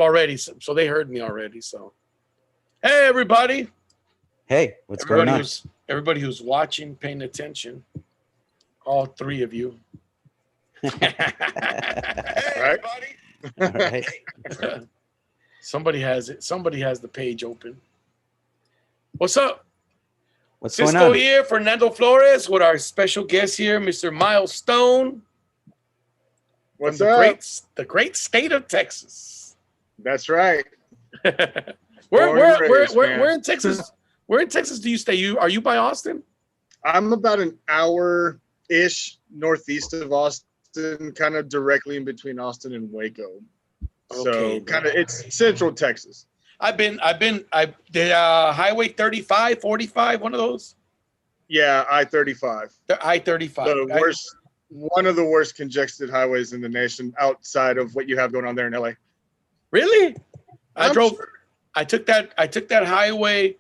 already, so they heard me already. So, hey, everybody. Hey, what's going on? Everybody who's watching, paying attention, all three of you. Hey, everybody. All right. Somebody has it. Somebody has the page open. What's up? What's Cisco going on? here, Fernando Flores, with our special guest here, Mr. Milestone. What's from up? The great state of Texas. That's right. We're in Texas. Where in Texas do you stay? Are you by Austin? I'm about an hour-ish northeast of Austin, kind of directly in between Austin and Waco. Okay, So kind of it's central Texas. I did Highway 35, 45, one of those. Yeah, I-35. The I-35. One of the worst congested highways in the nation, outside of what you have going on there in LA. Really? Sure. I took that highway.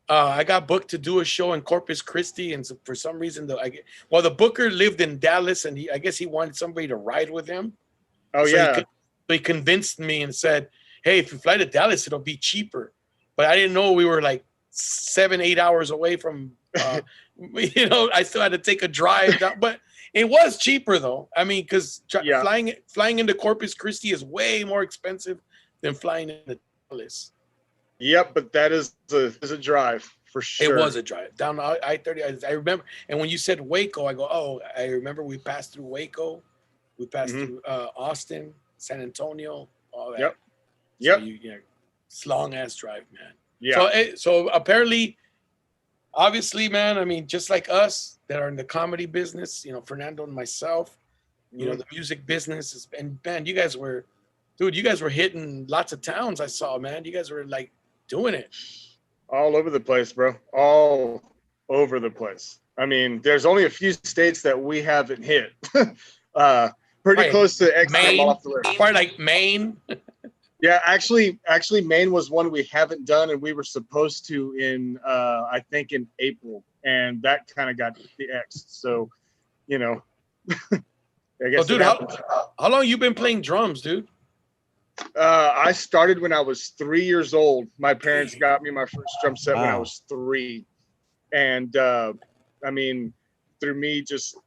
I got booked to do a show in Corpus Christi, and so for some reason, the booker lived in Dallas, and I guess he wanted somebody to ride with him. Oh, so yeah. He convinced me and said, "Hey, if you fly to Dallas, it'll be cheaper." But I didn't know we were like 7-8 hours away from. I still had to take a drive down, but it was cheaper though. I mean, because flying into Corpus Christi is way more expensive than flying into Dallas. Yep, but that is a drive for sure. It was a drive down I-30. I remember, and when you said Waco, I go, "Oh, I remember we passed through Waco, we passed through Austin, San Antonio, all that." Yep. So it's long ass drive, man. Yeah. So apparently, obviously, man. I mean, just like us that are in the comedy business, Fernando and myself, the music business and man, you guys were hitting lots of towns. I saw, man. You guys were like doing it all over the place, bro. All over the place. I mean, there's only a few states that we haven't hit. Pretty close to X off the list. Part like Maine. Yeah, actually, Maine was one we haven't done, and we were supposed to in I think in April, and that kind of got the X. So, I guess. Dude, how long you been playing drums, dude? I started when I was 3 years old. My parents got me my first drum set when I was 3, and I mean, through me just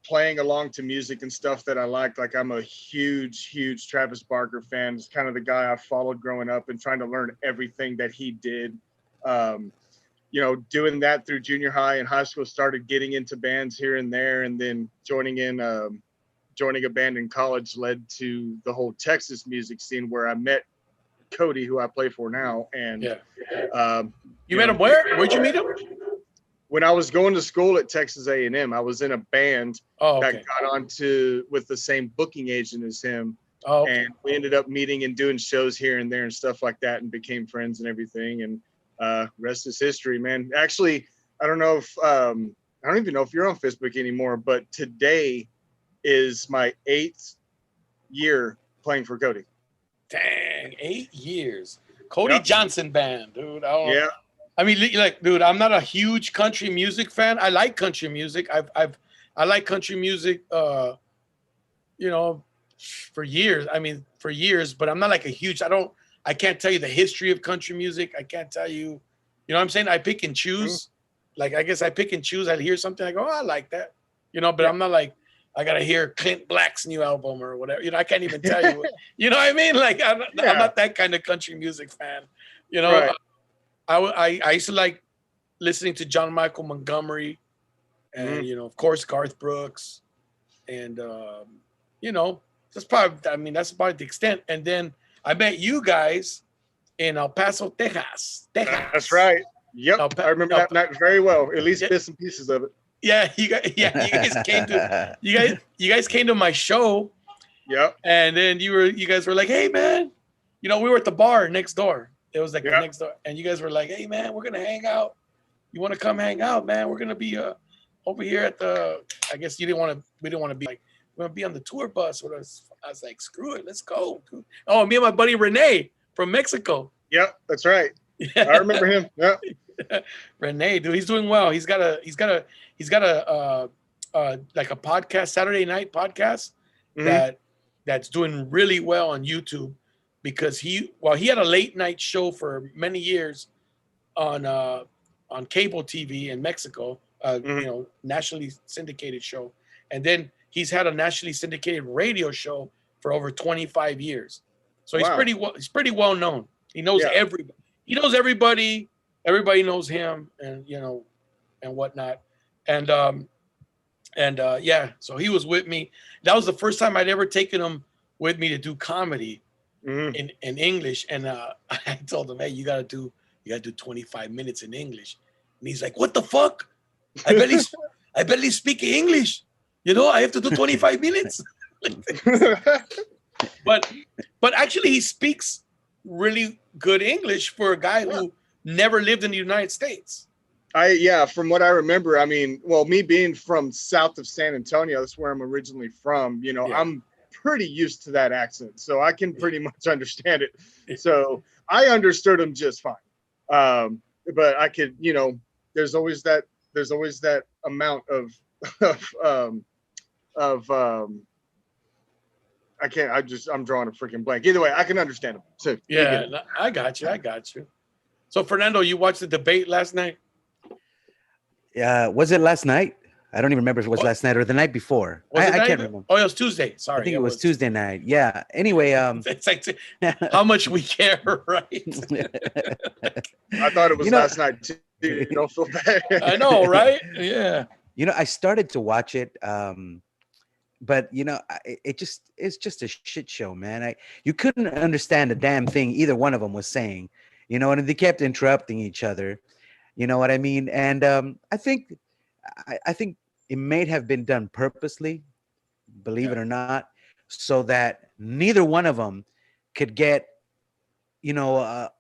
playing along to music and stuff that I liked. Like I'm a huge Travis Barker fan. It's kind of the guy I followed growing up and trying to learn everything that he did. Doing that through junior high and high school, started getting into bands here and there, and then joining a band in college led to the whole Texas music scene where I met Cody, who I play for now. And you met him where? Where'd you meet him? When I was going to school at Texas A&M, I was in a band that got onto with the same booking agent as him. Oh, okay. And we ended up meeting and doing shows here and there and stuff like that, and became friends and everything. And rest is history, man. Actually, I don't even know if you're on Facebook anymore, but today is my 8th year playing for Cody. Dang, 8 years. Cody Johnson Band, dude. Yeah. I mean, dude, I'm not a huge country music fan. I like country music. I like country music, for years. I mean, for years, but I'm not like a huge. I can't tell you the history of country music. I can't tell you, you know what I'm saying? I pick and choose. Like, I guess I pick and choose. I hear something, I go, oh, I like that, but I'm not like, I gotta hear Clint Black's new album or whatever. I can't even tell you. You know what I mean? Like, I'm not that kind of country music fan. Right. I used to like listening to John Michael Montgomery, and of course Garth Brooks, and that's about the extent. And then I met you guys in El Paso, Texas. That's right. Yep, I remember that night very well. At least bits and pieces of it. Yeah, you guys came to you guys came to my show. Yep. And then you guys were like, "Hey man," we were at the bar next door. It was like the next door, and you guys were like, "Hey man, we're gonna hang out. You want to come hang out, man? We're gonna be over here at the." I guess we didn't want to be like, we're gonna be on the tour bus with us. I was like, "Screw it, let's go." Oh, me and my buddy Renee from Mexico. Yep, that's right. I remember him. Yeah. Renee, dude, he's doing well. He's got a like a podcast, Saturday night podcast that's doing really well on YouTube. because he had a late night show for many years on cable TV in Mexico, nationally syndicated show, and then he's had a nationally syndicated radio show for over 25 years. So he's pretty well known. He knows everybody. He knows everybody. Everybody knows him, and and whatnot. And so he was with me. That was the first time I'd ever taken him with me to do comedy in English. And I told him, hey, you gotta do 25 minutes in English. And he's like, what the fuck? I barely speak English. I have to do 25 minutes. But actually he speaks really good English for a guy who never lived in the United States. From what I remember, I mean, well, me being from south of San Antonio, that's where I'm originally from, I'm pretty used to that accent. So I can pretty much understand it. So I understood him just fine. But I could, there's always that amount of I'm drawing a freaking blank. Either way, I can understand him. So I got you. So Fernando, you watched the debate last night? Was it last night? I don't even remember if it was last night or the night before. I can't remember. Oh, it was Tuesday. Sorry. I think it was Tuesday night. Yeah. Anyway, it's like how much we care, right? I thought it was last night too. You don't feel bad. I know, right? Yeah. I started to watch it, but it's just a shit show, man. You couldn't understand a damn thing either one of them was saying, and they kept interrupting each other. You know what I mean? And I think it may have been done purposely, believe it or not, so that neither one of them could get, a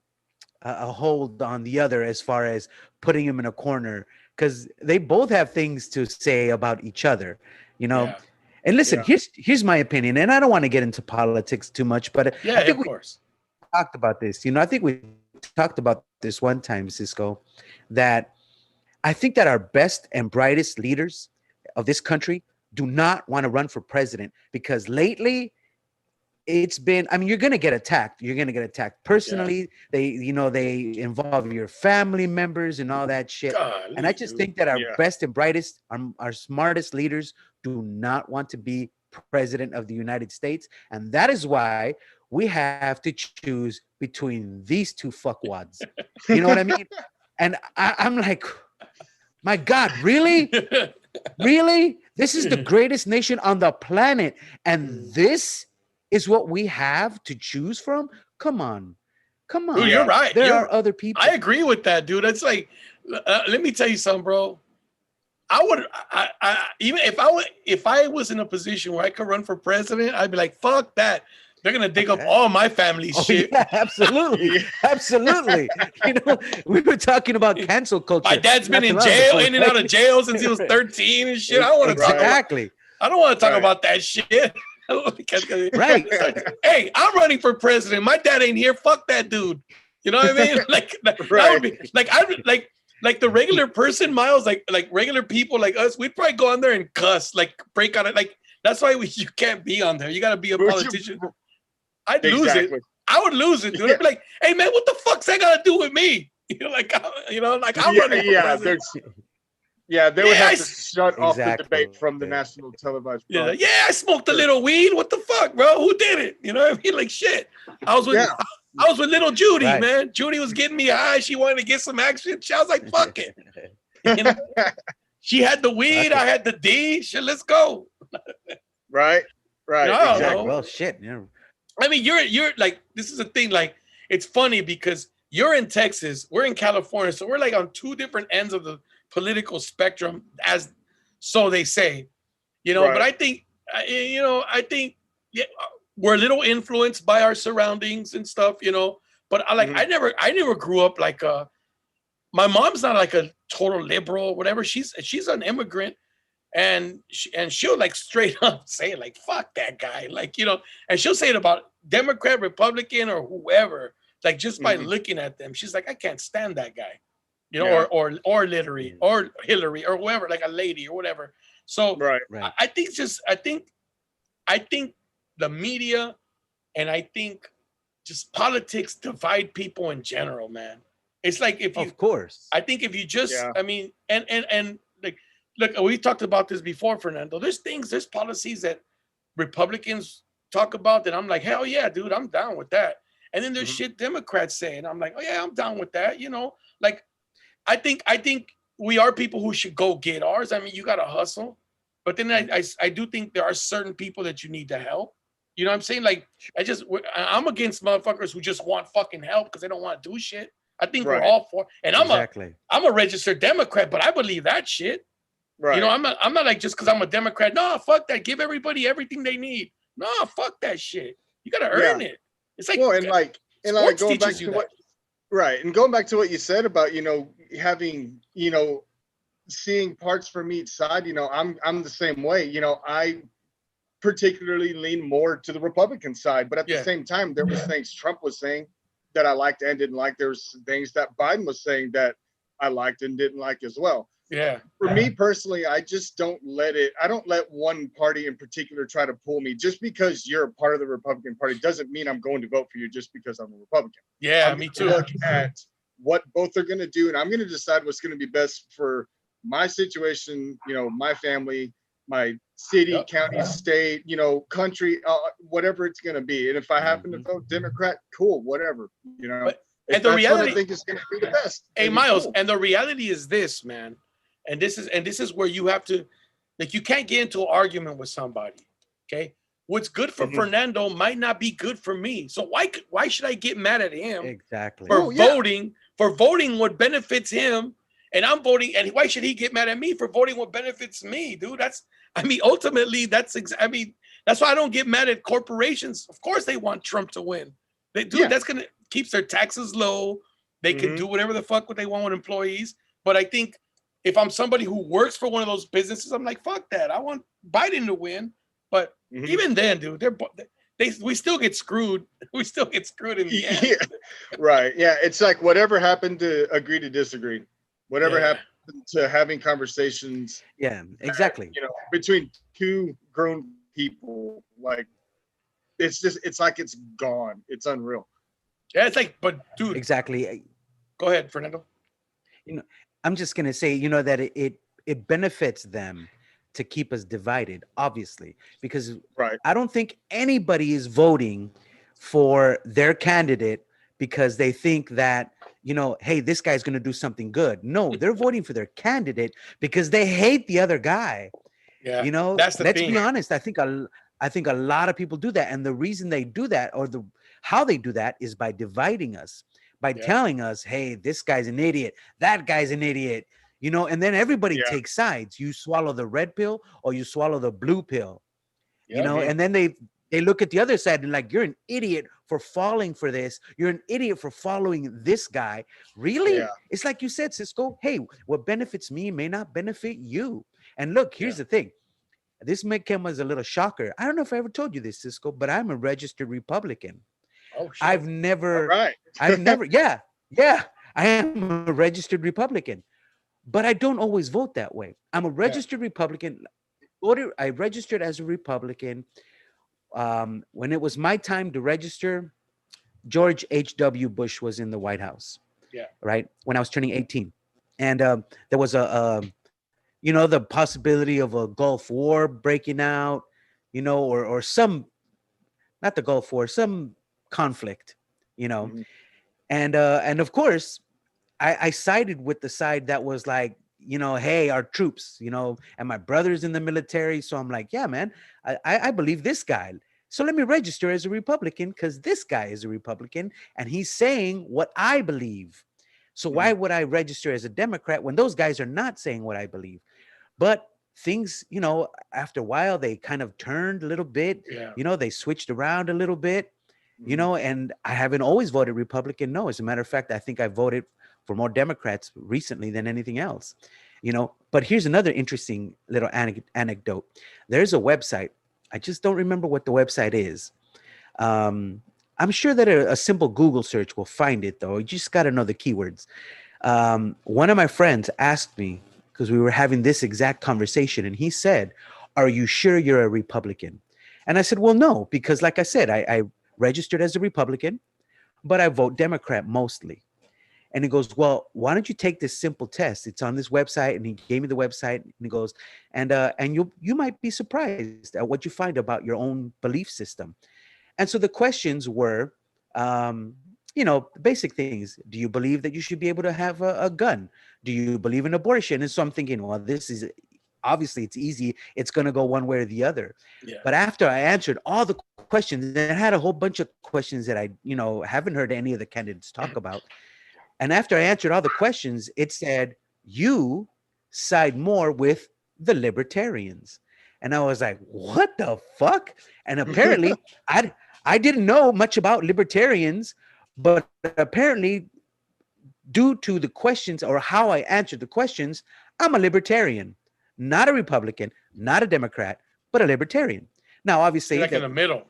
hold on the other as far as putting him in a corner, because they both have things to say about each other, And listen, here's my opinion, and I don't want to get into politics too much, but I think of course we talked about this. I think we talked about this one time, Cisco, that I think that our best and brightest leaders of this country do not want to run for president, because lately it's been, you're going to get attacked. You're going to get attacked personally. Yeah. They involve your family members and all that shit. Golly, and I just think that our best and brightest, our smartest leaders do not want to be president of the United States. And that is why we have to choose between these two fuckwads. You know what I mean? And I'm like, my God, really? Really? This is the greatest nation on the planet. And this is what we have to choose from? Come on. Dude, you're right. There are other people. I agree with that, dude. It's like, let me tell you something, bro. Even if I was in a position where I could run for president, I'd be like, fuck that. They're gonna dig up all my family's shit. Yeah, absolutely, absolutely. We were talking about cancel culture. My dad's been in jail, in and out of jail since he was 13 and shit. I don't want to talk about that shit. Right. Hey, I'm running for president. My dad ain't here. Fuck that dude. You know what I mean? That would be like the regular person, Miles, like regular people like us, we'd probably go on there and cuss, like break on it. Like that's why you can't be on there. You got to be a politician. I'd lose it. I would lose it, dude. I'd be like, hey man, what the fuck's that got to do with me? I'm running for president. They would have to shut off the debate from the national televised broadcast. I smoked a little weed. What the fuck, bro? Who did it? You know what I mean? Like shit. I was with little Judy, man. Judy was getting me high. She wanted to get some action. I was like, fuck it. She had the weed. I had the D. Shit, let's go. Right. Exactly. Well, shit. Yeah. I mean, you're like, this is the thing. Like, it's funny because you're in Texas. We're in California. So we're like on two different ends of the political spectrum, as so they say, but I think we're a little influenced by our surroundings and stuff, but I never grew up like my mom's not like a total liberal or whatever. She's an immigrant, and she'll like straight up say like, fuck that guy. Like, and she'll say it about Democrat, Republican, or whoever, like just by looking at them. She's like, I can't stand that guy. Or Hillary or whoever, like a lady or whatever. So I think the media, and I think just politics divide people in general, man. It's like if you, of course, I think if you just, I mean, and like, look, we talked about this before, Fernando. There's policies that Republicans talk about that I'm like, hell yeah, dude, I'm down with that. And then there's shit Democrats say, and I'm like, oh yeah, I'm down with that. You know, like, I think we are people who should go get ours. I mean, you got to hustle, but then I do think there are certain people that you need to help. You know what I'm saying? Like, I'm against motherfuckers who just want fucking help because they don't want to do shit. I think we're all for, and I'm a registered Democrat, but I believe that shit. Right. You know, I'm not like, just because I'm a Democrat. No, fuck that. Give everybody everything they need. No, fuck that shit. You got to earn it. It's like, well, and going back to what, right. And going back to what you said about, you know, having, you know, seeing parts from each side, you know, I'm the same way. You know, I particularly lean more to the Republican side, but at the same time, there was things Trump was saying that I liked and didn't like. There's things that Biden was saying that I liked and didn't like as well. Yeah. For me personally, I just don't let one party in particular try to pull me. Just because you're a part of the Republican Party doesn't mean I'm going to vote for you just because I'm a Republican. Yeah, me too. Look at what both are going to do, and I'm going to decide what's going to be best for my situation, you know, my family, my city, county, state, you know, country, whatever it's going to be. And if I happen to vote Democrat, cool, whatever, you know. And the reality, I think is going to be the best. Hey, Miles, and the reality is this, man. And this is where you have to, like, you can't get into an argument with somebody. Okay, what's good for Fernando might not be good for me. So why should I get mad at him for voting what benefits him? And I'm voting, and why should he get mad at me for voting what benefits me, dude? Ultimately, that's why I don't get mad at corporations. Of course, they want Trump to win. That's gonna keeps their taxes low. They can do whatever the fuck what they want with employees. But I think if I'm somebody who works for one of those businesses, I'm like, fuck that. I want Biden to win. But even then, dude, we still get screwed. We still get screwed in the end. Yeah. Right. Yeah. It's like whatever happened to agree to disagree. Whatever happened to having conversations. Yeah, exactly. You know, between two grown people, like it's like it's gone. It's unreal. Yeah, it's like, but dude. Exactly. Go ahead, Fernando. You know, I'm just gonna say, you know, that it benefits them to keep us divided, obviously, because I don't think anybody is voting for their candidate because they think that, you know, hey, this guy's going to do something good. No, they're voting for their candidate because they hate the other guy. Yeah, you know, let's be honest. I think a lot of people do that, and the reason they do that, or how they do that, is by dividing us, by telling us, hey, this guy's an idiot, that guy's an idiot, you know, and then everybody takes sides. You swallow the red pill or you swallow the blue pill, you know, and then they look at the other side and like, you're an idiot for falling for this. You're an idiot for following this guy. Really? Yeah. It's like you said, Cisco, hey, what benefits me may not benefit you. And look, here's the thing. This may come as a little shocker. I don't know if I ever told you this, Cisco, but I'm a registered Republican. Oh, shit. I've never, I am a registered Republican, but I don't always vote that way. I'm a registered Republican. I registered as a Republican. When it was my time to register, George H.W. Bush was in the White House. Yeah. Right. When I was turning 18. And there was you know, the possibility of a Gulf War breaking out, you know, or some, not the Gulf War, some conflict, you know. Mm-hmm. And of course, I sided with the side that was like, you know, hey, our troops, you know, and my brother's in the military. So I'm like, yeah, man, I believe this guy. So let me register as a Republican because this guy is a Republican and he's saying what I believe. So why would I register as a Democrat when those guys are not saying what I believe? But things, you know, after a while, they kind of turned a little bit, you know, they switched around a little bit, you know, and I haven't always voted Republican. No, as a matter of fact, I think I voted for more Democrats recently than anything else, you know. But here's another interesting little anecdote. There's a website. I just don't remember what the website is. I'm sure that a simple Google search will find it, though. You just got to know the keywords. One of my friends asked me, because we were having this exact conversation, and he said, are you sure you're a Republican? And I said, well, no, because like I said, I registered as a Republican. but I vote Democrat mostly. And he goes, well, why don't you take this simple test? It's on this website. And he gave me the website, and he goes, and you might be surprised at what you find about your own belief system. And so the questions were, basic things. Do you believe that you should be able to have a gun? Do you believe in abortion? And so I'm thinking, well, this is obviously it's easy. It's going to go one way or the other. Yeah. But after I answered all the questions, and I had a whole bunch of questions that I, haven't heard any of the candidates talk about. And after I answered all the questions, it said, you side more with the libertarians. And I was like, what the fuck? And apparently I didn't know much about libertarians, but apparently due to the questions or how I answered the questions, I'm a libertarian, not a Republican, not a Democrat, but a libertarian. Now, obviously, you're like in the middle.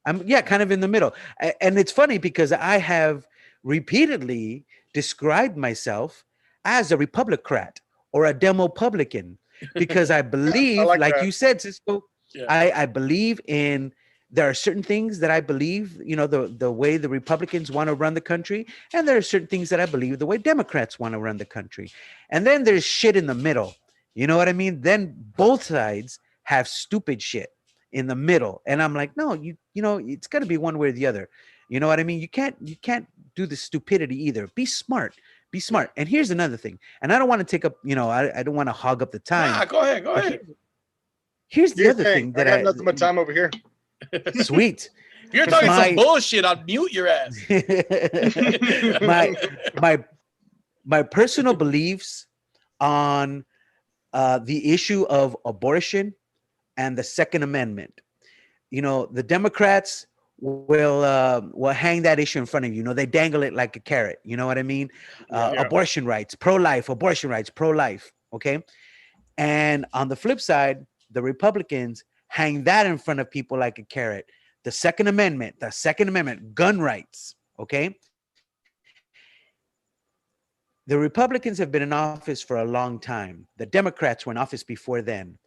I'm kind of in the middle. And it's funny because I have repeatedly described myself as a Republican or a Demopublican because I believe, like you said, Cisco, I believe in, there are certain things that I believe, the way the Republicans want to run the country, and there are certain things that I believe the way Democrats want to run the country. And then there's shit in the middle. You know what I mean? Then both sides have stupid shit in the middle. And I'm like, no, it's got to be one way or the other. You know what I mean? You can't do the stupidity either. Be smart. Be smart. And here's another thing. And I don't want to take up, I don't want to hog up the time. Nah, go ahead. Here's the other thing that I got nothing but time over here. Sweet. If you're talking some bullshit, I'll mute your ass. my personal beliefs on the issue of abortion and the Second Amendment. The Democrats will hang that issue in front of you. They dangle it like a carrot. You know what I mean? Abortion rights, pro-life, abortion rights, pro-life. Okay. And on the flip side, the Republicans hang that in front of people like a carrot. The Second Amendment, gun rights. Okay. The Republicans have been in office for a long time. The Democrats were in office before then.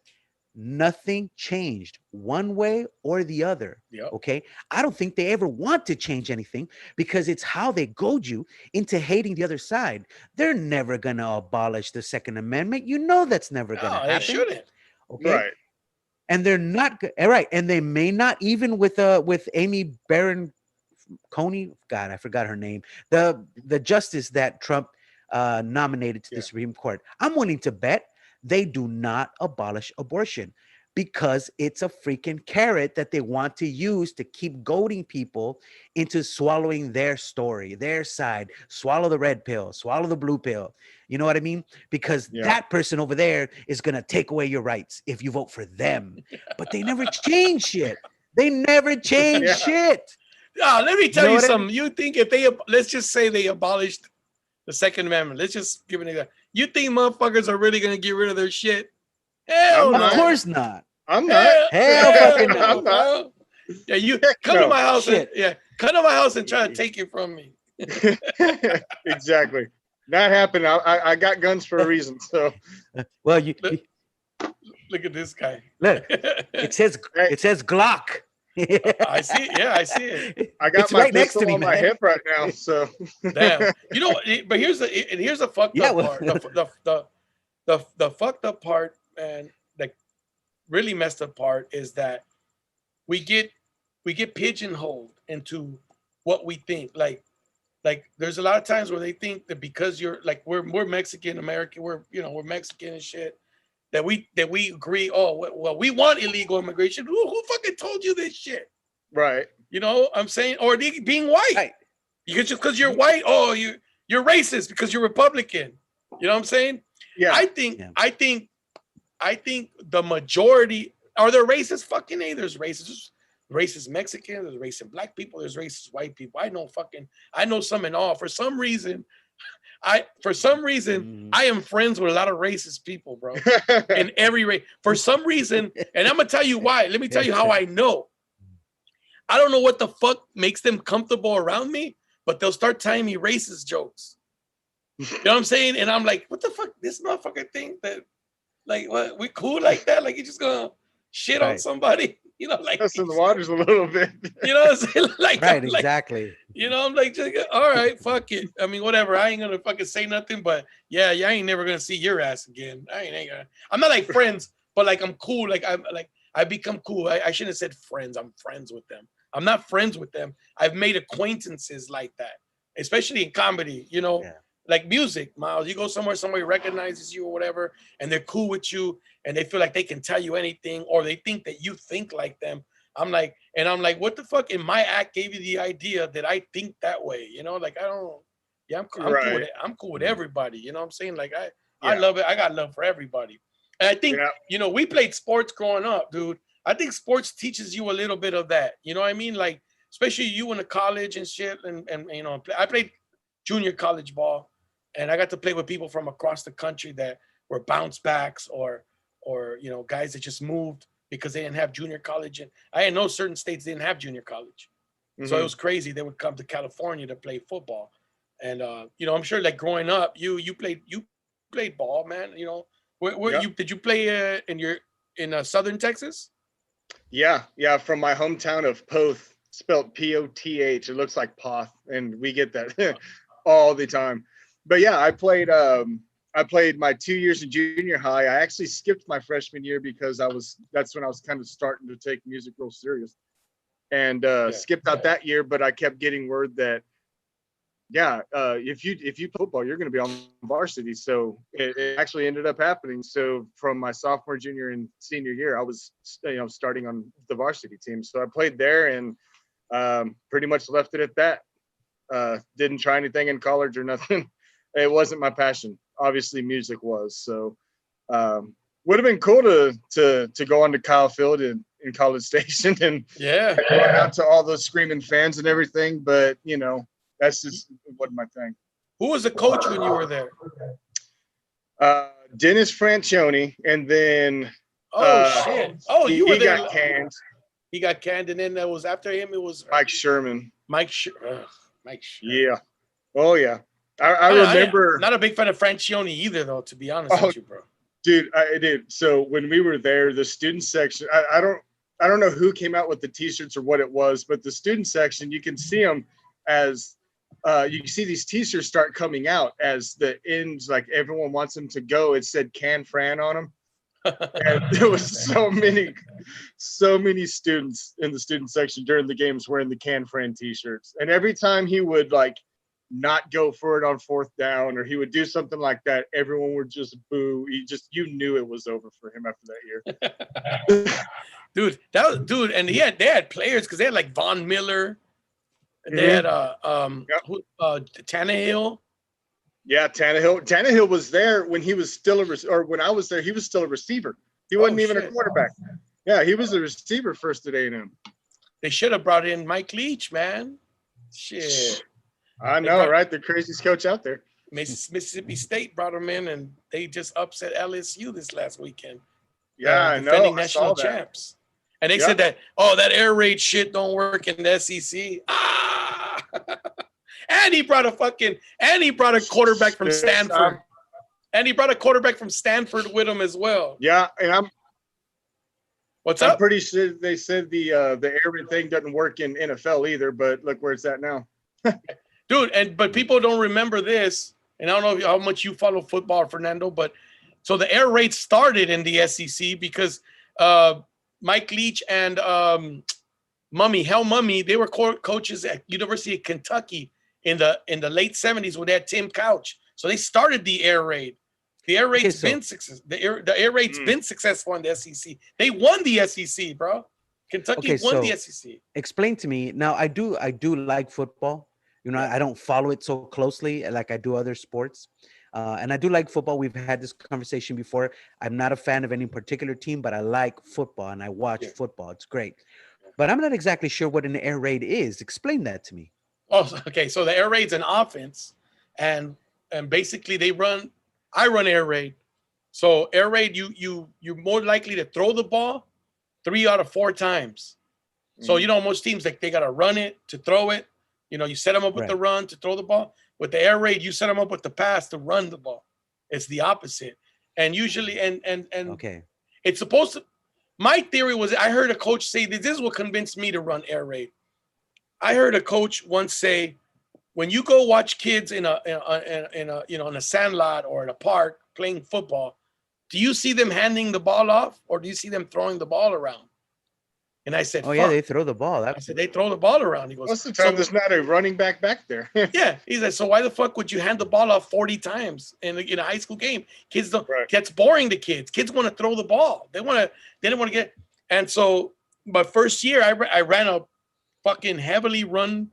Nothing changed one way or the other. Yep. Okay. I don't think they ever want to change anything because it's how they goad you into hating the other side. They're never going to abolish the Second Amendment. That's never going to happen. They shouldn't. Okay. Right. And they're not right. And they may not, even with Amy Barron Coney. God, I forgot her name. The justice that Trump nominated to the Supreme Court. I'm willing to bet they do not abolish abortion because it's a freaking carrot that they want to use to keep goading people into swallowing their story, their side, swallow the red pill, swallow the blue pill. You know what I mean? Because that person over there is going to take away your rights if you vote for them. But they never change shit. They never change shit. Let me tell you something. You think if let's just say they abolished the Second Amendment. Let's just give it an example. You think motherfuckers are really going to get rid of their shit? Hell no. Of course not. I'm not. Hell fucking no. I'm not. Yeah, you come to my house come to my house and try to take it from me. Exactly. Not happening. I got guns for a reason. So well, look at this guy. Look, it says Glock. I see it. Yeah, I see it. I got my right next to me, on my hip right now. So damn. But here's the fucked up part. The fucked up part, and the really messed up part is that we get pigeonholed into what we think. Like there's a lot of times where they think that because you're like we're Mexican American, we're Mexican and shit. That we agree. Oh well, we want illegal immigration. Who fucking told you this shit? Right. You know what I'm saying? Or being white. Right. Because you're white. Oh, you're racist because you're Republican. You know what I'm saying? Yeah. I think the majority are there racist. Fucking A. There's racist Mexican. There's racist black people. There's racist white people. I know some and all. For some reason, I am friends with a lot of racist people, bro. In every race. For some reason, and I'm gonna tell you why. Let me tell you how I know. I don't know what the fuck makes them comfortable around me, but they'll start telling me racist jokes. You know what I'm saying? And I'm like, what the fuck? This motherfucker think that, like, what, we cool like that? Like, you just gonna shit on somebody? You know, like testing the waters a little bit. You know what I'm saying? Like, right, like, exactly. you know, I'm like, all right, fuck it. I mean, whatever. I ain't gonna fucking say nothing, but yeah, I ain't never gonna see your ass again. I ain't gonna. I'm not like friends, but like I'm cool. Like I become cool. I shouldn't have said friends. I'm friends with them. I'm not friends with them. I've made acquaintances like that, especially in comedy. You know, like music, Miles. You go somewhere, somebody recognizes you or whatever, and they're cool with you, and they feel like they can tell you anything, or they think that you think like them. I'm like, what the fuck? In my act gave you the idea that I think that way. You know, like I don't. Yeah, I'm cool with it. I'm cool with everybody. You know what I'm saying? Like I love it. I got love for everybody. And I think, you know, we played sports growing up, dude. I think sports teaches you a little bit of that. You know what I mean? Like, especially you in the college and shit. And you know, I played junior college ball, and I got to play with people from across the country that were bounce backs or you know, guys that just moved because they didn't have junior college. And I didn't know certain states didn't have junior college. So it was crazy. They would come to California to play football. And you know, I'm sure like growing up, you played ball, man. You know, where did you play in Southern Texas? Yeah, from my hometown of Poth, spelled Poth. It looks like Poth, and we get that all the time. But yeah, I played my 2 years in junior high. I actually skipped my freshman year because that's when I was kind of starting to take music real serious, and skipped out that year. But I kept getting word that if you play football, you're going to be on varsity. So it actually ended up happening. So from my sophomore, junior, and senior year, I was starting on the varsity team. So I played there and pretty much left it at that. Didn't try anything in college or nothing. It wasn't my passion. Obviously, music was. So would have been cool to go on to Kyle Field in College Station and going out to all those screaming fans and everything. But you know, that's just wasn't my thing. Who was the coach when you were there? Dennis Franchione, and then shit! Oh, you were there. He got canned. He got canned, and then that was after him. It was Mike Sherman. Mike Sherman. Yeah. Oh yeah. I remember. Not a big fan of Franchione either, though. To be honest with you, bro. Dude, I did. So when we were there, the student section. I don't know who came out with the T-shirts or what it was, but the student section, you can see them as. You can see these T-shirts start coming out as the ends, like everyone wants them to go. It said "Can Fran" on them, and there was so many students in the student section during the games wearing the "Can Fran" T-shirts. And every time he would like not go for it on fourth down, or he would do something like that, everyone would just boo. You knew it was over for him after that year. dude, and they had players because they had like Von Miller. They had Tannehill. Yeah, Tannehill was there when he was still when I was there, he was still a receiver. He wasn't even a quarterback. Yeah, he was a receiver first at A&M. They should have brought in Mike Leach, man. Shit. I know, right? The craziest coach out there. Mississippi State brought him in, and they just upset LSU this last weekend. Yeah, I know. Defending national champs. And they said that, that air raid shit don't work in the SEC. And he brought a quarterback from Stanford. And he brought a quarterback from Stanford with him as well. Yeah, and I'm up? Pretty sure they said the air raid thing doesn't work in NFL either, but look where it's at now. Dude, but people don't remember this, and I don't know how much you follow football, Fernando, but so the air raid started in the SEC because Mike Leach and Mummy, they were coaches at University of Kentucky in the late 70s when they had Tim Couch. So they started the air raid. The air raid's been successful. The air raid's been successful in the SEC. They won the SEC, bro. Kentucky won the SEC. Explain to me now. I do like football. You know, I don't follow it so closely like I do other sports. And I do like football. We've had this conversation before. I'm not a fan of any particular team, but I like football and I watch football. It's great. But I'm not exactly sure what an air raid is. Explain that to me. Oh, okay. So the air raid's an offense, and basically I run air raid. So air raid, you're more likely to throw the ball 3 out of 4 times. So you know, most teams they gotta run it to throw it. You know, you set them up with the run to throw the ball. With the air raid, you set them up with the pass to run the ball. It's the opposite. And usually, and it's supposed to. my theory was, I heard a coach say this is what convinced me to run air raid. I heard a coach once say, when you go watch kids in a in a sandlot or in a park playing football, do you see them handing the ball off or do you see them throwing the ball around? And I said, oh yeah, they throw the ball. I said, they throw the ball around. He goes, most of the time, there's not a running back there. Yeah. He said, so why the fuck would you hand the ball off 40 times in a high school game? Kids don't, gets boring to kids. Kids want to throw the ball. They didn't want to get. And so my first year, I ran a fucking heavily run.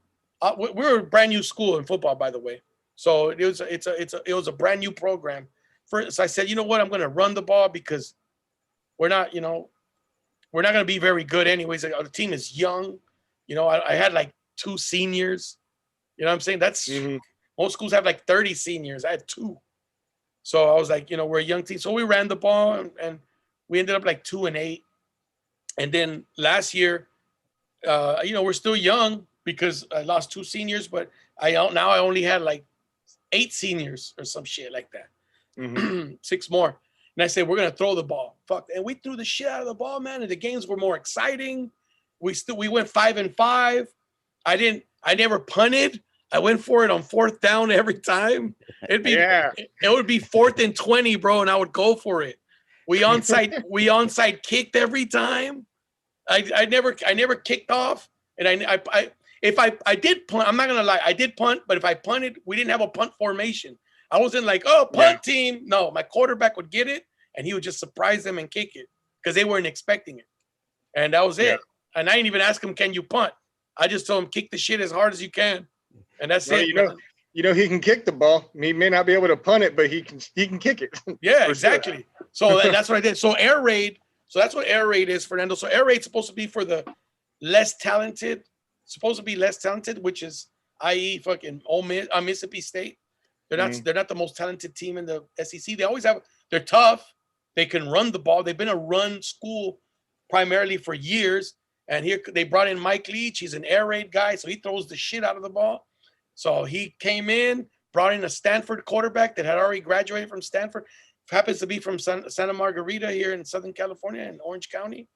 We were a brand new school in football, by the way. So it was a brand new program. So I said, you know what? I'm going to run the ball because we're not going to be very good anyways. The team is young. I had like 2 seniors. You know what I'm saying? That's most schools have like 30 seniors. I had 2. So I was like, we're a young team. So we ran the ball and we ended up like 2-8. And then last year, we're still young because I lost 2 seniors, but I only had like 8 seniors or some shit like that. 6 more. And I said, we're going to throw the ball. Fuck. And we threw the shit out of the ball, man. And the games were more exciting. We went 5-5. I never punted. I went for it on 4th down every time. It would be 4th and 20, bro. And I would go for it. We onside kicked every time. I never kicked off. And if I did punt, I'm not going to lie. I did punt, but if I punted, we didn't have a punt formation. I wasn't like, punt team. No, my quarterback would get it and he would just surprise them and kick it because they weren't expecting it. And that was it. And I didn't even ask him, can you punt? I just told him, kick the shit as hard as you can. And that's it. He can kick the ball. He may not be able to punt it, but he can kick it. Yeah, exactly. Sure. So that's what I did. So air raid. So that's what air raid is, Fernando. So air raid is supposed to be for the less talented, which is, i.e., fucking Mississippi State. They're not the most talented team in the SEC. They're tough. They can run the ball. They've been a run school primarily for years. And here they brought in Mike Leach. He's an air raid guy, so he throws the shit out of the ball. So he came in, brought in a Stanford quarterback that had already graduated from Stanford. Happens to be from Santa Margarita here in Southern California in Orange County.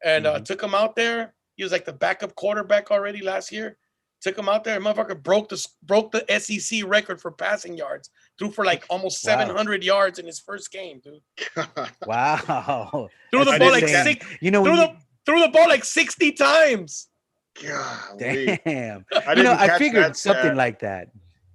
And took him out there. He was like the backup quarterback already last year. Took him out there. Motherfucker broke the SEC record for passing yards. Threw for like almost 700 yards in his first game, dude. Wow. Threw the ball like 6. Threw the ball like 60 times. Golly. Damn. I figured something like that.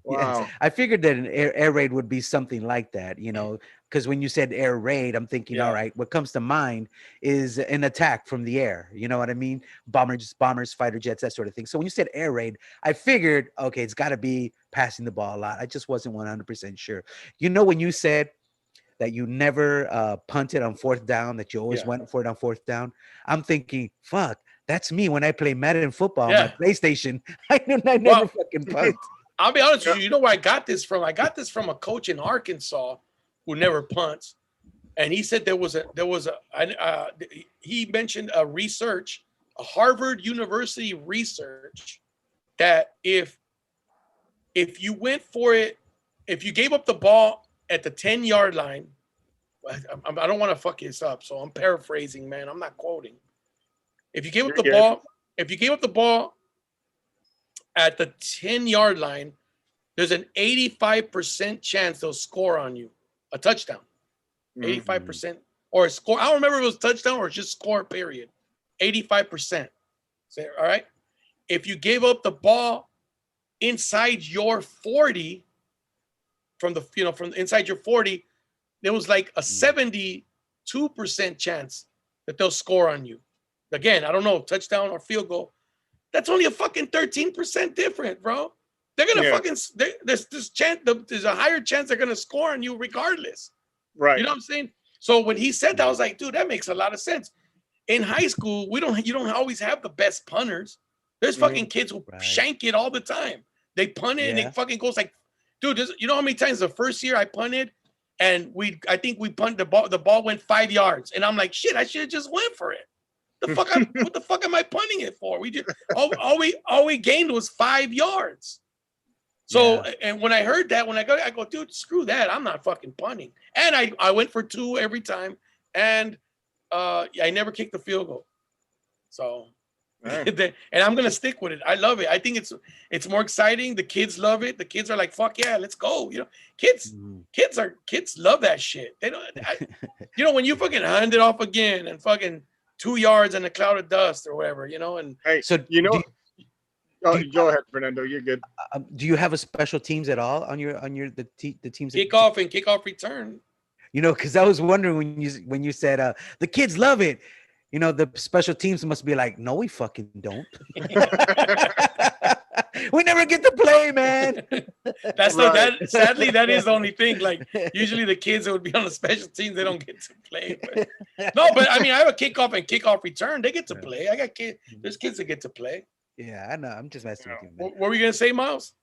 Wow. Yes. I figured that an air raid would be something like that, because when you said air raid, I'm thinking, all right, what comes to mind is an attack from the air. You know what I mean? Bombers, fighter jets, that sort of thing. So when you said air raid, I figured, okay, it's got to be passing the ball a lot. I just wasn't 100% sure. When you said that you never punted on 4th down, that you always went for it on 4th down, I'm thinking, fuck, that's me when I play Madden football on my PlayStation. I never fucking punt. I'll be honest with you. You know where I got this from? I got this from a coach in Arkansas who never punts, and he said he mentioned a Harvard University research, that if you went for it, if you gave up the ball at the 10-yard line, I don't want to fuck this up, so I'm paraphrasing, man. I'm not quoting. If you gave up the ball at the 10-yard line, there's an 85% chance they'll score on you, a touchdown. 85% or a score. I don't remember if it was touchdown or just score, period. 85%. All right. If you gave up the ball inside your 40, from inside your 40, there was like a 72% chance that they'll score on you. Again, I don't know, touchdown or field goal. That's only a fucking 13% different, bro. They're gonna there's a higher chance they're gonna score on you regardless. Right. You know what I'm saying? So when he said that, I was like, dude, that makes a lot of sense. In high school, you don't always have the best punters. There's fucking kids who shank it all the time. They punt it and it fucking goes like, dude, you know how many times the first year I punted and I think we punted the ball went 5 yards. And I'm like, shit, I should have just went for it. What the fuck am I punting it for? We just all we gained was 5 yards. So and when I heard that, I go, dude, screw that. I'm not fucking punting. And I went for 2 every time. And I never kicked the field goal. So, Right. and I'm gonna stick with it. I love it. I think it's more exciting. The kids love it. The kids are like, "Fuck yeah, let's go!" You know, kids love that shit. They don't. You know, when you fucking hand it off again and fucking 2 yards in a cloud of dust or whatever, you know. And hey, so go ahead, Fernando. You're good. Do you have a special teams at all on the teams? Kickoff and kickoff return. You know, because I was wondering when you said the kids love it. You know, the special teams must be like, no, we fucking don't. We never get to play, man. Sadly, that is the only thing. Like, usually the kids that would be on the special teams, they don't get to play. But I mean, I have a kickoff and kickoff return. They get to play. I got kids. There's kids that get to play. Yeah, I know. I'm just messing with you, man. What were you gonna say, Miles?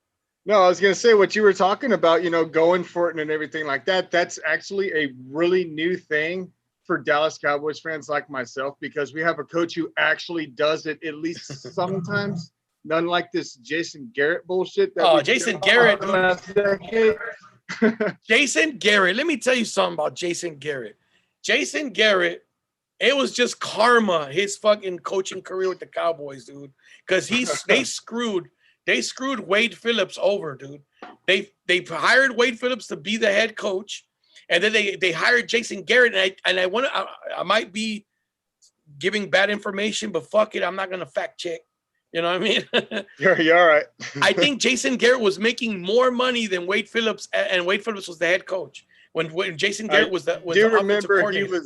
No, I was gonna say what you were talking about. You know, going for it and everything like that. That's actually a really new thing for Dallas Cowboys fans like myself, because we have a coach who actually does it at least sometimes. None like this Jason Garrett bullshit. Jason Garrett. Jason Garrett. Let me tell you something about Jason Garrett. Jason Garrett, it was just karma, his fucking coaching career with the Cowboys, dude. Because they screwed Wade Phillips over, dude. They hired Wade Phillips to be the head coach. And then they hired Jason Garrett, and I might be giving bad information, but fuck it, I'm not gonna fact check. You know what I mean? You're all right. I think Jason Garrett was making more money than Wade Phillips, and Wade Phillips was the head coach when Jason Garrett was the offensive coordinator.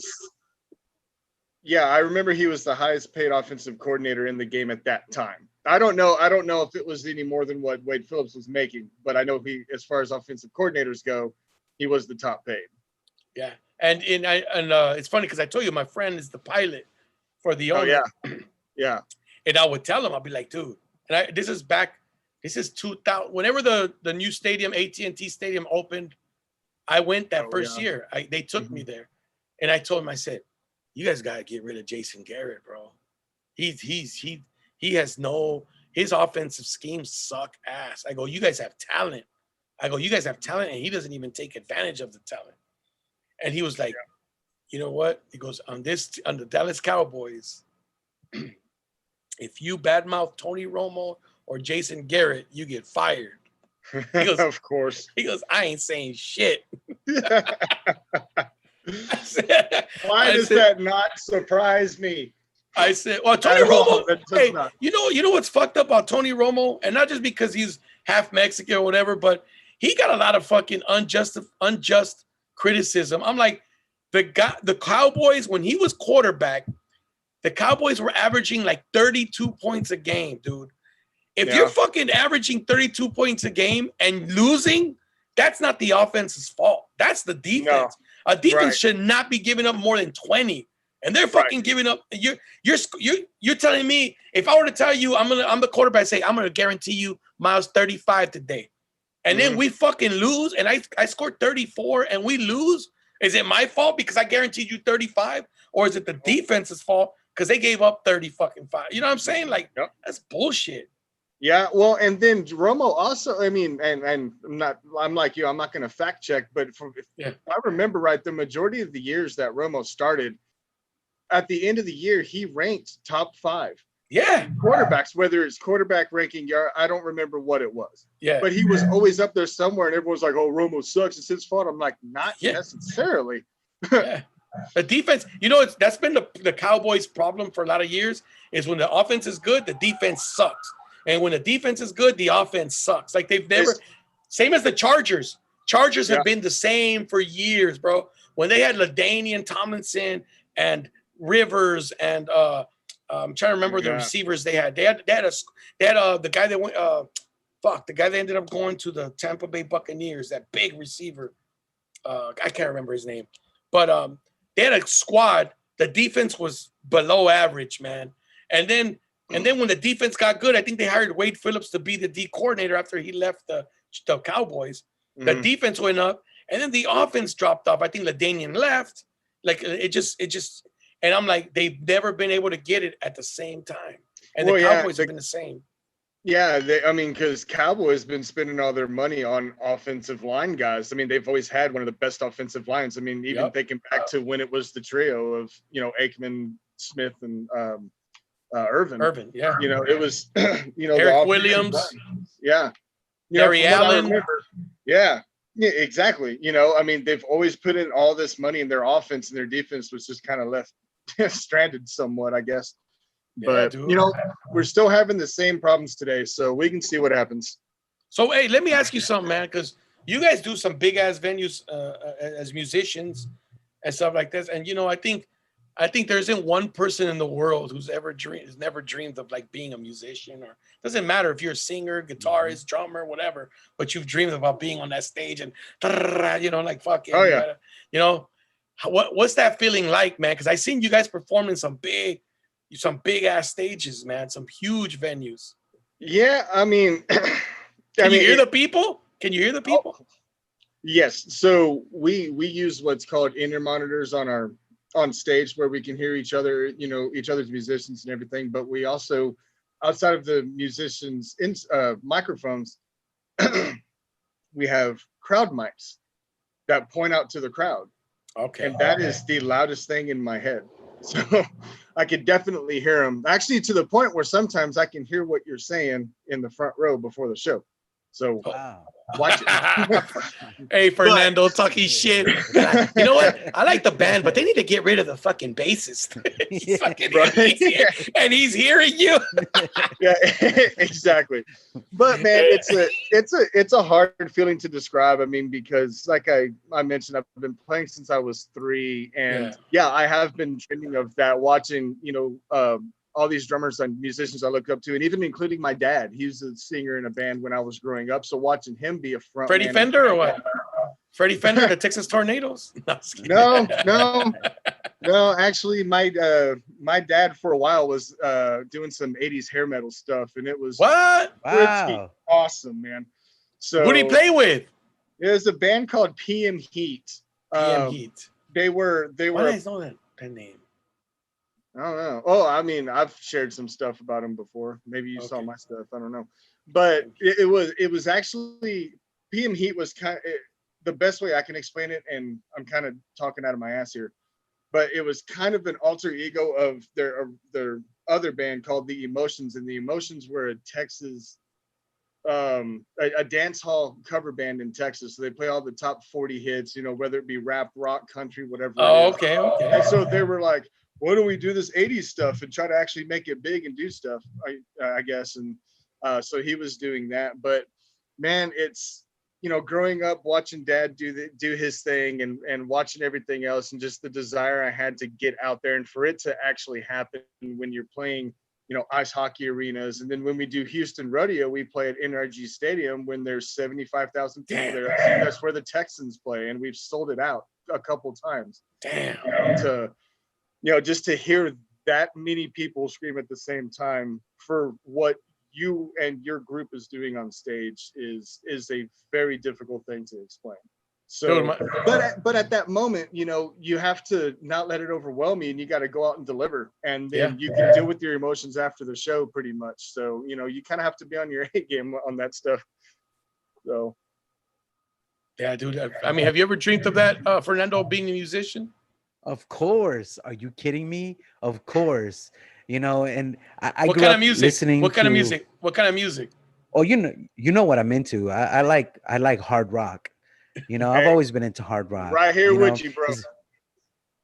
I remember he was the highest paid offensive coordinator in the game at that time. I don't know if it was any more than what Wade Phillips was making, but I know as far as offensive coordinators go, he was the top paid. Yeah, and it's funny because I told you my friend is the pilot for the owner. Yeah. And I would tell him, I'll be like, dude, and this is 2000. Whenever the new stadium, AT&T Stadium, opened, I went that first year. They took me there, and I told him, I said, you guys gotta get rid of Jason Garrett, bro. He has his offensive schemes suck ass. I go, you guys have talent. And he doesn't even take advantage of the talent. And he was like, you know what? He goes, on the Dallas Cowboys, if you badmouth Tony Romo or Jason Garrett, you get fired. He goes, of course. He goes, I ain't saying shit. Why does that not surprise me? I said, well, Tony Romo, hey, you know what's fucked up about Tony Romo? And not just because he's half Mexican or whatever, but he got a lot of fucking unjust criticism. I'm like, the Cowboys, when he was quarterback, the Cowboys were averaging like 32 points a game, dude. If you're fucking averaging 32 points a game and losing, that's not the offense's fault. That's the defense. No. A defense should not be giving up more than 20. And they're fucking giving up. You're telling me, if I were to tell you I'm the quarterback, say I'm gonna guarantee you Miles 35 today. And then we fucking lose, and I scored 34 and we lose. Is it my fault because I guaranteed you 35? Or is it the defense's fault because they gave up 30 fucking 5? You know what I'm saying? Like, that's bullshit. Yeah, well, and then Romo also, I mean, and I'm like you, I'm not going to fact check, but if I remember right, the majority of the years that Romo started, at the end of the year, he ranked top 5. Yeah. Quarterbacks, whether it's quarterback ranking, I don't remember what it was. Yeah. But he was always up there somewhere, and everyone's like, oh, Romo sucks. It's his fault. I'm like, not necessarily. Yeah. The defense, that's been the Cowboys' problem for a lot of years, is when the offense is good, the defense sucks. And when the defense is good, the offense sucks. Like they've never, same as the Chargers. Chargers have been the same for years, bro. When they had LaDainian Tomlinson and Rivers and I'm trying to remember the receivers they had. They had the guy that went the guy that ended up going to the Tampa Bay Buccaneers, that big receiver. I can't remember his name. But they had a squad. The defense was below average, man. And then when the defense got good, I think they hired Wade Phillips to be the D coordinator after he left the Cowboys. The defense went up, and then the offense dropped off. I think LaDainian left. Like it just, and I'm like, they've never been able to get it at the same time. And the Cowboys have been the same. Yeah, I mean, because Cowboys been spending all their money on offensive line guys. I mean, they've always had one of the best offensive lines. I mean, even thinking back to when it was the trio of, Aikman, Smith, and Irvin. Yeah. It was, Eric Williams. Yeah. Gary Allen. Yeah, exactly. I mean, they've always put in all this money in their offense, and their defense was just kind of left stranded somewhat, I guess. But we're still having the same problems today, so we can see what happens. So hey, let me ask you something, man, because you guys do some big ass venues as musicians and stuff like this, and I think there isn't one person in the world who's never dreamed of like being a musician, or doesn't matter if you're a singer, guitarist, drummer, whatever, but you've dreamed about being on that stage and like fucking. Oh yeah. What's that feeling like, man? Because I seen you guys perform in some big ass stages, man, some huge venues. Yeah, I mean, Can you hear the people? Yes. So we use what's called inner monitors on stage where we can hear each other, each other's musicians and everything. But we also, outside of the musicians' microphones, we have crowd mics that point out to the crowd. Okay. And that is the loudest thing in my head. So I could definitely hear them. Actually, to the point where sometimes I can hear what you're saying in the front row before the show. So watch it. Hey, Fernando, talking shit. You know what? I like the band, but they need to get rid of the fucking bassist. And he's hearing you. Yeah, exactly. But man, it's a hard feeling to describe. I mean, because like I mentioned, I've been playing since I was 3, and I have been dreaming of that. Watching, all these drummers and musicians I look up to, and even including my dad. He was a singer in a band when I was growing up. So watching him be a front Freddie man Fender or what? Freddie Fender, the Texas Tornadoes? No. Actually, my dad for a while was doing some 80s hair metal stuff, and it was pretty awesome, man. So who did he play with? It was a band called PM Heat. PM Heat. They were. Why do I know that name? I don't know. Oh, I mean, I've shared some stuff about him before. Maybe you saw my stuff. I don't know. But it was actually, PM Heat was the best way I can explain it, and I'm kind of talking out of my ass here, but it was kind of an alter ego of their other band called The Emotions, and The Emotions were a Texas, a dance hall cover band in Texas. So they play all the top 40 hits, whether it be rap, rock, country, whatever. Oh, okay. And so they were like, why don't we do this 80s stuff and try to actually make it big and do stuff, I guess. And so he was doing that. But man, it's, growing up watching dad do his thing and watching everything else, and just the desire I had to get out there and for it to actually happen when you're playing, ice hockey arenas. And then when we do Houston Rodeo, we play at NRG Stadium when there's 75,000 people there. That's where the Texans play, and we've sold it out a couple times. Damn. Just to hear that many people scream at the same time for what you and your group is doing on stage is a very difficult thing to explain. So, but at that moment, you have to not let it overwhelm you, and you got to go out and deliver, and then you can deal with your emotions after the show pretty much. So, you kind of have to be on your A game on that stuff. So. Yeah, dude. I mean, have you ever dreamed of that, Fernando, being a musician? Of course. Are you kidding me? Of course. And I what grew kind up of music? listening What kind of music? What kind of music? Oh, you know what I'm into. I like hard rock. I've always been into hard rock. Right here with you, bro.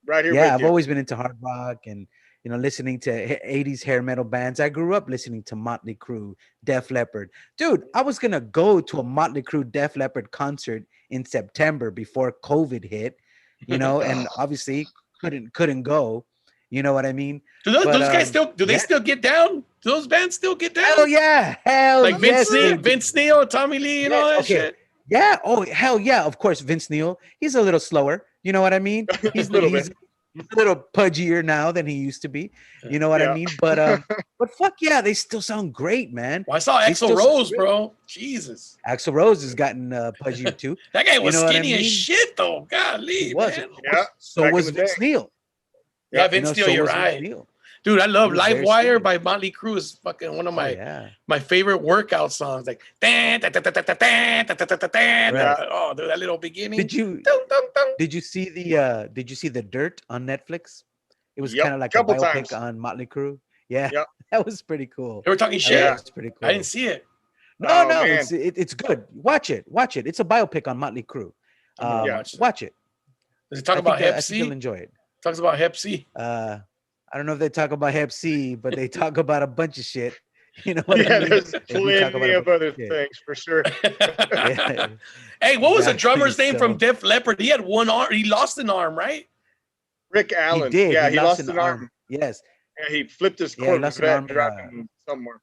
Right here with you. Yeah, I've always been into hard rock and listening to 80s hair metal bands. I grew up listening to Motley Crue, Def Leppard. Dude, I was gonna go to a Motley Crue Def Leppard concert in September before COVID hit. And obviously couldn't go. You know what I mean? Do those guys they still get down? Do those bands still get down? Hell yeah. Like Vince Neil, Tommy Lee, and all that shit. Yeah. Oh, hell yeah. Of course, Vince Neil. He's a little slower. You know what I mean? He's a little pudgier now than he used to be. You know what I mean? But fuck yeah, they still sound great, man. Well, I saw Axl Rose, bro. Jesus. Axl Rose has gotten pudgier too. That guy was skinny as shit, though. Golly, he wasn't. Man. So was Vince Neil. Yeah, Vince Neil, you're right. Dude, I love Live Wire by Motley Crue. Is fucking one of my favorite workout songs. Like, oh, dude, that little beginning. Did you see the Dirt on Netflix? It was kind of like a biopic on Motley Crue. Yeah, that was pretty cool. They were talking shit. That was pretty cool. I didn't see it. No, it's good. Watch it. It's a biopic on Motley Crue. Watch it. Does it talk about Hep I C? think you'll enjoy it. Talks about Hep C. I don't know if they talk about Hep C, but they talk about a bunch of shit. You know what I mean? There's plenty of other things for sure. Hey, what was the drummer's name from Def Leppard? He had one arm. He lost an arm, right? Rick Allen. He did. Yeah, he lost an arm. Yes. Yeah, he flipped his Corvette driving somewhere.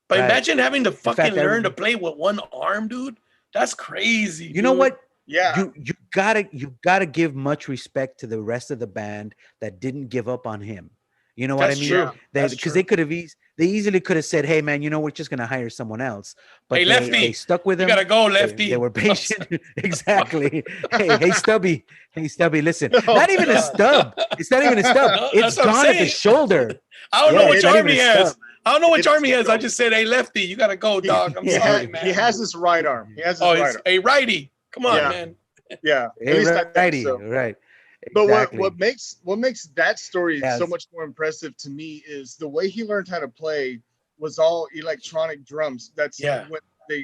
But imagine having to fucking learn to play with one arm, dude. That's crazy. You know what? Yeah. You gotta give much respect to the rest of the band that didn't give up on him. You know what I mean? True. Because they easily could have said, "Hey, man, you know, we're just gonna hire someone else." But Lefty, they stuck with him. You gotta go, Lefty. They were patient. Exactly. Hey, Stubby. Hey, Stubby. Listen, not even a stub. It's not even a stub. It's gone at the shoulder. I don't know which arm he has. I don't know which arm he has. I just said, "Hey, Lefty, you gotta go, dog." I'm sorry, man. He has his right arm. He has his right arm. A righty. Come on, man. Yeah. Righty. Right. But exactly. what makes that story so much more impressive to me is the way he learned how to play was all electronic drums. That's when they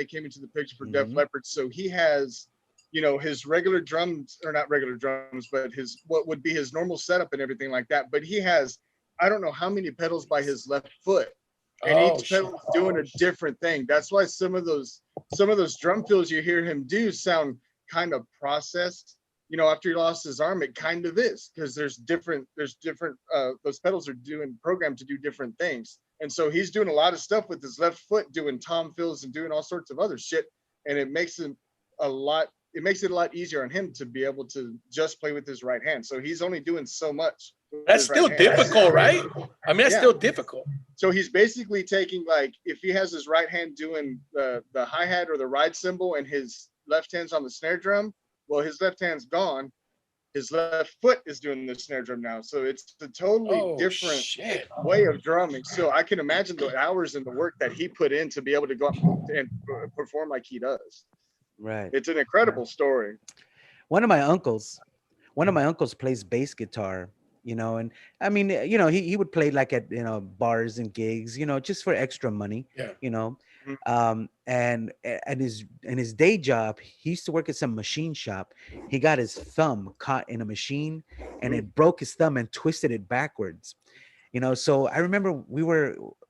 came into the picture for Def Leppard. So he has, his regular drums, or not regular drums, but what would be his normal setup and everything like that. But he has, I don't know how many pedals by his left foot, and each pedal is doing a different thing. That's why some of those drum fills you hear him do sound kind of processed. After he lost his arm, it kind of is, because there's different those pedals are programmed to do different things. And so he's doing a lot of stuff with his left foot, doing tom fills and doing all sorts of other shit. And it makes it a lot easier on him to be able to just play with his right hand. So he's only doing so much. That's still difficult, right? I mean, that's still difficult. So he's basically taking, like, if he has his right hand doing the hi-hat or the ride cymbal and his left hand's on the snare drum, well, his left hand's gone. His left foot is doing the snare drum now. So it's a totally different way of drumming. So I can imagine the hours and the work that he put in to be able to go up and perform like he does. Right. It's an incredible story. One of my uncles plays bass guitar, and I mean, he would play like at, bars and gigs, just for extra money, and his day job, he used to work at some machine shop. He got his thumb caught in a machine and it broke his thumb and twisted it backwards. So I remember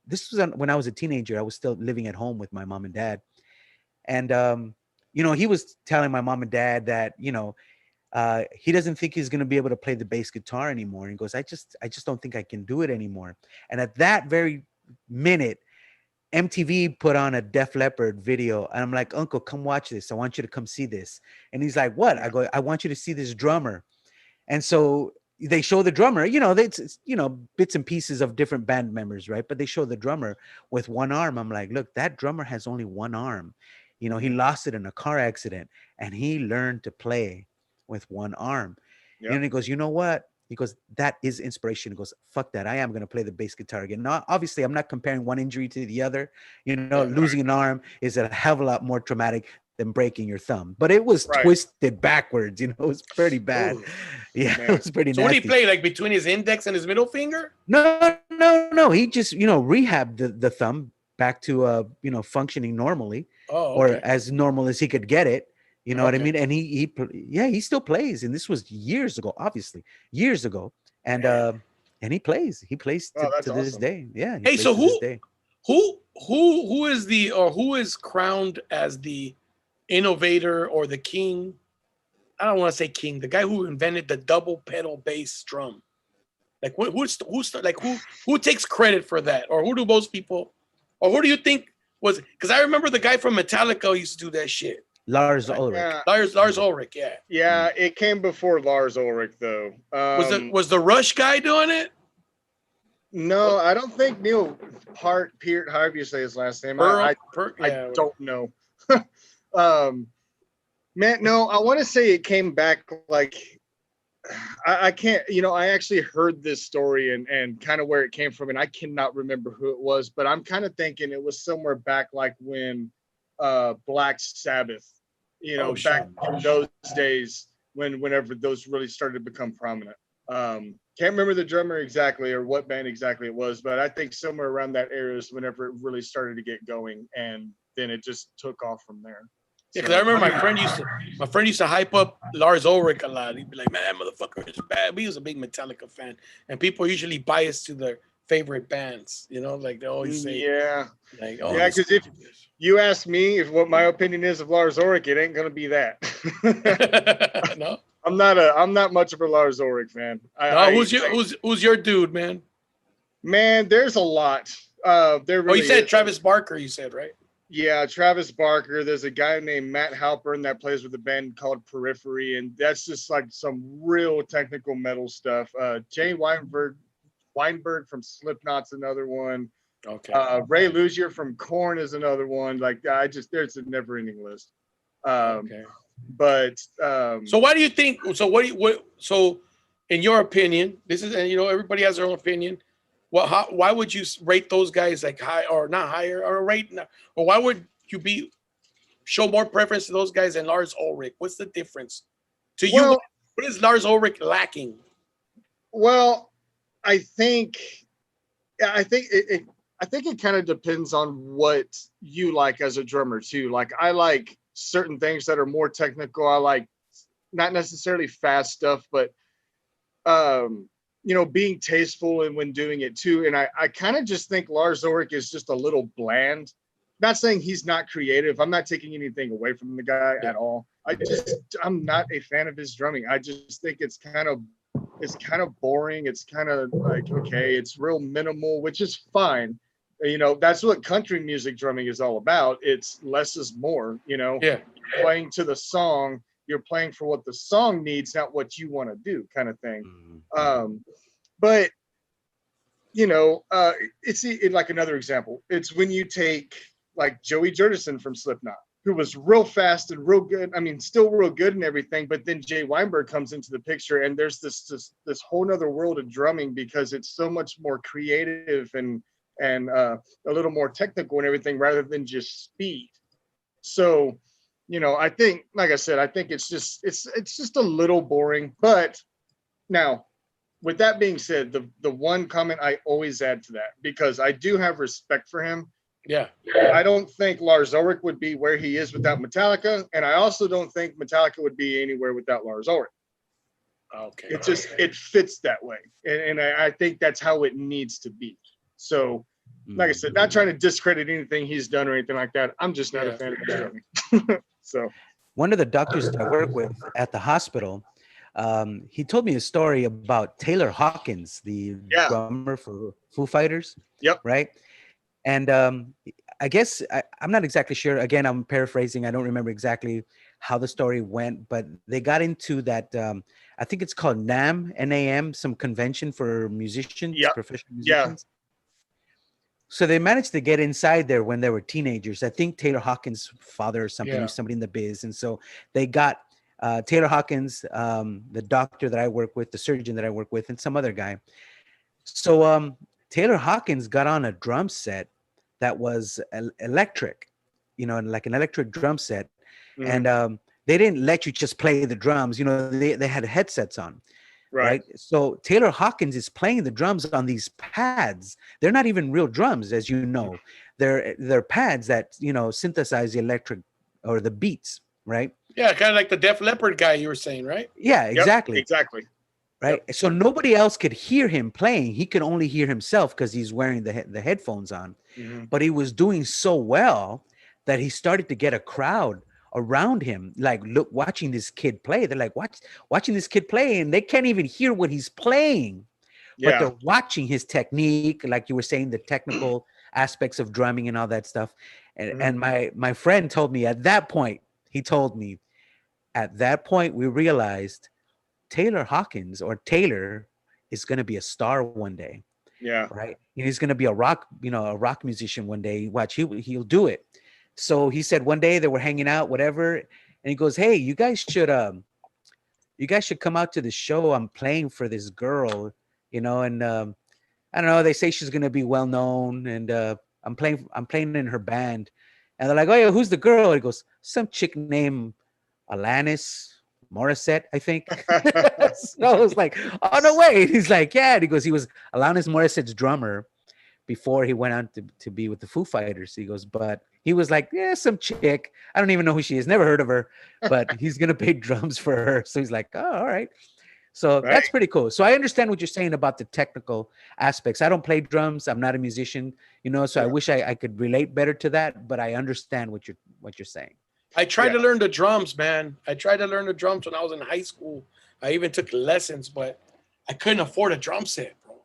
this was when I was a teenager. I was still living at home with my mom and dad. And, he was telling my mom and dad that, he doesn't think he's going to be able to play the bass guitar anymore. And he goes, I just don't think I can do it anymore. And at that very minute, MTV put on a Def Leppard video, and I'm like, "Uncle, come watch this. I want you to come see this." And he's like, "What?" I go, "I want you to see this drummer." And so they show the drummer, it's bits and pieces of different band members, right? But they show the drummer with one arm. I'm like, "Look, that drummer has only one arm. He lost it in a car accident, and he learned to play with one arm." Yep. And he goes, "You know what?" He goes, "That is inspiration." He goes, "Fuck that. I am going to play the bass guitar again." Now, obviously, I'm not comparing one injury to the other. Losing an arm is a hell of a lot more traumatic than breaking your thumb. But it was twisted backwards. It was pretty bad. Ooh, it was pretty nasty. So what did he play, like between his index and his middle finger? No. He just, rehabbed the thumb back to, functioning normally, or as normal as he could get it. You know what I mean? And he still plays. And this was years ago, and he plays to this day. Yeah. Hey, so who is crowned as the innovator or the king? I don't want to say king, the guy who invented the double pedal bass drum. Like who takes credit for that? Or who do most people, or who do you think was, because I remember the guy from Metallica used to do that shit. Lars Ulrich. Yeah. Lars Ulrich, yeah. Yeah, it came before Lars Ulrich, though. Was the Rush guy doing it? No, I don't think Neil Peart, however you say his last name. I don't know. Man, no, I want to say it came back like I can't, I actually heard this story and kind of where it came from, and I cannot remember who it was, but I'm kind of thinking it was somewhere back like when Black Sabbath, back in those days whenever those really started to become prominent. Can't remember the drummer exactly or what band exactly it was, but I think somewhere around that area is whenever it really started to get going, and then it just took off from there. Yeah, because I remember my friend used to hype up Lars Ulrich a lot. He'd be like, "Man, that motherfucker is bad." But he was a big Metallica fan, and people are usually biased to their favorite bands. Like they always say, "Yeah, like, oh, yeah." Because if you ask me if what my opinion is of Lars Ulrich, it ain't gonna be that. No, I'm not much of a Lars Ulrich fan. Who's your dude, man? Man, there's a lot. There really you said is. Travis Barker. You said, right? Yeah, Travis Barker. There's a guy named Matt Halpern that plays with a band called Periphery, and that's just like some real technical metal stuff. Jay Weinberg from Slipknot's another one. Okay. Ray Luzier from Korn is another one. Like there's a never-ending list. Okay. But so why do you think? So in your opinion, this is, everybody has their own opinion. Well, why would you rate those guys like high or not higher or rate? Or why would you show more preference to those guys than Lars Ulrich? What's the difference to you? What is Lars Ulrich lacking? Well, I think it kind of depends on what you like as a drummer too. Like I like certain things that are more technical. I like not necessarily fast stuff, but being tasteful and when doing it too. And I kind of just think Lars Ulrich is just a little bland. Not saying he's not creative. I'm not taking anything away from the guy at all. I'm not a fan of his drumming. I just think it's kind of boring. It's kind of like, okay, it's real minimal, which is fine. That's what country music drumming is all about. It's less is more, Yeah. Playing to the song, you're playing for what the song needs, not what you want to do, kind of thing. But it's like another example. It's when you take like Joey Jordison from Slipknot, who was real fast and real good. I mean, still real good and everything. But then Jay Weinberg comes into the picture, and there's this whole nother world of drumming because it's so much more creative and a little more technical and everything rather than just speed. So, I think, like I said, I think it's just a little boring. But now, with that being said, the one comment I always add to that, because I do have respect for him. Yeah. I don't think Lars Ulrich would be where he is without Metallica. And I also don't think Metallica would be anywhere without Lars Ulrich. Okay. It fits that way. And I think that's how it needs to be. So, like I said, not trying to discredit anything he's done or anything like that. I'm just not a fan of his drumming. So one of the doctors that I work with at the hospital, he told me a story about Taylor Hawkins, the drummer for Foo Fighters. Yep. Right. And I guess I'm not exactly sure. Again, I'm paraphrasing. I don't remember exactly how the story went, but they got into that. I think it's called NAMM, some convention for musicians, professional musicians. Yeah. So they managed to get inside there when they were teenagers. I think Taylor Hawkins' father or something, somebody in the biz. And so they got Taylor Hawkins, the doctor that I work with, the surgeon that I work with, and some other guy. So Taylor Hawkins got on a drum set that was electric, like an electric drum set. Mm-hmm. And they didn't let you just play the drums. They had headsets on. Right. So Taylor Hawkins is playing the drums on these pads. They're not even real drums, as you know. They're pads that, synthesize the electric or the beats, right? Yeah, kind of like the Def Leppard guy you were saying, right? Yeah, exactly. Yep, exactly. Right. Yep. So nobody else could hear him playing. He could only hear himself because he's wearing the headphones on. Mm-hmm. But he was doing so well that he started to get a crowd around him, like watching this kid play. They're like watching this kid play, and they can't even hear what he's playing, but they're watching his technique, like you were saying, the technical aspects of drumming and all that stuff. And my friend told me at that point, we realized Taylor Hawkins or Taylor is going to be a star one day. Yeah. Right. And he's going to be a rock musician one day. Watch, he'll do it. So he said one day they were hanging out, whatever, and he goes, "Hey, you guys should you guys should come out to the show. I'm playing for this girl, and I don't know. They say she's gonna be well known, and I'm playing in her band, and they're like, "Oh yeah, who's the girl?" He goes, "Some chick named Alanis Morissette, I think." So I was like, "Oh no way!" He's like, "Yeah." And he goes, "He was Alanis Morissette's drummer before he went on to be with the Foo Fighters." He goes, "But he was like, yeah, some chick. I don't even know who she is. Never heard of her, but he's gonna play drums for her." So he's like, "Oh, all right." So that's pretty cool. So I understand what you're saying about the technical aspects. I don't play drums. I'm not a musician, so I wish I could relate better to that, but I understand what you're saying. I tried to learn the drums, man. I tried to learn the drums when I was in high school. I even took lessons, but I couldn't afford a drum set, bro.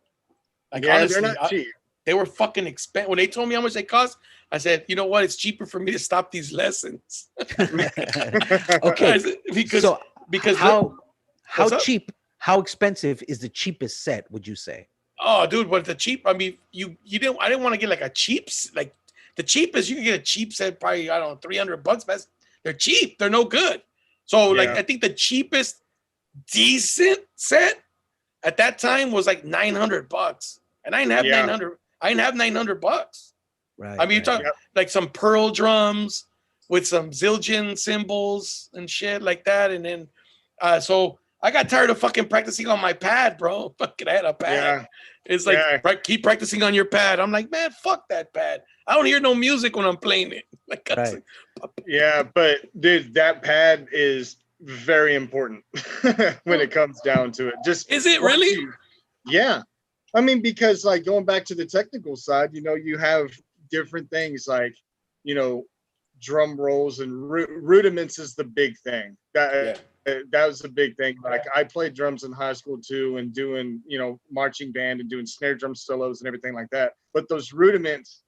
Like, honestly, they're not cheap. They were fucking expensive. When they told me how much they cost, I said, you know what? It's cheaper for me to stop these lessons. Okay. because how expensive is the cheapest set, would you say? Oh, dude, but the cheap, I mean, I didn't want to get like like the cheapest, you can get a cheap set, probably, I don't know, $300, but they're cheap. They're no good. So like, I think the cheapest decent set at that time was like $900. And I didn't have $900. I didn't have $900. Right. I mean, you're talking like some pearl drums with some Zildjian cymbals and shit like that. And then, so I got tired of fucking practicing on my pad, bro. Fucking, I had a pad. Yeah. It's like, keep practicing on your pad. I'm like, man, fuck that pad. I don't hear no music when I'm playing it. Like, right. Yeah, but dude, that pad is very important when it comes down to it. Is it really? Yeah. I mean, because like going back to the technical side, you have different things like, drum rolls and rudiments is the big thing. That was the big thing. Like I played drums in high school too, and doing, marching band and doing snare drum solos and everything like that. But those rudiments,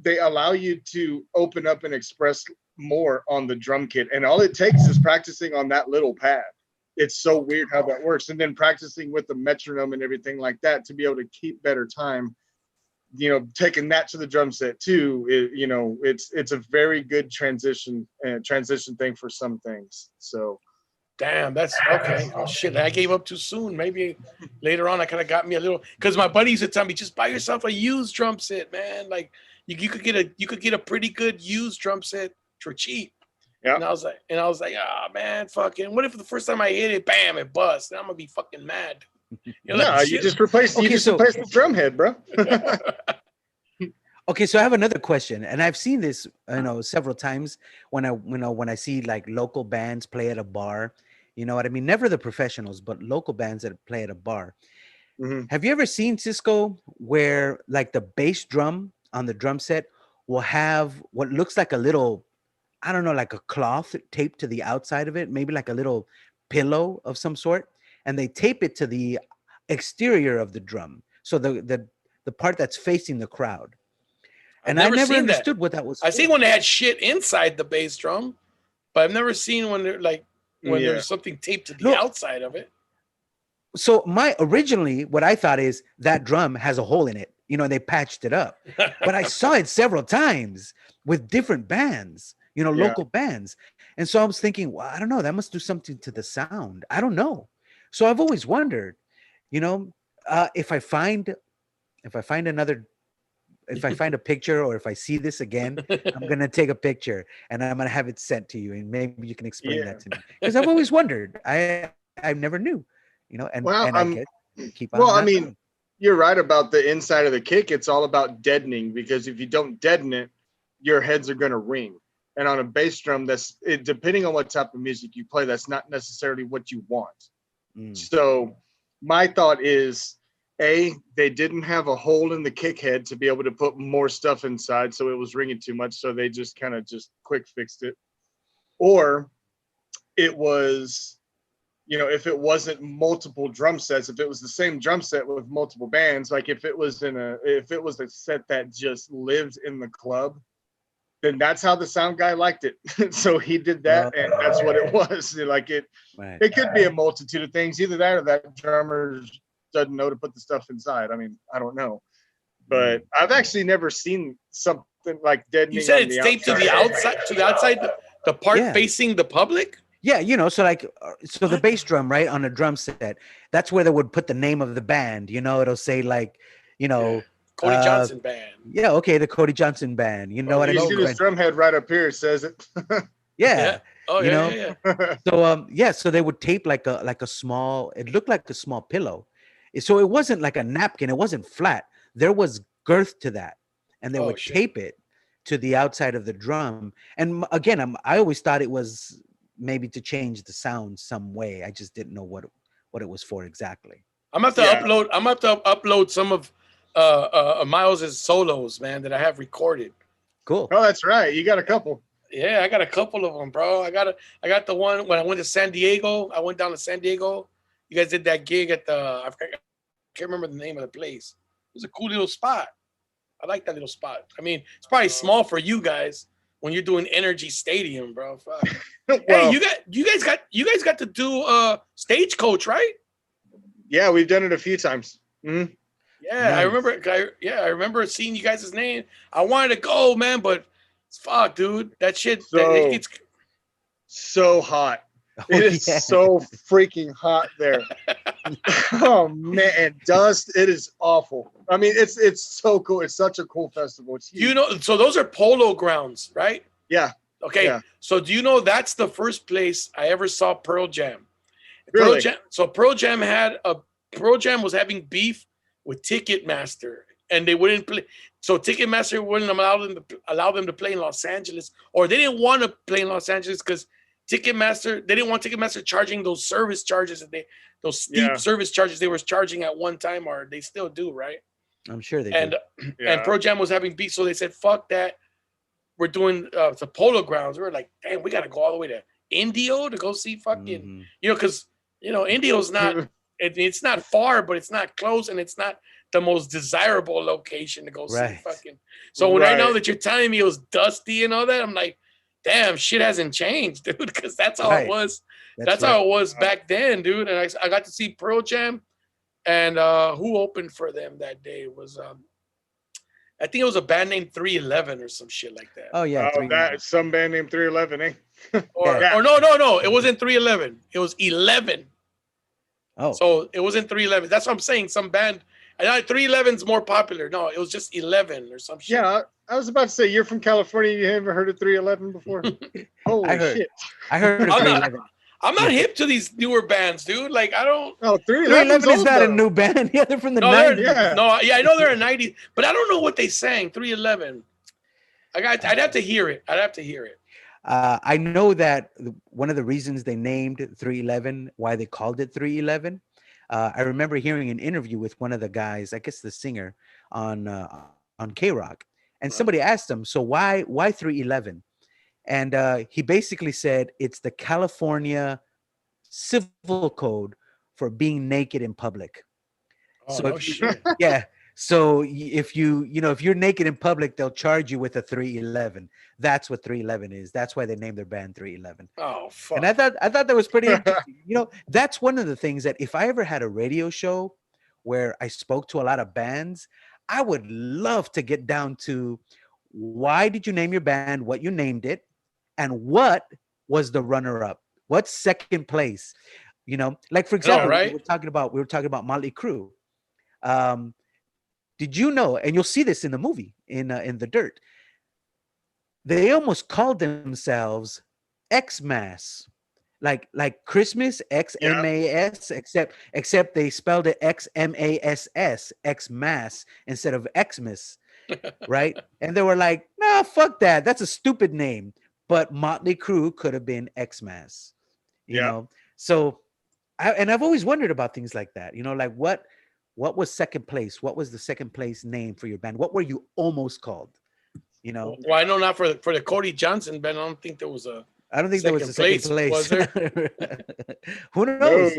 they allow you to open up and express more on the drum kit. And all it takes is practicing on that little pad. It's so weird how that works. And then practicing with the metronome and everything like that to be able to keep better time, taking that to the drum set too, it's a very good transition thing for some things. So damn, that's okay. Oh shit, I gave up too soon. Maybe later on I kind of got me a little, because my buddy used to tell me, just buy yourself a used drum set, man. Like you could get a pretty good used drum set for cheap. Yeah. And I was like, oh man, fucking, what if the first time I hit it, bam, it busts? Then I'm gonna be fucking mad. You just replace the drum head, bro. Okay, so I have another question, and I've seen this, several times when I see like local bands play at a bar. You know what I mean? Never the professionals, but local bands that play at a bar. Mm-hmm. Have you ever seen, Cisco, where like the bass drum on the drum set will have what looks like a little, I don't know, like a cloth taped to the outside of it, maybe like a little pillow of some sort, and they tape it to the exterior of the drum, so the part that's facing the crowd. And I never understood what that was. I seen when they had shit inside the bass drum, but I've never seen when they're like there's something taped to the outside of it. So originally what I thought is that drum has a hole in it, and they patched it up. But I saw it several times with different bands, local bands. And so I was thinking, well, I don't know, that must do something to the sound. I don't know. So I've always wondered, if I find a picture, or if I see this again, I'm going to take a picture and I'm going to have it sent to you. And maybe you can explain that to me. Because I've always wondered. I never knew, keep on. Well, I mean, you're right about the inside of the kick. It's all about deadening, because if you don't deaden it, your heads are going to ring. And on a bass drum, depending on what type of music you play, that's not necessarily what you want. So my thought is, they didn't have a hole in the kick head to be able to put more stuff inside, so it was ringing too much, so they just kind of quick fixed it. Or it was, if it wasn't multiple drum sets, if it was the same drum set with multiple bands, like if it was a set that just lived in the club, then that's how the sound guy liked it. So he did that, and that's what it was. It could be a multitude of things, either that or that drummer doesn't know to put the stuff inside. I mean, I don't know, but I've actually never seen something like deadening. You said it's taped to the outside, the part facing the public. Yeah, so like, so the bass drum, right, on a drum set, that's where they would put the name of the band. It'll say like, Cody Johnson Band. Yeah, okay, the Cody Johnson Band. You know what I mean? You see this drum head right up here, it says it. Yeah. Oh yeah. So so they would tape like a small, it looked like a small pillow. So it wasn't like a napkin, it wasn't flat. There was girth to that. And they would tape it to the outside of the drum. And again, I always thought it was maybe to change the sound some way. I just didn't know what it was for exactly. I'm gonna have to upload some of Miles's solos, man, that I have recorded. Cool. Oh, that's right. You got a couple. Yeah, I got a couple of them, bro. I got the one when I went to San Diego. I went down to San Diego. You guys did that gig at I can't remember the name of the place. It was a cool little spot. I like that little spot. I mean, it's probably small for you guys when you're doing Energy Stadium, bro. Fuck. Well, hey, you guys got to do Stagecoach, right? Yeah, we've done it a few times. Mm-hmm. Yeah, nice. I remember seeing you guys' name. I wanted to go, man, but fuck, dude, that shit. It's so hot. It is so freaking hot there. Oh man, and dust. It is awful. I mean, it's so cool. It's such a cool festival. It's huge. So those are polo grounds, right? Yeah. Okay. Yeah. So do you know that's the first place I ever saw Pearl Jam? Really? Pearl Jam was having beef with Ticketmaster, and they wouldn't play. So Ticketmaster wouldn't allow them to play in Los Angeles, or they didn't want to play in Los Angeles because they didn't want Ticketmaster charging those service charges those steep service charges they were charging at one time, or they still do, right? I'm sure they do. And Pearl Jam was having beef, so they said, "Fuck that, we're doing the Polo Grounds." We were like, "Damn, we got to go all the way to Indio to go see fucking," because Indio's not. It's not far, but it's not close, and it's not the most desirable location to go see fucking. So when I know that you're telling me it was dusty and all that, I'm like, damn, shit hasn't changed, dude, because that's how it was. That's how it was back then, dude. And I got to see Pearl Jam, and who opened for them that day was I think it was a band named 311 or some shit like that. Oh yeah, that's some band named 311, eh? or no, it wasn't 311. It was 11. Oh, so it wasn't 311. That's what I'm saying. Some band. I know 311's more popular. No, it was just 11 or some shit. Yeah, I was about to say, you're from California. You haven't heard of 311 before? Holy shit! I heard of 311. I'm not hip to these newer bands, dude. Like I don't. Oh, 311 is not a new band. Yeah, they're from the 90s. I know they're a 90s, but I don't know what they sang. 311. I'd have to hear it. I know that one of the reasons they named 311, why they called it 311. I remember hearing an interview with one of the guys, I guess the singer on K-Rock, and somebody asked him, "So why 311?" And he basically said it's the California civil code for being naked in public. Oh, so shit. Yeah. So if you're naked in public, they'll charge you with a 311. That's what 311 is. That's why they named their band 311. Oh, fuck. And I thought that was pretty interesting. That's one of the things that if I ever had a radio show where I spoke to a lot of bands, I would love to get down to why did you name your band, what you named it, and what was the runner-up? What's second place? Like for example, we were talking about Motley Crue. Did you know, and you'll see this in the movie, in The Dirt, they almost called themselves Xmas, like Christmas, Xmas, except they spelled it Xmass, Xmas, instead of Xmas, right? And they were like, "Nah, fuck that. That's a stupid name." But Motley Crue could have been Xmas, you know? So, I've always wondered about things like that, like what was second place? What was the second place name for your band? What were you almost called? Well, I know not for the Cody Johnson band. I don't think there was a. I don't think there was a second place. Was there? Who knows?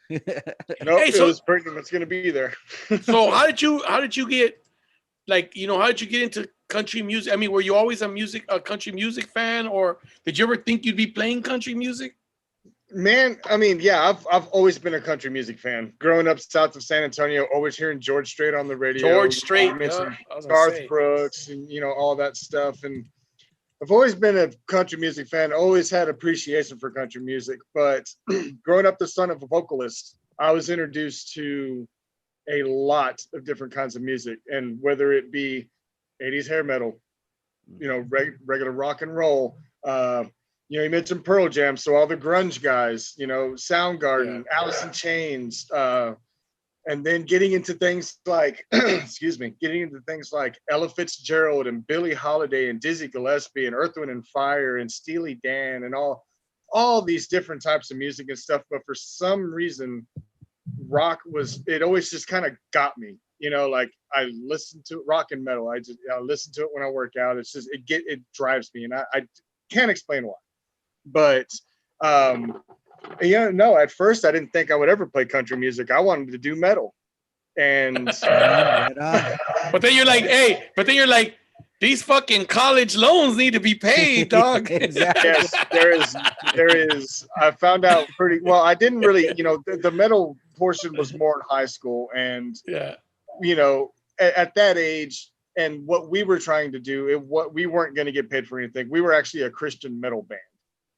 No, it was pregnant. It's gonna be there. So how did you get, how did you get into country music? I mean, were you always a country music fan, or did you ever think you'd be playing country music? Man, I mean, yeah, I've always been a country music fan. Growing up south of San Antonio, always hearing George Strait on the radio. George Strait, Garth Brooks, and all that stuff. And I've always been a country music fan, always had appreciation for country music, but growing up the son of a vocalist, I was introduced to a lot of different kinds of music, and whether it be 80s hair metal, regular rock and roll, you mentioned Pearl Jam, so all the grunge guys, Soundgarden, Alice in Chains, and then getting into things like, Ella Fitzgerald and Billie Holiday and Dizzy Gillespie and Earth, Wind and Fire and Steely Dan and all these different types of music and stuff. But for some reason, rock it always just kind of got me. Like I listen to rock and metal. I listen to it when I work out. It's just it drives me, and I can't explain why. But no, at first I didn't think I would ever play country music. I wanted to do metal. And but then you're like, these fucking college loans need to be paid, dog. Exactly. Yes, there is. I found out pretty well. I didn't really, the metal portion was more in high school, and at that age, and what we were trying to do, we weren't going to get paid for anything. We were actually a Christian metal band.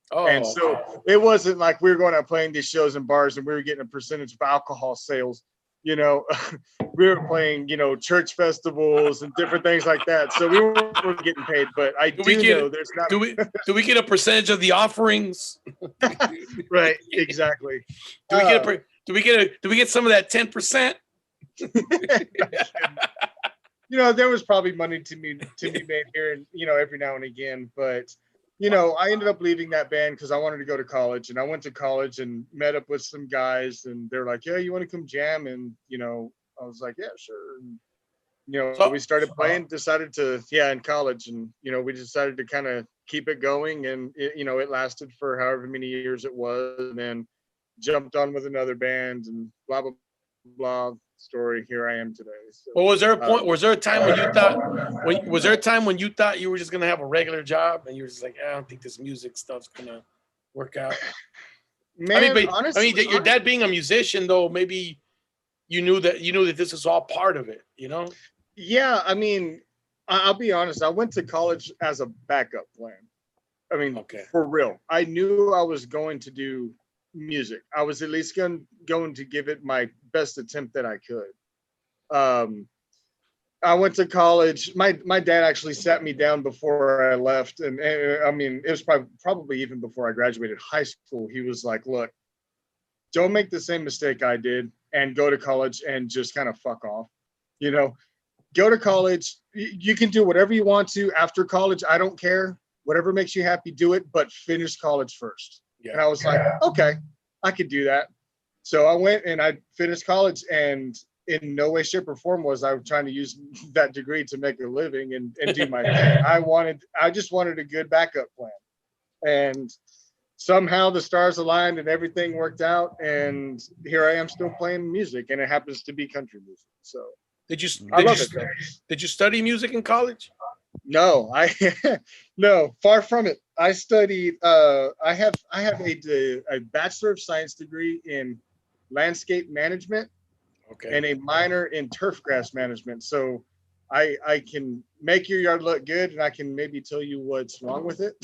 Oh, and so it wasn't like we were going out playing these shows in bars and we were getting a percentage of alcohol sales. We were playing, church festivals and different things like that. So we weren't getting paid, but there's not. Do we get a percentage of the offerings? Right, exactly. Do we get some of that 10%? There was probably money to be made here, and every now and again, but. I ended up leaving that band because I wanted to go to college, and I went to college and met up with some guys, and they're like, "Yeah, you want to come jam?" And I was like, "Yeah, sure." And, so we started playing. Decided to in college, and we decided to kind of keep it going, and it lasted for however many years it was, and then jumped on with another band, and blah blah blah. Story. Here I am today. So, well, was there a point? Was there a time when you thought? Was there a time when you thought you were just gonna have a regular job, and you were just like, I don't think this music stuff's gonna work out? Man, honestly, your dad being a musician, though, maybe you knew that this is all part of it. Yeah, I mean, I'll be honest. I went to college as a backup plan. I mean, for real. I knew I was going to do music. I was at least going to give it my best attempt that I could. I went to college. My dad actually sat me down before I left, and I mean, it was probably even before I graduated high school. He was like, "Look, don't make the same mistake I did and go to college and just kind of fuck off. Go to college. You can do whatever you want to after college. I don't care. Whatever makes you happy, do it, but finish college first." Yeah. And I was like, okay, I could do that. So I went and I finished college, and in no way, shape, or form was I trying to use that degree to make a living and do my thing. I just wanted a good backup plan. And somehow the stars aligned and everything worked out. And here I am still playing music, and it happens to be country music. So did you study music in college? No, no, far from it. I studied. I have a Bachelor of Science degree in landscape management, and a minor in turf grass management. So I can make your yard look good, and I can maybe tell you what's wrong with it.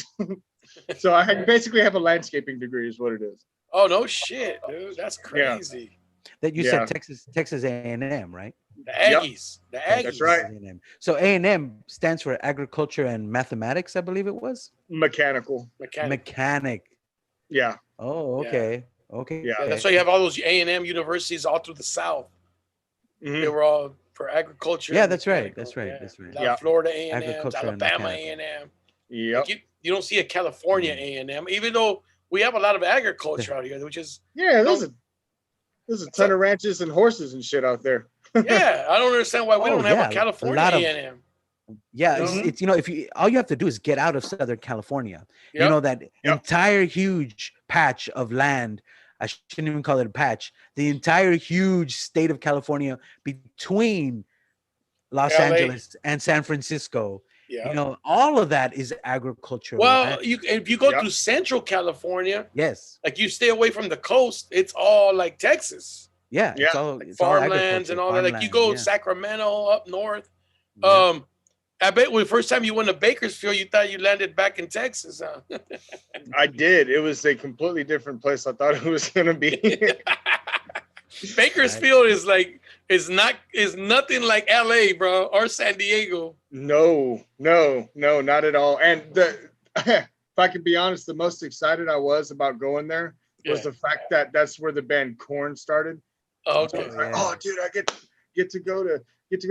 So I basically have a landscaping degree, is what it is. Oh no shit, dude, that's crazy. Yeah. That you said Texas A&M, right? The Aggies. Yep. The Aggies. That's right. So A&M stands for Agriculture and Mathematics, I believe it was. Mechanic. Yeah. Oh, okay. Yeah. Okay. Yeah, that's why you have all those A&M universities all through the South. Mm-hmm. They were all for agriculture. Yeah, that's right. That's right. Yeah. Florida A&M, Alabama A&M. Yeah. Like you don't see a California A&M, even though we have a lot of agriculture out here, which is there's a ton of ranches and horses and shit out there. Yeah, I don't understand why we don't have a California A&M. Yeah, it's if you all you have to do is get out of Southern California. Yep. That entire huge patch of land. I shouldn't even call it a patch. The entire huge state of California between Los Angeles and San Francisco. Yeah. All of that is agricultural. Well, if you go to Central California, yes, like you stay away from the coast, it's all like Texas. Yeah, it's farmlands and all that. Like you go Sacramento up north. Yeah. I bet when the first time you went to Bakersfield, you thought you landed back in Texas, huh? I did. It was a completely different place I thought it was going to be. Bakersfield is nothing like LA, bro, or San Diego. No, not at all. And if I can be honest, the most excited I was about going there was the fact that that's where the band Korn started. Oh, okay. So oh, dude, I get to go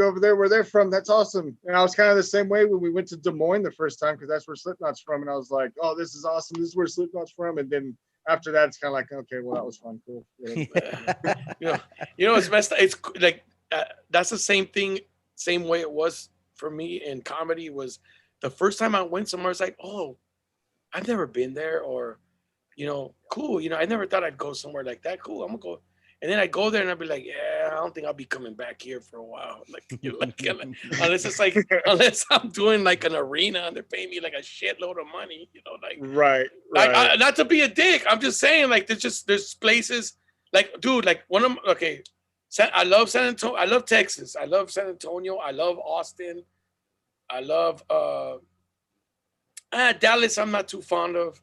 over there where they're from. That's awesome. And I was kind of the same way when we went to Des Moines the first time, because that's where Slipknot's from. And I was like, oh, this is awesome. This is where Slipknot's from. And then after that, it's kind of like, okay, well, that was fun. Cool. It's messed up. It's like that's the same thing, same way it was for me in comedy. Was the first time I went somewhere, it's like, oh, I've never been there, or cool. I never thought I'd go somewhere like that. Cool, I'm gonna go. And then I go there and I'd be like, yeah, I don't think I'll be coming back here for a while. Unless I'm doing like an arena and they're paying me like a shitload of money, right. Not to be a dick. I'm just saying, like, there's places like, dude, like I love San Antonio. I love Texas. I love San Antonio. I love Austin. I love Dallas. I'm not too fond of.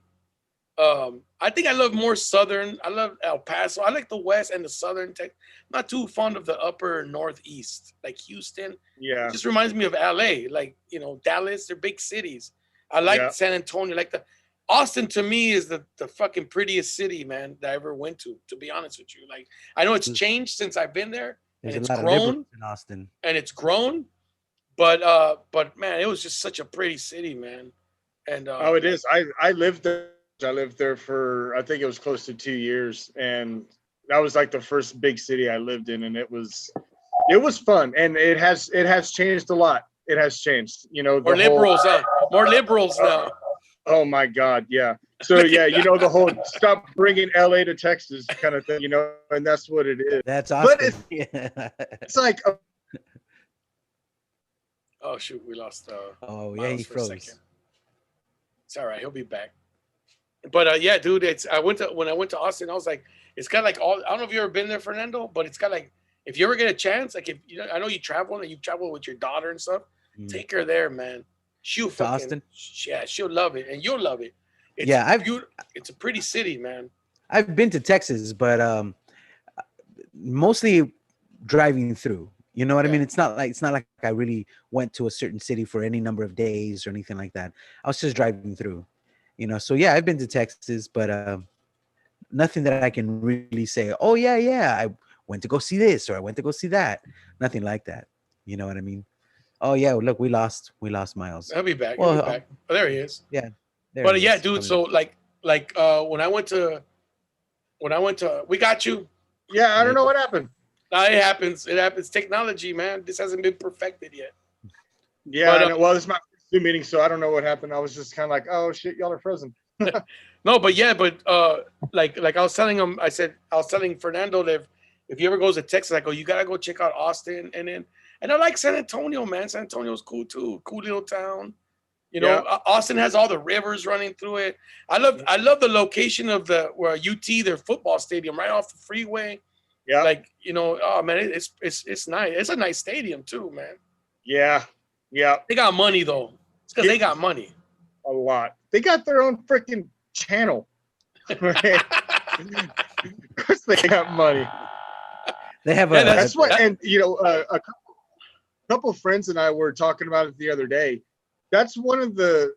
I think I love more southern. I love El Paso. I like the west and the southern Texas. I'm not too fond of the upper northeast, like Houston. Yeah, it just reminds me of LA, like Dallas. They're big cities. I like San Antonio. Like Austin to me is the fucking prettiest city, man, that I ever went to. To be honest with you, like I know it's changed since I've been there, and it's grown in Austin, and it's grown, but man, it was just such a pretty city, man. And it is. I lived there. I lived there for, I think it was close to 2 years, and that was like the first big city I lived in, and it was fun, and it has changed a lot. It has changed, more liberals now. Oh my God, yeah. So yeah, the whole stop bringing LA to Texas kind of thing, and that's what it is. That's awesome. But it's like, oh shoot, we lost. He froze. It's all right, he'll be back. But yeah, dude, when I went to Austin, I was like, it's got like I don't know if you've ever been there, Fernando, but it's got like, if you ever get a chance, like if I know you travel and you travel with your daughter and stuff, take her there, man. She'll Austin. Yeah, she'll love it, and you'll love it. It's a pretty city, man. I've been to Texas, but mostly driving through. You know what I mean? It's not like I really went to a certain city for any number of days or anything like that. I was just driving through. So yeah, I've been to Texas, but nothing that I can really say, oh yeah, I went to go see this or I went to go see that. Nothing like that. You know what I mean? Oh yeah, look, we lost Miles. I'll be back. He'll be back. Oh, there he is. Yeah. But yeah, dude. So like when I went to, we got you. Yeah, I don't know what happened. It happens. It happens. Technology, man. This hasn't been perfected yet. Yeah. Well, this is my Zoom meeting, so I don't know what happened. I was just kind of like, oh shit, y'all are frozen. No, but like I was telling him, I was telling Fernando that if he ever goes to Texas, I go, you gotta go check out Austin, and I like San Antonio, man. San Antonio's cool too, cool little town. Austin has all the rivers running through it. I love the location of where UT, their football stadium, right off the freeway. Yeah, like oh man, it's nice. It's a nice stadium too, man. Yeah. They got money though. It's because they got money. A lot. They got their own freaking channel. Right? Of course they got money. They have that's what. And a couple of friends and I were talking about it the other day. It's one of the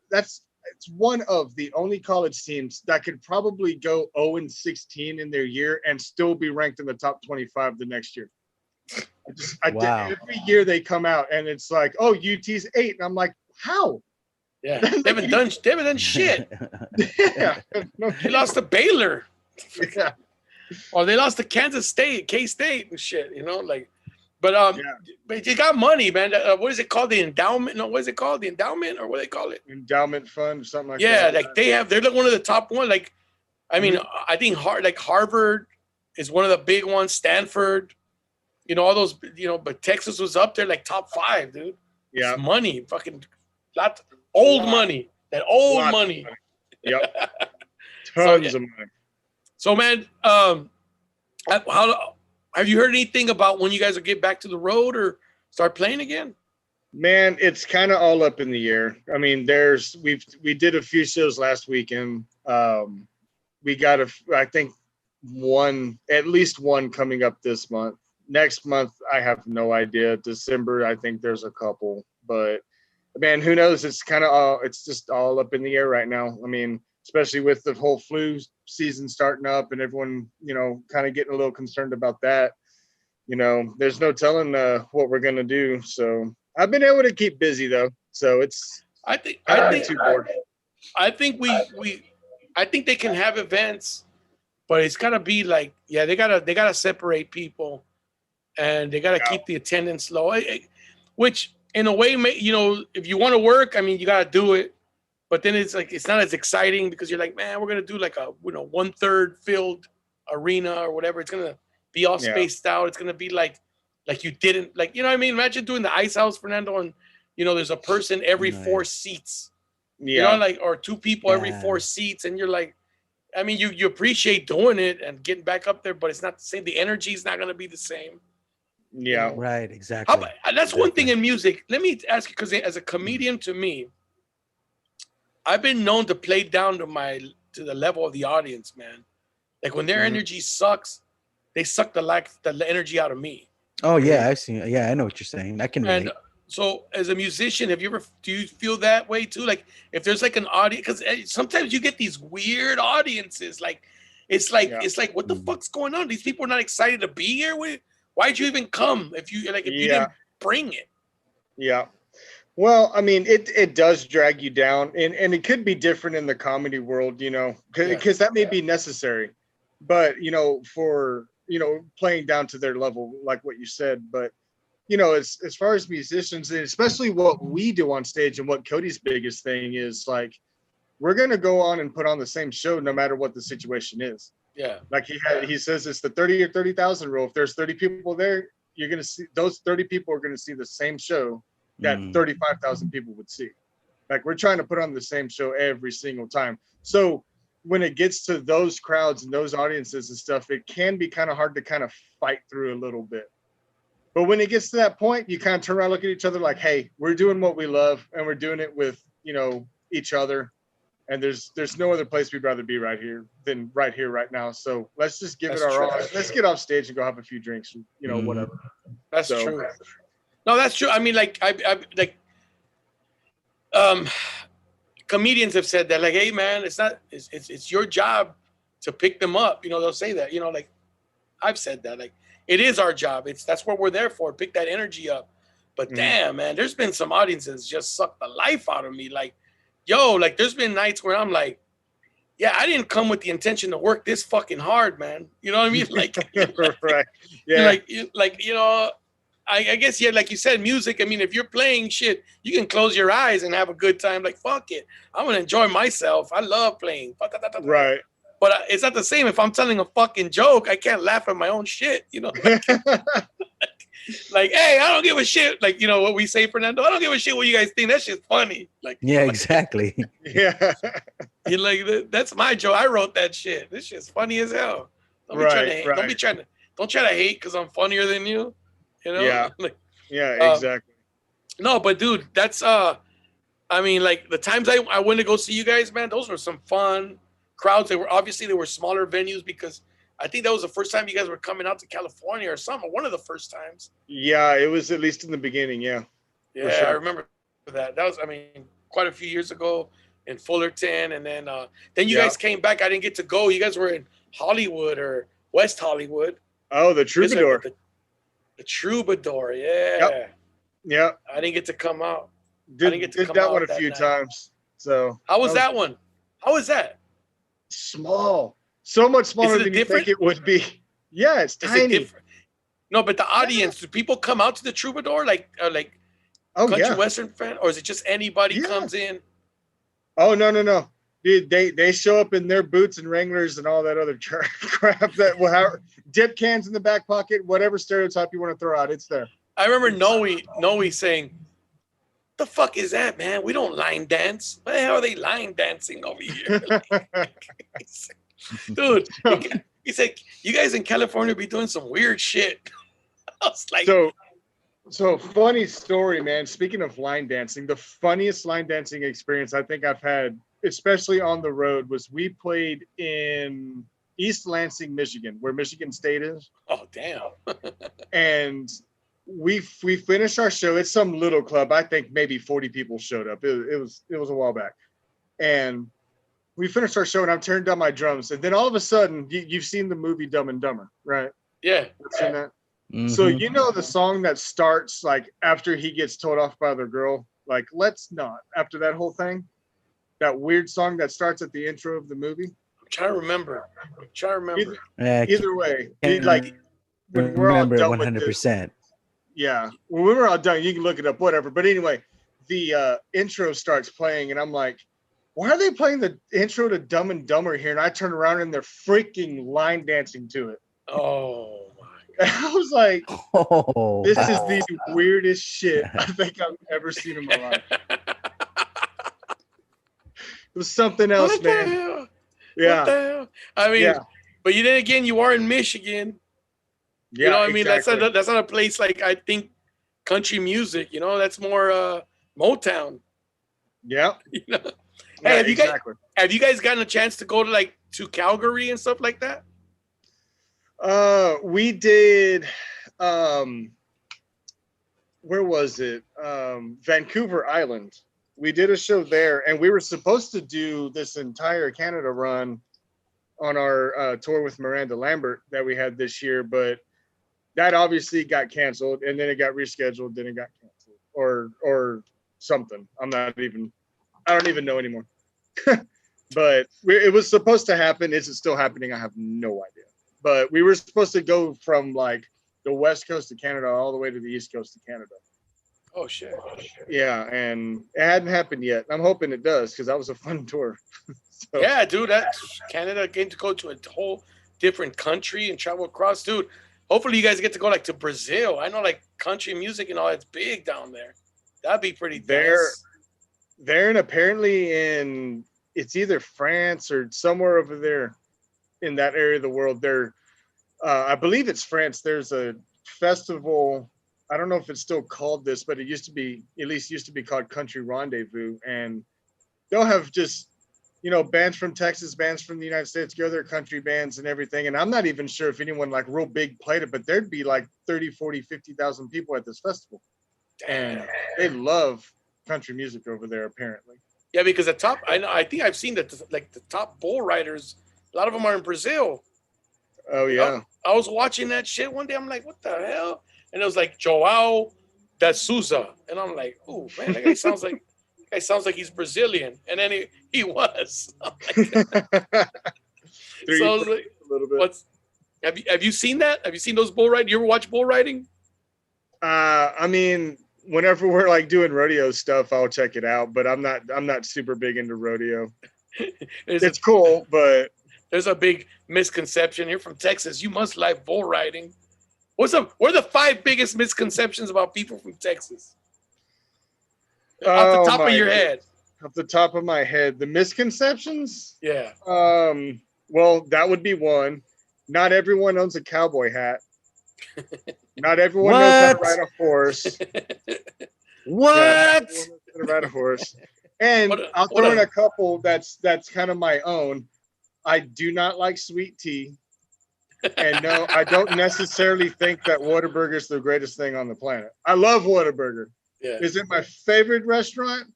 only college teams that could probably go 0-16 in their year and still be ranked in the top 25 the next year. Every year they come out and it's like, oh, UT's 8, and I'm like, how? Yeah, they haven't done shit. Yeah, they lost to Baylor. Yeah, or they lost to Kansas State, K-State, and shit. But you got money, man. What is it called? The endowment? No, what is it called? The endowment, or what do they call it? Endowment fund, or something like that. Yeah, like they're like one of the top one. Like, I mean, I think Harvard is one of the big ones. Stanford. All those, but Texas was up there like top 5, dude. Yeah. It's money, fucking old money. That old money. Yep. Tons of money. So, man, how have you heard anything about when you guys will get back to the road or start playing again? Man, it's kind of all up in the air. I mean, we did a few shows last weekend. We got I think at least one coming up this month. Next month, I have no idea. December, I think there's a couple, but man, who knows? It's just all up in the air right now. I mean, especially with the whole flu season starting up and everyone, kind of getting a little concerned about that. There's no telling what we're gonna do. So I've been able to keep busy though. So I think too bored. I think I think they can have events, but it's gotta be like, yeah, they gotta separate people, and they gotta keep the attendance low. Which in a way, if you want to work, I mean, you gotta do it. But then it's like it's not as exciting because you're like, man, we're gonna do like a 1/3 filled arena or whatever. It's gonna be all spaced out. It's gonna be like you didn't like, you know what I mean? Imagine doing the Ice House, Fernando, and there's a person every 4 seats. Yeah. Or 2 people every 4 seats, and you're like, I mean, you appreciate doing it and getting back up there, but it's not the same. The energy is not gonna be the same. Yeah. Right. Exactly. That's one thing in music. Let me ask you, because as a comedian, to me, I've been known to play down to the level of the audience, man. Like when their energy sucks, they suck the energy out of me. Oh yeah, I've seen. Yeah, I know what you're saying. I can relate. And so, as a musician, do you feel that way too? Like if there's like an audience, because sometimes you get these weird audiences. Like it's like what the fuck's going on? These people are not excited to be here. Why'd you even come if you didn't bring it? Yeah. Well, I mean, it does drag you down, and it could be different in the comedy world, because that may be necessary, but for playing down to their level, like what you said. But as far as musicians, and especially what we do on stage, and what Cody's biggest thing is, like, we're gonna go on and put on the same show no matter what the situation is. Yeah. Like he says, it's the 30 or 30,000 rule. If there's 30 people there, you're gonna see those 30 people are gonna see the same show that 35,000 people would see. Like, we're trying to put on the same show every single time. So when it gets to those crowds and those audiences and stuff, it can be kind of hard to kind of fight through a little bit. But when it gets to that point, you kind of turn around, look at each other like, hey, we're doing what we love, and we're doing it with, each other. And there's no other place we'd rather be right here than right here, right now. So let's just give it our all. Let's get off stage and go have a few drinks, whatever. That's true. No, that's true. I mean, like, comedians have said that, like, hey, man, it's your job to pick them up. They'll say that, like, I've said that, like, it is our job. That's what we're there for. Pick that energy up. But damn, man, there's been some audiences just suck the life out of me. Like, like, there's been nights where I'm like, yeah, I didn't come with the intention to work this fucking hard, man. You know what I mean? Like, right. Yeah. I guess, yeah, like you said, music, I mean, if you're playing shit, you can close your eyes and have a good time. Like, fuck it. I'm going to enjoy myself. I love playing. Right. But it's not the same. If I'm telling a fucking joke, I can't laugh at my own shit, Like, hey, I don't give a shit. Like, what we say, Fernando? I don't give a shit what you guys think. That shit's funny. Like, yeah, exactly. Yeah. You're like, that's my joke. I wrote that shit. This shit's funny as hell. Don't try to hate because I'm funnier than you. Yeah. Like, yeah, exactly. No, but dude, that's I mean, like, the times I went to go see you guys, man, those were some fun crowds. They were smaller venues because I think that was the first time you guys were coming out to California or something. One of the first times. Yeah, it was at least in the beginning. Yeah. Yeah, sure. I remember that. That was, I mean, quite a few years ago in Fullerton, and then you guys came back. I didn't get to go. You guys were in Hollywood or West Hollywood. Oh, the Troubadour. The Troubadour, yeah. Yep. I didn't get to come out. Did that one a few times. So how was that one? How was that? Small. So much smaller than you think it would be. Yeah, it's tiny. No, but the audience, do people come out to the Troubadour like country western fan, or is it just anybody comes in? Oh, no. Dude, they show up in their boots and Wranglers and all that other crap that dip cans in the back pocket, whatever stereotype you want to throw out, it's there. I remember Noe saying, "The fuck is that, man? We don't line dance. What the hell are they line dancing over here?" Dude, he said, "You guys in California be doing some weird shit." I was like, So funny story, man. Speaking of line dancing, the funniest line dancing experience I think I've had, especially on the road, was we played in East Lansing, Michigan, where Michigan State is. Oh, damn. And we finished our show. It's some little club. I think maybe 40 people showed up. It was a while back. And we finished our show and I'm turning down my drums. And then all of a sudden, you've seen the movie Dumb and Dumber, right? Yeah. You've seen that? Mm-hmm. So you know the song that starts like after he gets told off by the girl, like let's not, after that whole thing, that weird song that starts at the intro of the movie. I'm trying to remember. Either way, like when we're all done 100%. Yeah, when we were all done, you can look it up, whatever. But anyway, the intro starts playing, and I'm like, why are they playing the intro to Dumb and Dumber here? And I turn around and they're freaking line dancing to it. Oh. And I was like, this is the weirdest shit I think I've ever seen in my life. It was something else, what man. The hell? Yeah. What the hell? I mean, but then again, you are in Michigan. Yeah, you know what I mean? Exactly. That's not a place like, I think, country music, you know, that's more Motown. Yeah. You know? Yeah, Hey, have you guys gotten a chance to go to Calgary and stuff like that? We did where was it? Vancouver Island. We did a show there, and we were supposed to do this entire Canada run on our tour with Miranda Lambert that we had this year, but that obviously got canceled, and then it got rescheduled, then it got canceled, or something. I don't even know anymore. But it was supposed to happen. Is it still happening? I have no idea. But we were supposed to go from like the west coast of Canada all the way to the east coast of Canada. Oh shit. Yeah, and it hadn't happened yet. I'm hoping it does because that was a fun tour. So. Yeah, dude, that's Canada getting to go to a whole different country and travel across, dude. Hopefully you guys get to go to Brazil. I know country music and all that's big down there. That'd be pretty nice. They're apparently in it's either France or somewhere over there in that area of the world. I believe it's France. There's a festival. I don't know if it's still called this, but it used to be called Country Rendezvous. And they'll have just, bands from Texas, bands from the United States, go there, country bands and everything. And I'm not even sure if anyone real big played it, but there'd be 30, 40, 50,000 people at this festival. And they love country music over there, apparently. Yeah, because I think I've seen that the top bull riders, a lot of them are in Brazil. Oh yeah. I was watching that shit one day. I'm like, what the hell? And it was Joao da Souza, and I'm like, oh man, that guy sounds like he's Brazilian, and then he was. So I was like, a little bit. Have you seen that? Have you seen those bull riding? You ever watch bull riding? I mean, whenever we're doing rodeo stuff, I'll check it out, but I'm not super big into rodeo. It's cool, but there's a big misconception. You're from Texas. You must like bull riding. What are the 5 biggest misconceptions about people from Texas? Off the top of your head. Off the top of my head, the misconceptions? Yeah. Well, that would be one. Not everyone owns a cowboy hat. Not everyone knows how to ride a horse. What? Yeah, how to ride a horse. And I'll throw in a couple that's kind of my own. I do not like sweet tea. And no, I don't necessarily think that Whataburger is the greatest thing on the planet. I love Whataburger. Yeah. Is it my favorite restaurant?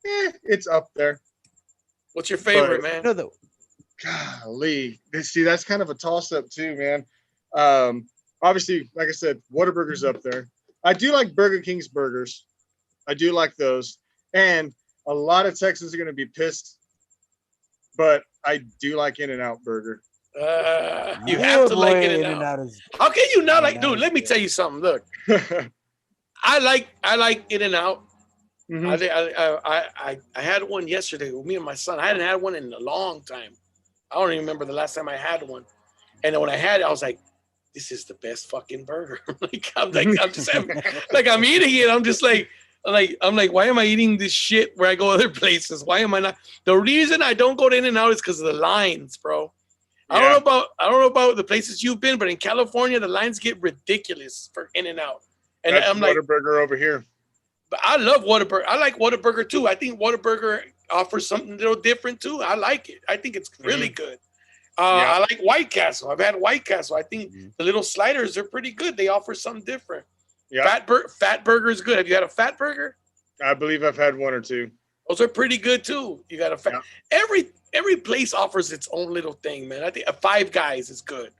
It's up there. What's your favorite, man? Golly. See, that's kind of a toss-up too, man. Obviously, like I said, Whataburger's up there. I do like Burger King's burgers. I do like those. And a lot of Texans are going to be pissed, but I do like In-N-Out Burger. You have to like In-N-Out. How can you not like, dude? Let me tell you something. Look, I like In-N-Out. Mm-hmm. I had one yesterday with me and my son. I hadn't had one in a long time. I don't even remember the last time I had one. And when I had it, I was like, "This is the best fucking burger." I'm just having, I'm eating it. I'm just like, why am I eating this shit where I go other places? Why am I not? The reason I don't go to In-N-Out is because of the lines, bro. Yeah. I don't know about the places you've been, but in California, the lines get ridiculous for In-N-Out. And that's I'm like, Whataburger over here. but I love Whataburger. I like Whataburger too. I think Whataburger offers something a little different too. I like it. I think it's really good. I like White Castle. I've had White Castle. I think the little sliders are pretty good. They offer something different. Yeah. Fat Burger is good. Have you had a Fat Burger? I believe I've had one or two. Those are pretty good too. You got a fat. Yeah. Every place offers its own little thing, man. I think a Five Guys is good.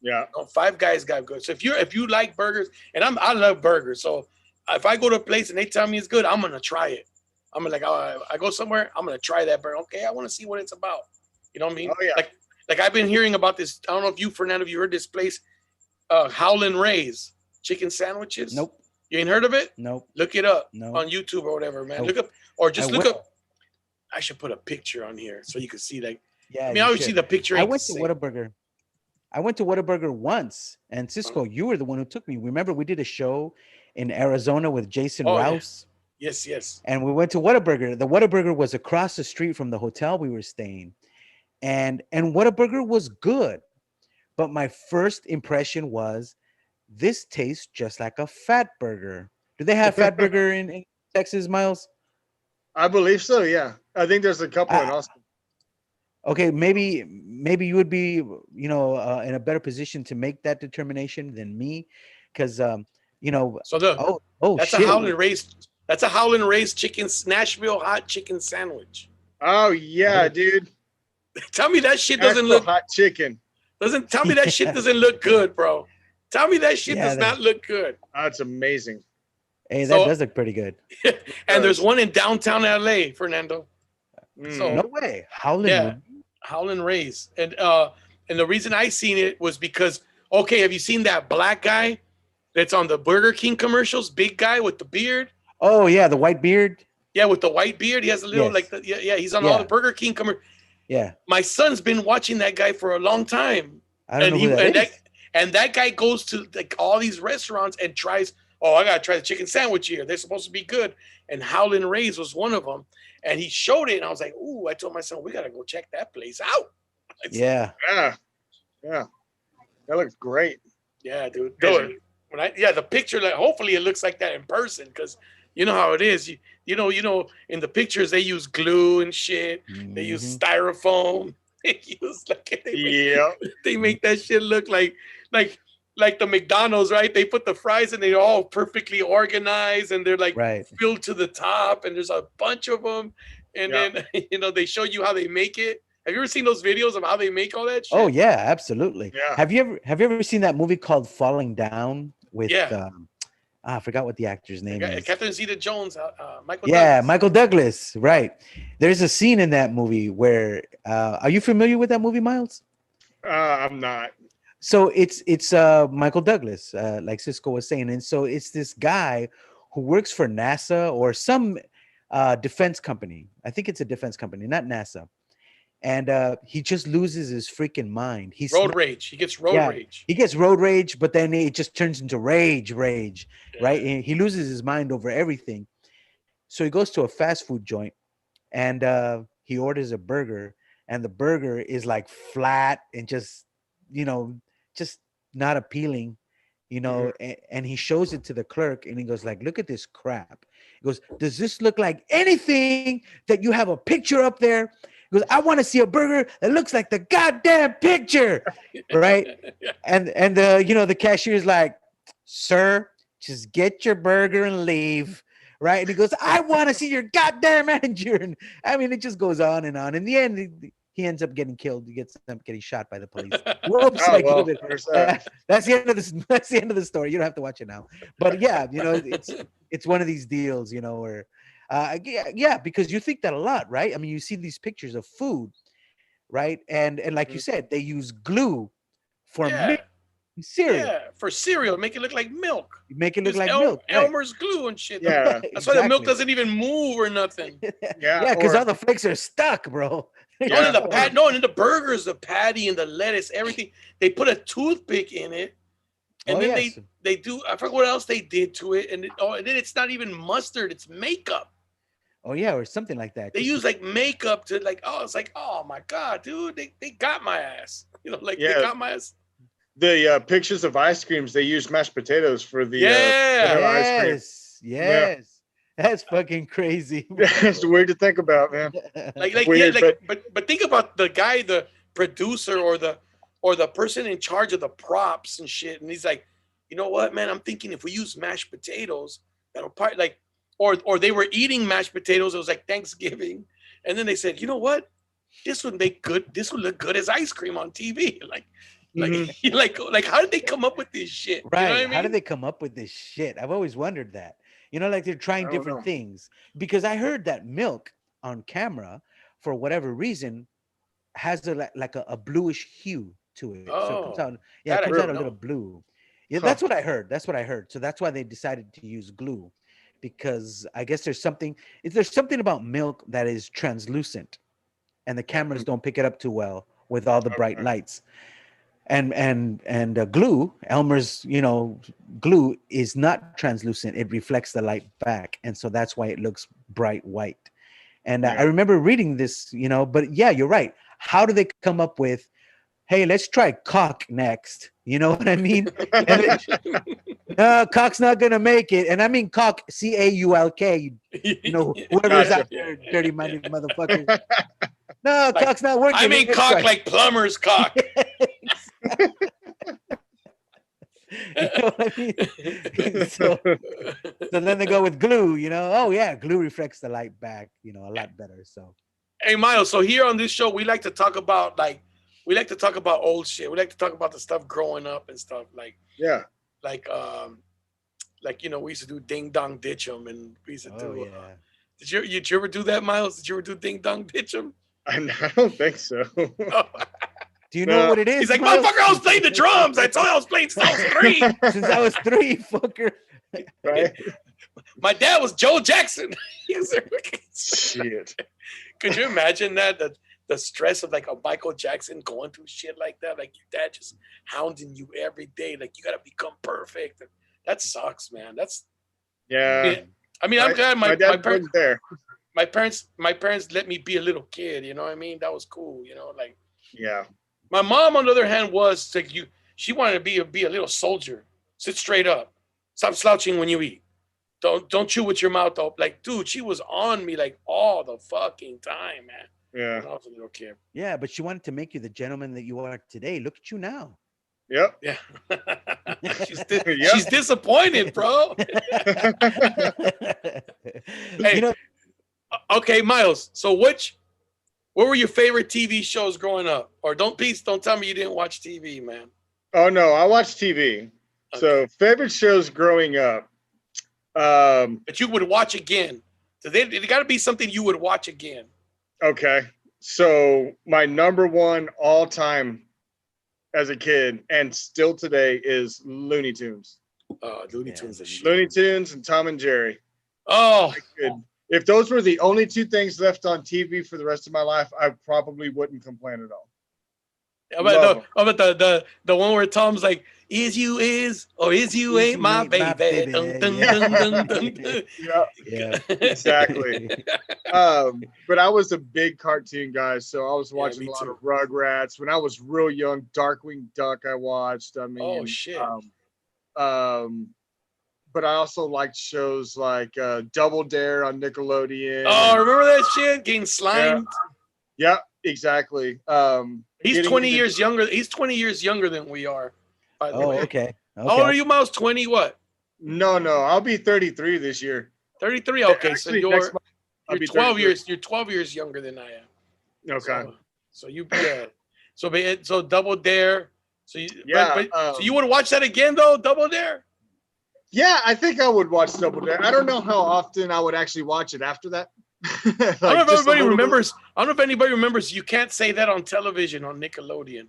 Yeah. Five Guys got good. So if you like burgers, and I love burgers, so if I go to a place and they tell me it's good, I'm gonna try it. I'm like, I go somewhere, I'm gonna try that burger. Okay, I want to see what it's about. You know what I mean? Oh yeah. Like I've been hearing about this. I don't know if you, Fernando, if you heard this place, Howlin' Ray's chicken sandwiches. Nope. You ain't heard of it? Nope. Look it up No. on YouTube or whatever, man. Nope. Look up or just look up. I should put a picture on here so you can see like. Yeah. I mean, I always see the picture. I went to Whataburger. I went to Whataburger once, and Cisco, you were the one who took me. Remember, we did a show in Arizona with Jason Rouse. Yeah. Yes. And we went to Whataburger. The Whataburger was across the street from the hotel we were staying, and Whataburger was good, but my first impression was, this tastes just like a fat burger. Do they have fat burger in Texas, Miles? I believe so. Yeah, I think there's a couple in Austin. Okay, maybe you would be, in a better position to make that determination than me, because So that's shit. a Howlin' Ray's. That's a Howlin' Ray's chicken Nashville hot chicken sandwich. Oh yeah, dude. Tell me that shit doesn't look hot chicken. Tell me that shit doesn't look good, bro. Tell me that shit does not look good. That's amazing. Hey, that does look pretty good. And there's one in downtown LA, Fernando. So no way. Howlin' Ray's. And the reason I seen it was because, okay, have you seen that black guy that's on the Burger King commercials? Big guy with the beard. Oh yeah, the white beard. Yeah, with the white beard. He has a little he's on all the Burger King commercials. Yeah. My son's been watching that guy for a long time. I don't know who that is. And that guy goes to like all these restaurants and tries, I gotta try the chicken sandwich here. They're supposed to be good. And Howlin' Ray's was one of them. And he showed it, and I was like, ooh, I told my son, we gotta go check that place out. Yeah. That looks great. Yeah, dude. The picture, like, hopefully it looks like that in person, because you know how it is. You know, in the pictures they use glue and shit. Mm-hmm. They use styrofoam. They use they make that shit look like the McDonald's, right? They put the fries and they're all perfectly organized and they're like filled to the top, and there's a bunch of them. And then they show you how they make it. Have you ever seen those videos of how they make all that shit? Oh yeah, absolutely. Yeah. Have you ever seen that movie called Falling Down with I forgot what the actor's name is. Catherine Zeta-Jones, Michael Douglas. Yeah, Michael Douglas, right. There's a scene in that movie where are you familiar with that movie, Miles? I'm not. So it's Michael Douglas, like Cisco was saying. And so it's this guy who works for NASA or some defense company. I think it's a defense company, not NASA. And he just loses his freaking mind. Road rage. He gets road rage. He gets road rage, but then it just turns into rage, right? And he loses his mind over everything. So he goes to a fast food joint and he orders a burger, and the burger is like flat and just not appealing, and he shows it to the clerk and he goes like, look at this crap. He goes, does this look like anything that you have a picture up there? He goes, I want to see a burger that looks like the goddamn picture, right? And the cashier is like, sir, just get your burger and leave, right? And he goes, I want to see your goddamn manager. And I mean, it just goes on and on. In the end, he ends up getting killed. He ends up getting shot by the police. Whoops! That's the end of this. That's the end of the story. You don't have to watch it now. But yeah, it's one of these deals, where. Because you think that a lot, right? I mean, you see these pictures of food, right? And like you said, they use glue for cereal. Yeah, for cereal, make it look like milk. Make it look like milk. Elmer's glue and shit. Yeah, that's why the milk doesn't even move or nothing. Because all the flakes are stuck, bro. And then the burgers, the patty and the lettuce, everything. They put a toothpick in it. And then they do, I forget what else they did to it. And then it's not even mustard, it's makeup. Oh yeah, or something like that. They use like makeup to it's like, oh my God, dude, they got my ass. They got my ass. the pictures of ice creams, they use mashed potatoes for the ice cream. Yes. Yeah. That's fucking crazy. It's weird to think about, man. Weird, but think about the guy, the producer or the person in charge of the props and shit, and he's like, you know what, man? I'm thinking if we use mashed potatoes, that'll probably like, or they were eating mashed potatoes. It was like Thanksgiving, and then they said, you know what? This would make good. This would look good as ice cream on TV. Like, how did they come up with this shit? Right? You know what I mean? How did they come up with this shit? I've always wondered that. You know, like they're trying different things, because I heard that milk on camera, for whatever reason, has a bluish hue to it. So it comes out, it comes out a little blue. Yeah, that's what I heard. So that's why they decided to use glue, because I guess there's something about milk that is translucent, and the cameras don't pick it up too well with all the bright lights. And glue, Elmer's, glue is not translucent. It reflects the light back, and so that's why it looks bright white. And I remember reading this, but yeah, you're right. How do they come up with, hey, let's try cock next? You know what I mean? No, cock's not gonna make it, and I mean cock, CAULK. Whoever's out there, dirty-minded motherfuckers. No, cock's not working. I mean cock like plumber's cock. You know what I mean? So then they go with glue, oh yeah, glue reflects the light back, a lot better. So hey, Miles, so here on this show we like to talk about old shit. We like to talk about the stuff growing up and stuff, like we used to do Ding Dong Ditch 'em, and we used to do did you ever do that, Miles? Did you ever do Ding Dong Ditch 'em? I don't think so. Do you know what it is? He's like, motherfucker, I was playing the drums. I told you I was playing since I was 3. Since I was 3, fucker. Right? My dad was Joe Jackson. Shit. Could you imagine that? The stress of like a Michael Jackson going through shit like that? Like your dad just hounding you every day. Like you got to become perfect. That sucks, man. I mean, I'm glad my parents there. My parents let me be a little kid. You know what I mean? That was cool. Yeah. My mom, on the other hand, was like she wanted to be a little soldier. Sit straight up. Stop slouching when you eat. Don't chew with your mouth open. Like, dude, she was on me like all the fucking time, man. Yeah. When I was a little kid. Yeah, but she wanted to make you the gentleman that you are today. Look at you now. Yep. Yeah. She's disappointed, bro. Hey, okay, Miles. So what were your favorite TV shows growing up? Or don't tell me you didn't watch TV, man. Oh no, I watched TV. Okay. So favorite shows growing up. But you would watch again. So they got to be something you would watch again. Okay. So my number one all time as a kid and still today is Looney Tunes. Looney Tunes is shit. Looney Tunes and Tom and Jerry. Oh. If those were the only two things left on TV for the rest of my life, I probably wouldn't complain at all. But the one where Tom's like, is you is, or is you ain't my baby. Dun, dun, dun, dun, dun. Yeah, exactly. But I was a big cartoon guy, so I was watching a lot of Rugrats. When I was real young, Darkwing Duck I watched. I mean, oh shit. But I also liked shows like Double Dare on Nickelodeon. Oh, remember that shit? Getting slimed? Yeah, exactly. He's 20 years younger. He's 20 years younger than we are. By the way. Okay. How old are you, Miles? 20 what? No. I'll be 33 this year. 33? Okay, actually, so you're 12 years. You're 12 years younger than I am. Okay. So so Double Dare. So so you would watch that again though, Double Dare? Yeah, I think I would watch Double Dare. I don't know how often I would actually watch it after that. Like, I don't know if anybody remembers. I don't know if anybody remembers. You can't say that on television on Nickelodeon.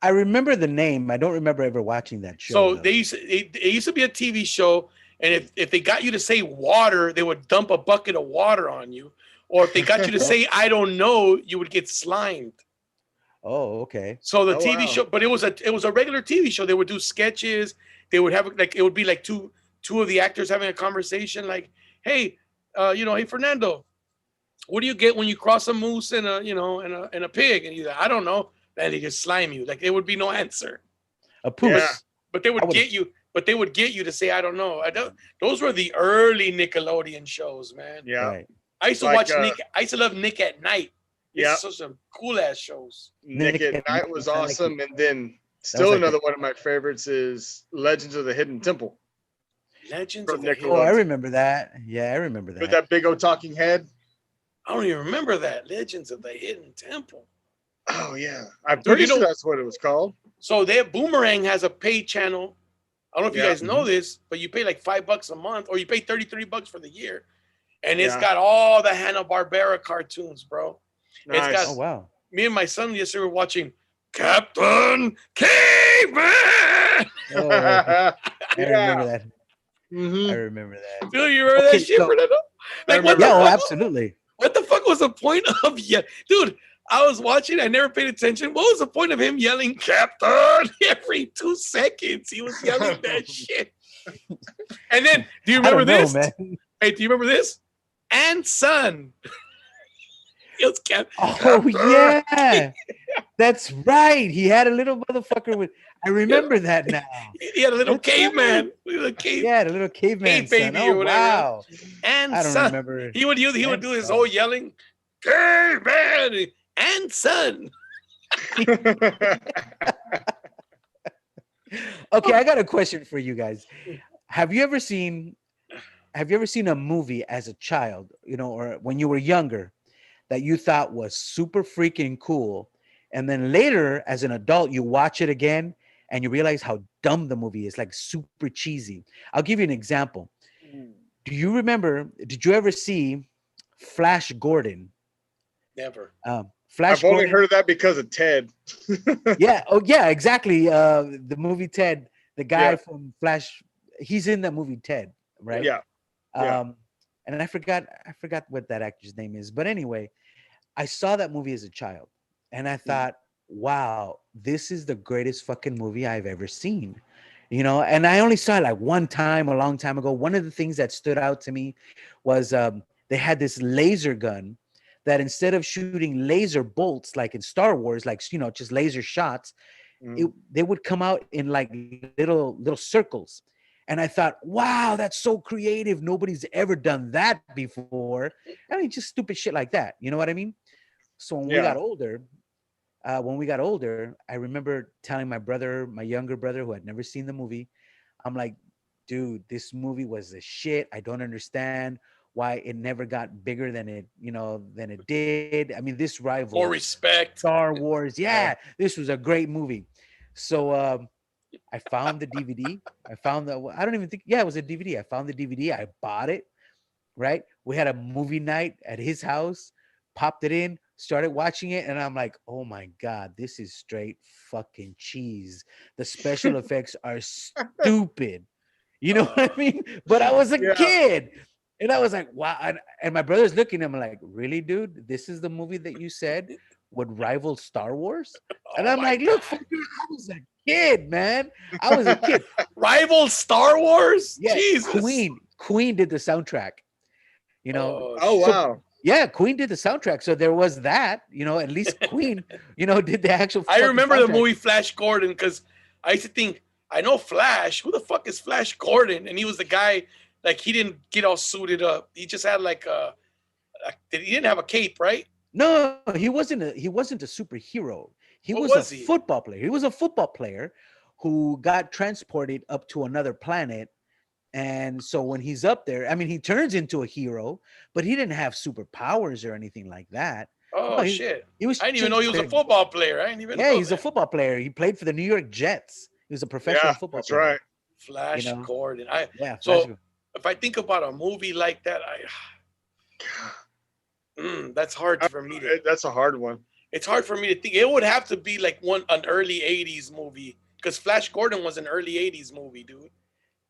I remember the name. I don't remember ever watching that show. So it used to be a TV show, and if they got you to say water, they would dump a bucket of water on you. Or if they got you to say I don't know, you would get slimed. Oh, okay. So the TV show, but it was a regular TV show. They would do sketches. They would have it would be like two of the actors having a conversation, like, hey, hey Fernando, what do you get when you cross a moose and a pig? And he's like, I don't know. And he just slime you. Like there would be no answer. A Poos. But they would get you. But they would get you to say, I don't know. I don't. Those were the early Nickelodeon shows, man. Yeah. Right. I used to watch Nick. I used to love Nick at Night. Yeah. Such some cool ass shows. Nick at Night was awesome, and then still another one of my favorites is Legends of the Hidden Temple. Legends of the Hidden. Oh, I remember that. Yeah, I remember that. With that big old talking head. I don't even remember that. Legends of the Hidden Temple. Oh yeah, I'm pretty sure that's what it was called. So Boomerang has a pay channel. I don't know if you guys know this, but you pay like $5 a month, or you pay $33 for the year, and it's got all the Hanna-Barbera cartoons, bro. Nice. It's got. Oh wow. Me and my son yesterday were watching Captain Caveman. Oh, I remember that. I remember that. Do you remember that shit, Fernando? Like, absolutely. What the fuck was the point of dude? I was watching. I never paid attention. What was the point of him yelling "Captain" every 2 seconds? He was yelling that shit. And then, do you remember this? Man. Hey, do you remember this? And son. Oh yeah, that's right. He had a little motherfucker with. I remember that now. He had a little caveman. Yeah, a little caveman. Cave baby son. or whatever. Wow. And I don't son. remember. He would do his whole yelling, caveman and son. Okay, I got a question for you guys. Have you ever seen a movie as a child, or when you were younger, that you thought was super freaking cool, and then later as an adult you watch it again and you realize how dumb the movie is, like super cheesy? I'll give you an example. Did you ever see Flash Gordon? Never. I've only heard of that because of Ted. Yeah. Oh yeah, exactly. The movie Ted, the guy from Flash, he's in that movie Ted, right? Yeah. And I forgot what that actor's name is. But anyway, I saw that movie as a child and I thought, wow, this is the greatest fucking movie I've ever seen. And I only saw it like one time, a long time ago. One of the things that stood out to me was they had this laser gun that instead of shooting laser bolts like in Star Wars, like, just laser shots, they would come out in like little circles. And I thought, wow, that's so creative. Nobody's ever done that before. I mean, just stupid shit like that. You know what I mean? So when we got older, I remember telling my younger brother who had never seen the movie, I'm like, dude, this movie was the shit. I don't understand why it never got bigger than it did. I mean, this rival. More respect. Star Wars. Yeah, this was a great movie. So I found the DVD. I don't even think, it was a DVD. I found the DVD. I bought it, right? We had a movie night at his house, popped it in, started watching it, and I'm like, oh my God, this is straight fucking cheese. The special effects are stupid. You know what I mean? But I was a kid. And I was like, wow. And my brother's looking at me like, really, dude? This is the movie that you said would rival Star Wars? And I'm like, look, I was a kid, man. I was a kid. Rival Star Wars? Yeah, Jesus. Queen did the soundtrack. Oh, wow. Yeah, Queen did the soundtrack. So there was that, at least Queen, did the actual. I remember soundtrack. the movie Flash Gordon because I used to think, I know Flash. Who the fuck is Flash Gordon? And he was the guy, like, he didn't get all suited up. He just had like he didn't have a cape, right? No, he wasn't a superhero. He was a football player. He was a football player who got transported up to another planet. And so when he's up there, I mean, he turns into a hero, but he didn't have superpowers or anything like that. Oh, shit. I didn't even know he was a football player. I didn't even know. Yeah, he's a football player. He played for the New York Jets. He was a professional football player. That's right. Flash Gordon. So if I think about a movie like that, that's hard for me to. That's a hard one. It's hard for me to think. It would have to be like an early 80s movie because Flash Gordon was an early 80s movie, dude.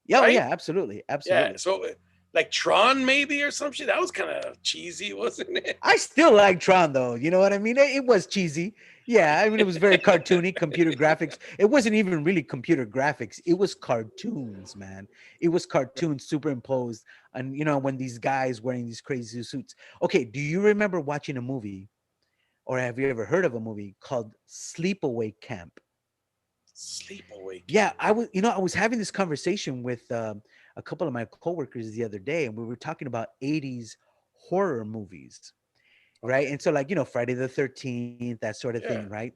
Yeah, right? Yeah, absolutely. Yeah, so like Tron maybe or some shit. That was kind of cheesy, wasn't it? I still like Tron though. You know what I mean? It was cheesy. Yeah, I mean, it was very cartoony, computer graphics. It wasn't even really computer graphics. It was cartoons, man. It was cartoons superimposed. And, when these guys wearing these crazy suits. Okay, do you remember watching a movie, or have you ever heard of a movie called Sleepaway Camp? Sleepaway. Yeah, I was having this conversation with a couple of my coworkers the other day, and we were talking about 80s horror movies, right? Okay. And so, like, Friday the 13th, that sort of Yeah. thing, right?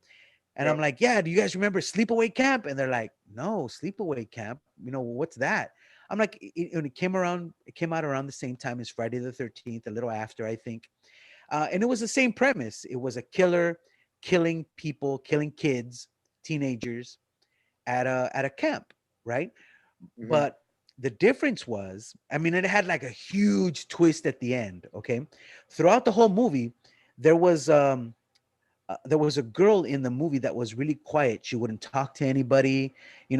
And I'm like, yeah, do you guys remember Sleepaway Camp? And they're like, no, Sleepaway Camp. What's that? I'm like, it came out around the same time as Friday the 13th, a little after, I think. And it was the same premise. It was a killer killing people, killing kids, teenagers at a camp, right? Mm-hmm. But the difference was, I mean, it had like a huge twist at the end. Okay, throughout the whole movie, there was a girl in the movie that was really quiet. She wouldn't talk to anybody.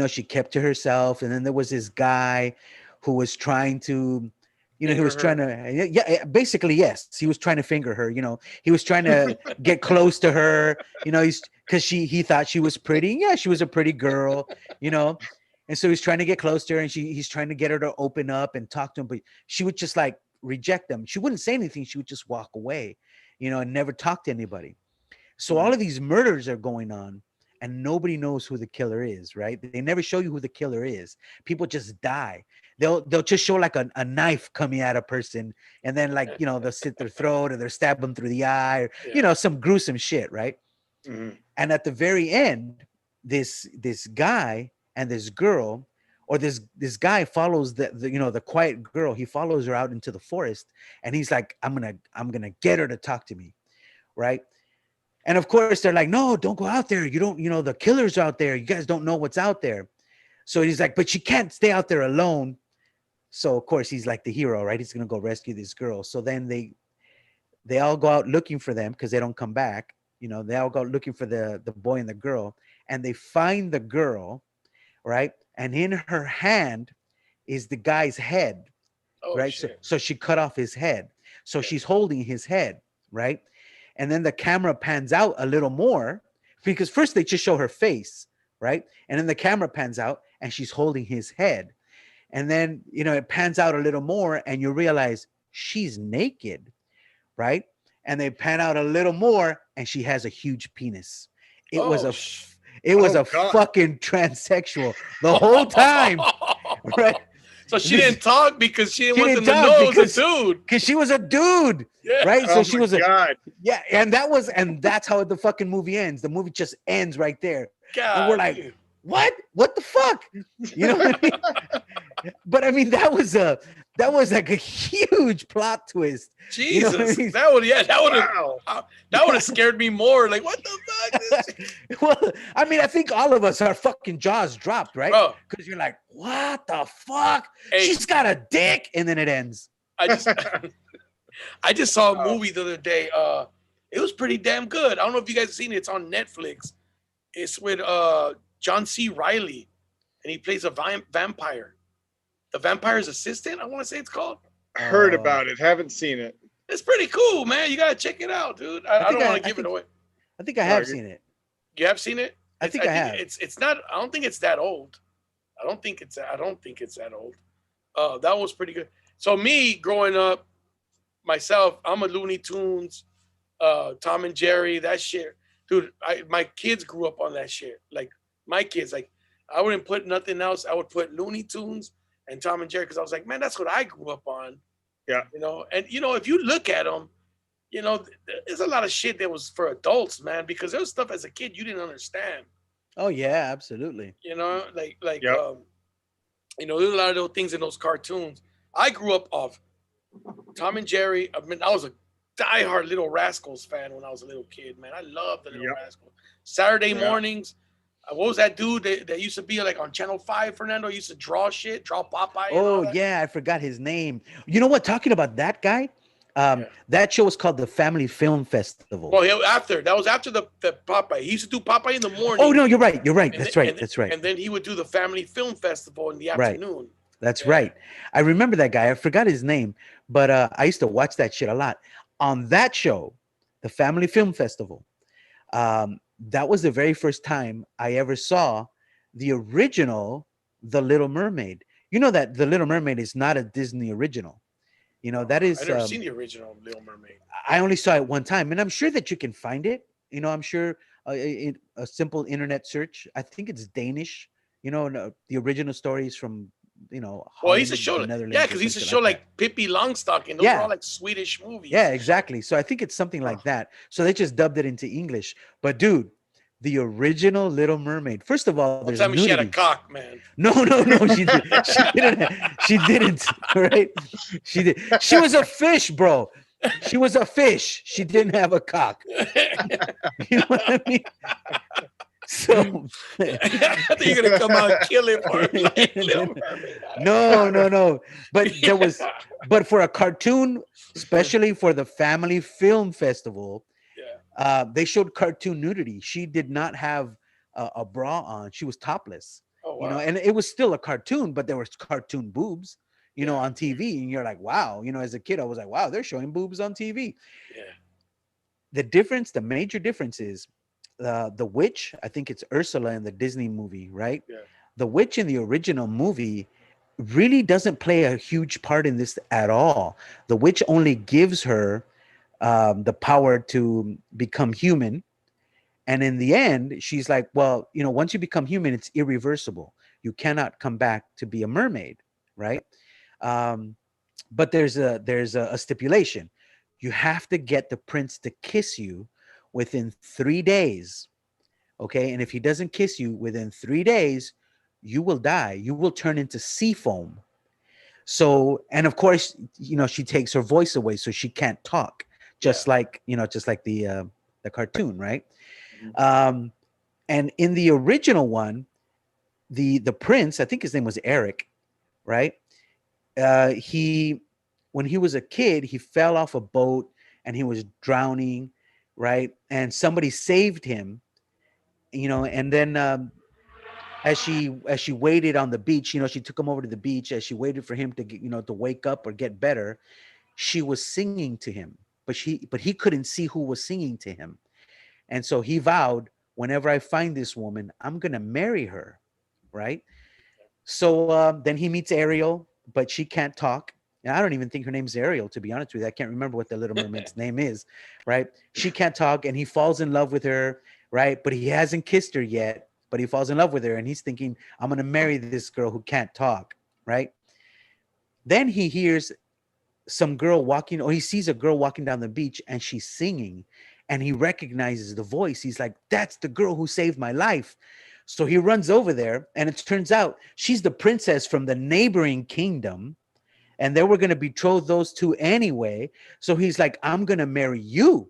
She kept to herself. And then there was this guy who was trying to, he was trying to, yeah, basically, yes, he was trying to finger her. He was trying to get close to her. Because he thought she was pretty. Yeah, she was a pretty girl. And so he's trying to get close to her, and he's trying to get her to open up and talk to him, but she would just like reject them. She wouldn't say anything. She would just walk away, and never talk to anybody. So all of these murders are going on, and nobody knows who the killer is, right? They never show you who the killer is. People just die. They'll just show like a knife coming at a person, and then like, they'll slit their throat, or they'll stab them through the eye, or some gruesome shit, right? Mm-hmm. And at the very end, this guy and this girl, or this guy follows the quiet girl. He follows her out into the forest, and he's like, I'm gonna get her to talk to me, right? And of course they're like, no, don't go out there. You don't, the killer's out there. You guys don't know what's out there. So he's like, but she can't stay out there alone. So of course he's like the hero, right? He's gonna go rescue this girl. So then they all go out looking for them because they don't come back. They all go looking for the boy and the girl, and they find the girl, right? And in her hand is the guy's head, right? So she cut off his head. So she's holding his head, right? And then the camera pans out a little more, because first they just show her face, right? And then the camera pans out and she's holding his head. And then, it pans out a little more and you realize she's naked, right? And they pan out a little more and she has a huge penis. It was a fucking transsexual the whole time, right? So she didn't talk because she didn't want them to know it was a dude. Because she was a dude, right? So she was yeah, and that's how the fucking movie ends. The movie just ends right there. And we're like, what the fuck? What I mean? But I mean, that was like a huge plot twist. Jesus, I mean? that would have scared me more. Like, what the fuck? Well, I mean, I think all of us, our fucking jaws dropped, right? Because you're like, what the fuck? Hey, she's got a dick, and then it ends. I just saw a movie the other day. It was pretty damn good. I don't know if you guys have seen it. It's on Netflix. It's with John C. Reilly, and he plays a vampire. The Vampire's Assistant, I want to say it's called. Heard about it. Haven't seen it. It's pretty cool, man. You got to check it out, dude. I don't want to give it away. I think I have seen it. You have seen it? I think I have. It's not, I don't think it's that old. I don't think it's that old. That was pretty good. So me growing up, myself, I'm a Looney Tunes, Tom and Jerry, that shit. Dude, my kids grew up on that shit. Like, my kids, like, I wouldn't put nothing else. I would put Looney Tunes and Tom and Jerry, because I was like, man, that's what I grew up on. Yeah. And if you look at them, there's a lot of shit that was for adults, man, because there was stuff as a kid you didn't understand. Oh yeah, absolutely. There's a lot of those things in those cartoons. I grew up off Tom and Jerry. I mean, I was a diehard Little Rascals fan when I was a little kid, man. I loved the Little Rascals. Saturday mornings. What was that dude that used to be like on Channel 5, Fernando? Used to draw Popeye. Oh, yeah, I forgot his name. You know what? Talking about that guy, that show was called the Family Film Festival. Well, that was after the Popeye. He used to do Popeye in the morning. Oh, no, you're right. That's right. And then he would do the Family Film Festival in the afternoon. That's right. I remember that guy. I forgot his name, but I used to watch that shit a lot. On that show, the Family Film Festival, that was the very first time I ever saw the original The Little Mermaid. You know that The Little Mermaid is not a Disney original. That is... I've never seen the original Little Mermaid. I only saw it one time, and I'm sure that you can find it. I'm sure a simple internet search. I think it's Danish. No, the original story is from well, Holland, he's a show, the Netherlands. yeah, because he's a show like Pippi Longstocking. Those are all like Swedish movies. Yeah, exactly. So I think it's something like that. So they just dubbed it into English. But dude, the original Little Mermaid. First of all, there's nudity. She had a cock, man. No, she didn't. She didn't. Right? She did. She was a fish, bro. She was a fish. She didn't have a cock. You know what I mean? So I think you're gonna come out and kill him for No. But for a cartoon, especially for the Family Film Festival, they showed cartoon nudity. She did not have a bra on. She was topless. Oh, wow. And it was still a cartoon, but there was cartoon boobs, on TV. And you're like, wow, as a kid, I was like, wow, they're showing boobs on TV. Yeah. The major difference is the witch. I think it's Ursula in the Disney movie, right? Yeah. The witch in the original movie really doesn't play a huge part in this at all. The witch only gives her the power to become human. And in the end, she's like, well, once you become human, it's irreversible. You cannot come back to be a mermaid, right? But there's a stipulation. You have to get the prince to kiss you within 3 days. Okay. And if he doesn't kiss you within 3 days, you will die. You will turn into sea foam. So, and of course, she takes her voice away, so she can't talk, just like the cartoon, right? And in the original one, the prince, I think his name was Eric, right? When he was a kid, he fell off a boat and he was drowning, right? And somebody saved him, and then as she waited on the beach, she took him over to the beach. As she waited for him to get, to wake up or get better, she was singing to him, but he couldn't see who was singing to him. And so he vowed, whenever I find this woman, I'm going to marry her, right? So then he meets Ariel, but she can't talk. And I don't even think her name's Ariel, to be honest with you. I can't remember what the Little Mermaid's name is, right? She can't talk, and he falls in love with her, right? But he hasn't kissed her yet, but he falls in love with her, and he's thinking, I'm going to marry this girl who can't talk, right? Then he hears he sees a girl walking down the beach, and she's singing, and he recognizes the voice. He's like, that's the girl who saved my life. So he runs over there, and it turns out she's the princess from the neighboring kingdom, and they were going to betroth those two anyway. So he's like, I'm going to marry you,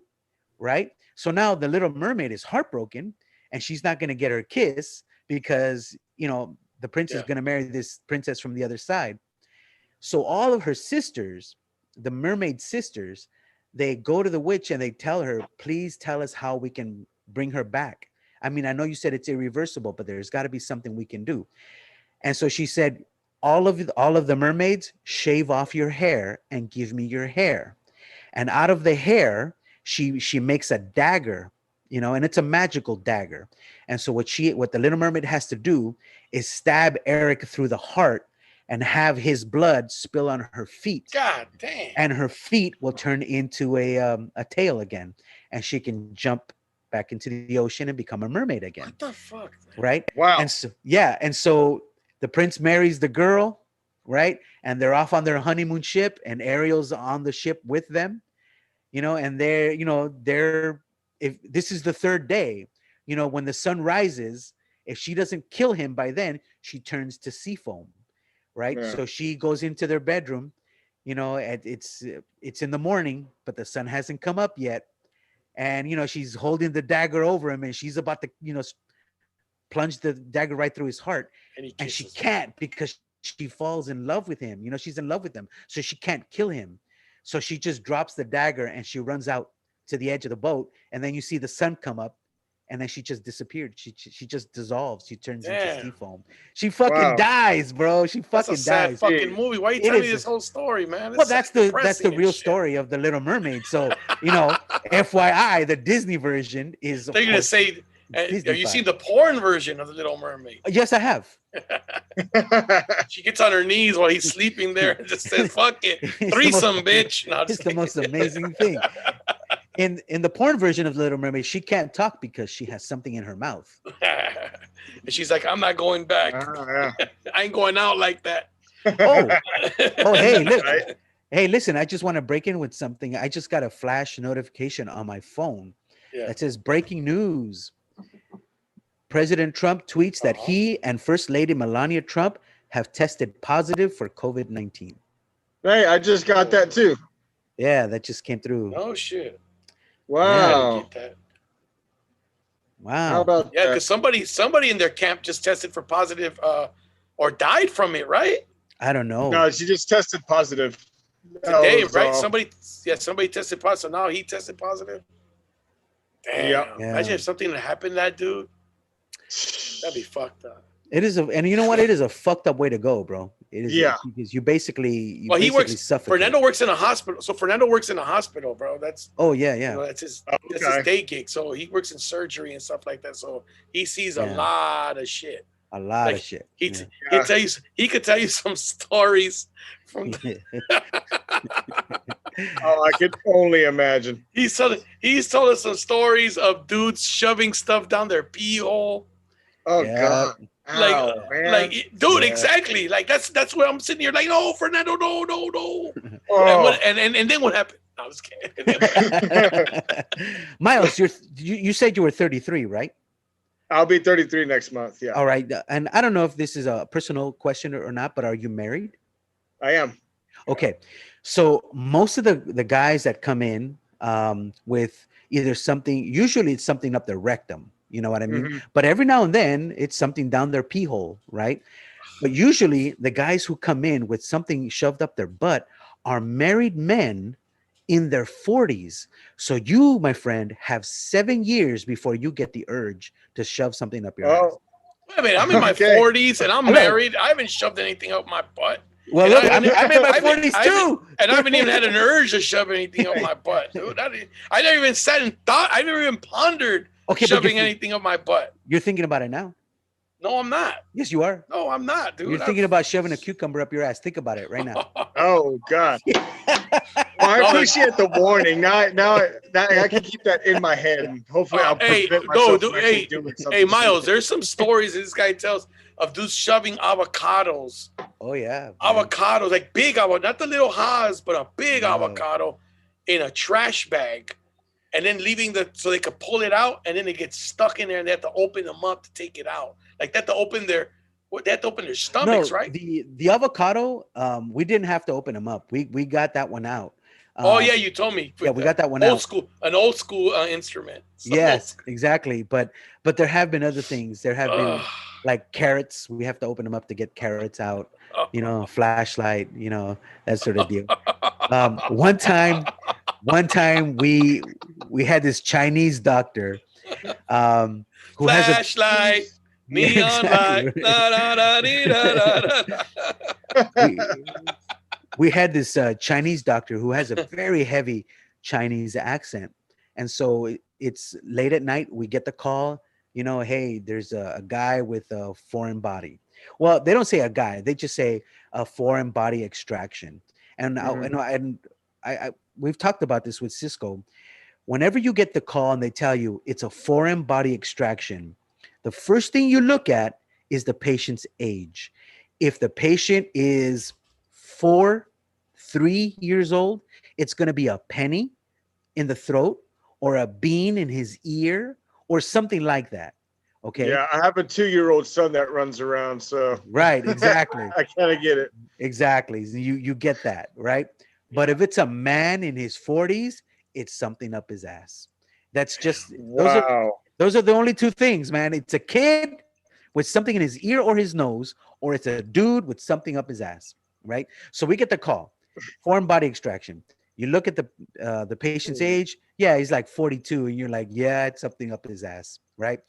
right? So now the Little Mermaid is heartbroken, and she's not going to get her kiss because, the prince is going to marry this princess from the other side. So all of her sisters, the mermaid sisters, they go to the witch and they tell her, please tell us how we can bring her back. I mean, I know you said it's irreversible, but there's got to be something we can do. And so she said, all of the mermaids, shave off your hair and give me your hair. And out of the hair, she makes a dagger, and it's a magical dagger. And so what the Little Mermaid has to do is stab Eric through the heart and have his blood spill on her feet. God damn. And her feet will turn into a tail again, and she can jump back into the ocean and become a mermaid again. What the fuck? Right? Wow. And so the prince marries the girl, right? And they're off on their honeymoon ship, and Ariel's on the ship with them, and if this is the third day, when the sun rises, if she doesn't kill him by then, she turns to sea foam, right? Yeah. So she goes into their bedroom, it's in the morning, but the sun hasn't come up yet. And, she's holding the dagger over him, and she's about to, plunge the dagger right through his heart. And she can't, because she falls in love with him. She's in love with him. So she can't kill him. So she just drops the dagger and she runs out to the edge of the boat. And then you see the sun come up, and then she just disappeared. She just dissolves. She turns into sea foam. She fucking dies, bro. She fucking dies. Sad fucking movie. Why are you telling me this whole story, man? Well, that's the real story of the Little Mermaid. So, FYI, the Disney version is. They're gonna say, have you seen the porn version of the Little Mermaid? Yes, I have. She gets on her knees while he's sleeping there and just says, fuck it, threesome, bitch. No, it's the most amazing thing. In the porn version of Little Mermaid, she can't talk because she has something in her mouth. And she's like, I'm not going back. Yeah. I ain't going out like that. Oh, hey, look. Right? Hey, listen, I just want to break in with something. I just got a flash notification on my phone that says breaking news. President Trump tweets that he and First Lady Melania Trump have tested positive for COVID-19. Hey, I just got that too. Yeah, that just came through. Oh shit! Wow. Get that. Wow. How about that? Because somebody in their camp just tested for positive, or died from it, right? I don't know. No, she just tested positive Today, right? Somebody tested positive. So now he tested positive. Damn. Yep. Yeah. Imagine if something had happened to that dude. That'd be fucked up. It is and you know what? It is a fucked up way to go, bro. It is. Yeah. Because you basically he works. suffocate. Fernando works in a hospital. So Fernando works in a hospital, bro. That's. Oh yeah. You know, that's his day gig. So he works in surgery and stuff like that. So he sees a lot of shit. A lot of shit. He could tell you some stories from. Oh, I could only imagine. He's told us some stories of dudes shoving stuff down their pee hole. Oh God. Dude, exactly. Like that's where I'm sitting here, like, no, Fernando, no. Oh. And then what happened? I was kidding. Miles, you said you were 33, right? I'll be 33 next month. Yeah. All right. And I don't know if this is a personal question or not, but are you married? I am. Okay. So most of the guys that come in with either something, usually it's something up their rectum. You know what I mean? Mm-hmm. But every now and then it's something down their pee hole, right? But usually the guys who come in with something shoved up their butt are married men in their 40s. So you, my friend, have 7 years before you get the urge to shove something up your ass. Wait a minute, I'm in my 40s and I'm married. I haven't shoved anything up my butt. Well, look, I'm in my 40s too. And I haven't even had an urge to shove anything up my butt. Dude, I never even sat and thought. I never even pondered shoving anything up my butt. You're thinking about it now? No, I'm not. Yes, you are. No, I'm not, dude. You're thinking about shoving a cucumber up your ass. Think about it right now. Oh, God. Well, I appreciate the warning. Now I can keep that in my head. And hopefully I'll prevent myself from actually doing something. Hey, Miles, there's some stories this guy tells of dudes shoving avocados. Oh, yeah. Man. Avocados, like big avocado, not the little Haas, but a big avocado in a trash bag. And then leaving so they could pull it out, and then it gets stuck in there, and they have to open them up to take it out. Like they have to open their stomachs, right? The avocado, we didn't have to open them up. We got that one out. Oh yeah, you told me. Yeah, we got that one out. An old school instrument. Yes, exactly. But there have been other things. There have been like carrots. We have to open them up to get carrots out. You know, flashlight. You know, that sort of deal. One time we had this Chinese doctor who flashlight. Neon light. We had this Chinese doctor who has a very heavy Chinese accent. And so it's late at night. We get the call, you know, hey, there's a guy with a foreign body. Well, they don't say a guy. They just say a foreign body extraction. And we've talked about this with Cisco. Whenever you get the call and they tell you it's a foreign body extraction, the first thing you look at is the patient's age. If the patient is 3 years old, it's going to be a penny in the throat or a bean in his ear or something like that. Okay. Yeah, I have a 2-year-old son that runs around, so right, exactly. I kind of get it. Exactly. You get that, right? But if it's a man in his 40s, it's something up his ass. That's just those are the only two things, man. It's a kid with something in his ear or his nose, or it's a dude with something up his ass, right? So we get the call, foreign body extraction. You look at the patient's age. Yeah, he's like 42, and you're like, yeah, it's something up his ass, right?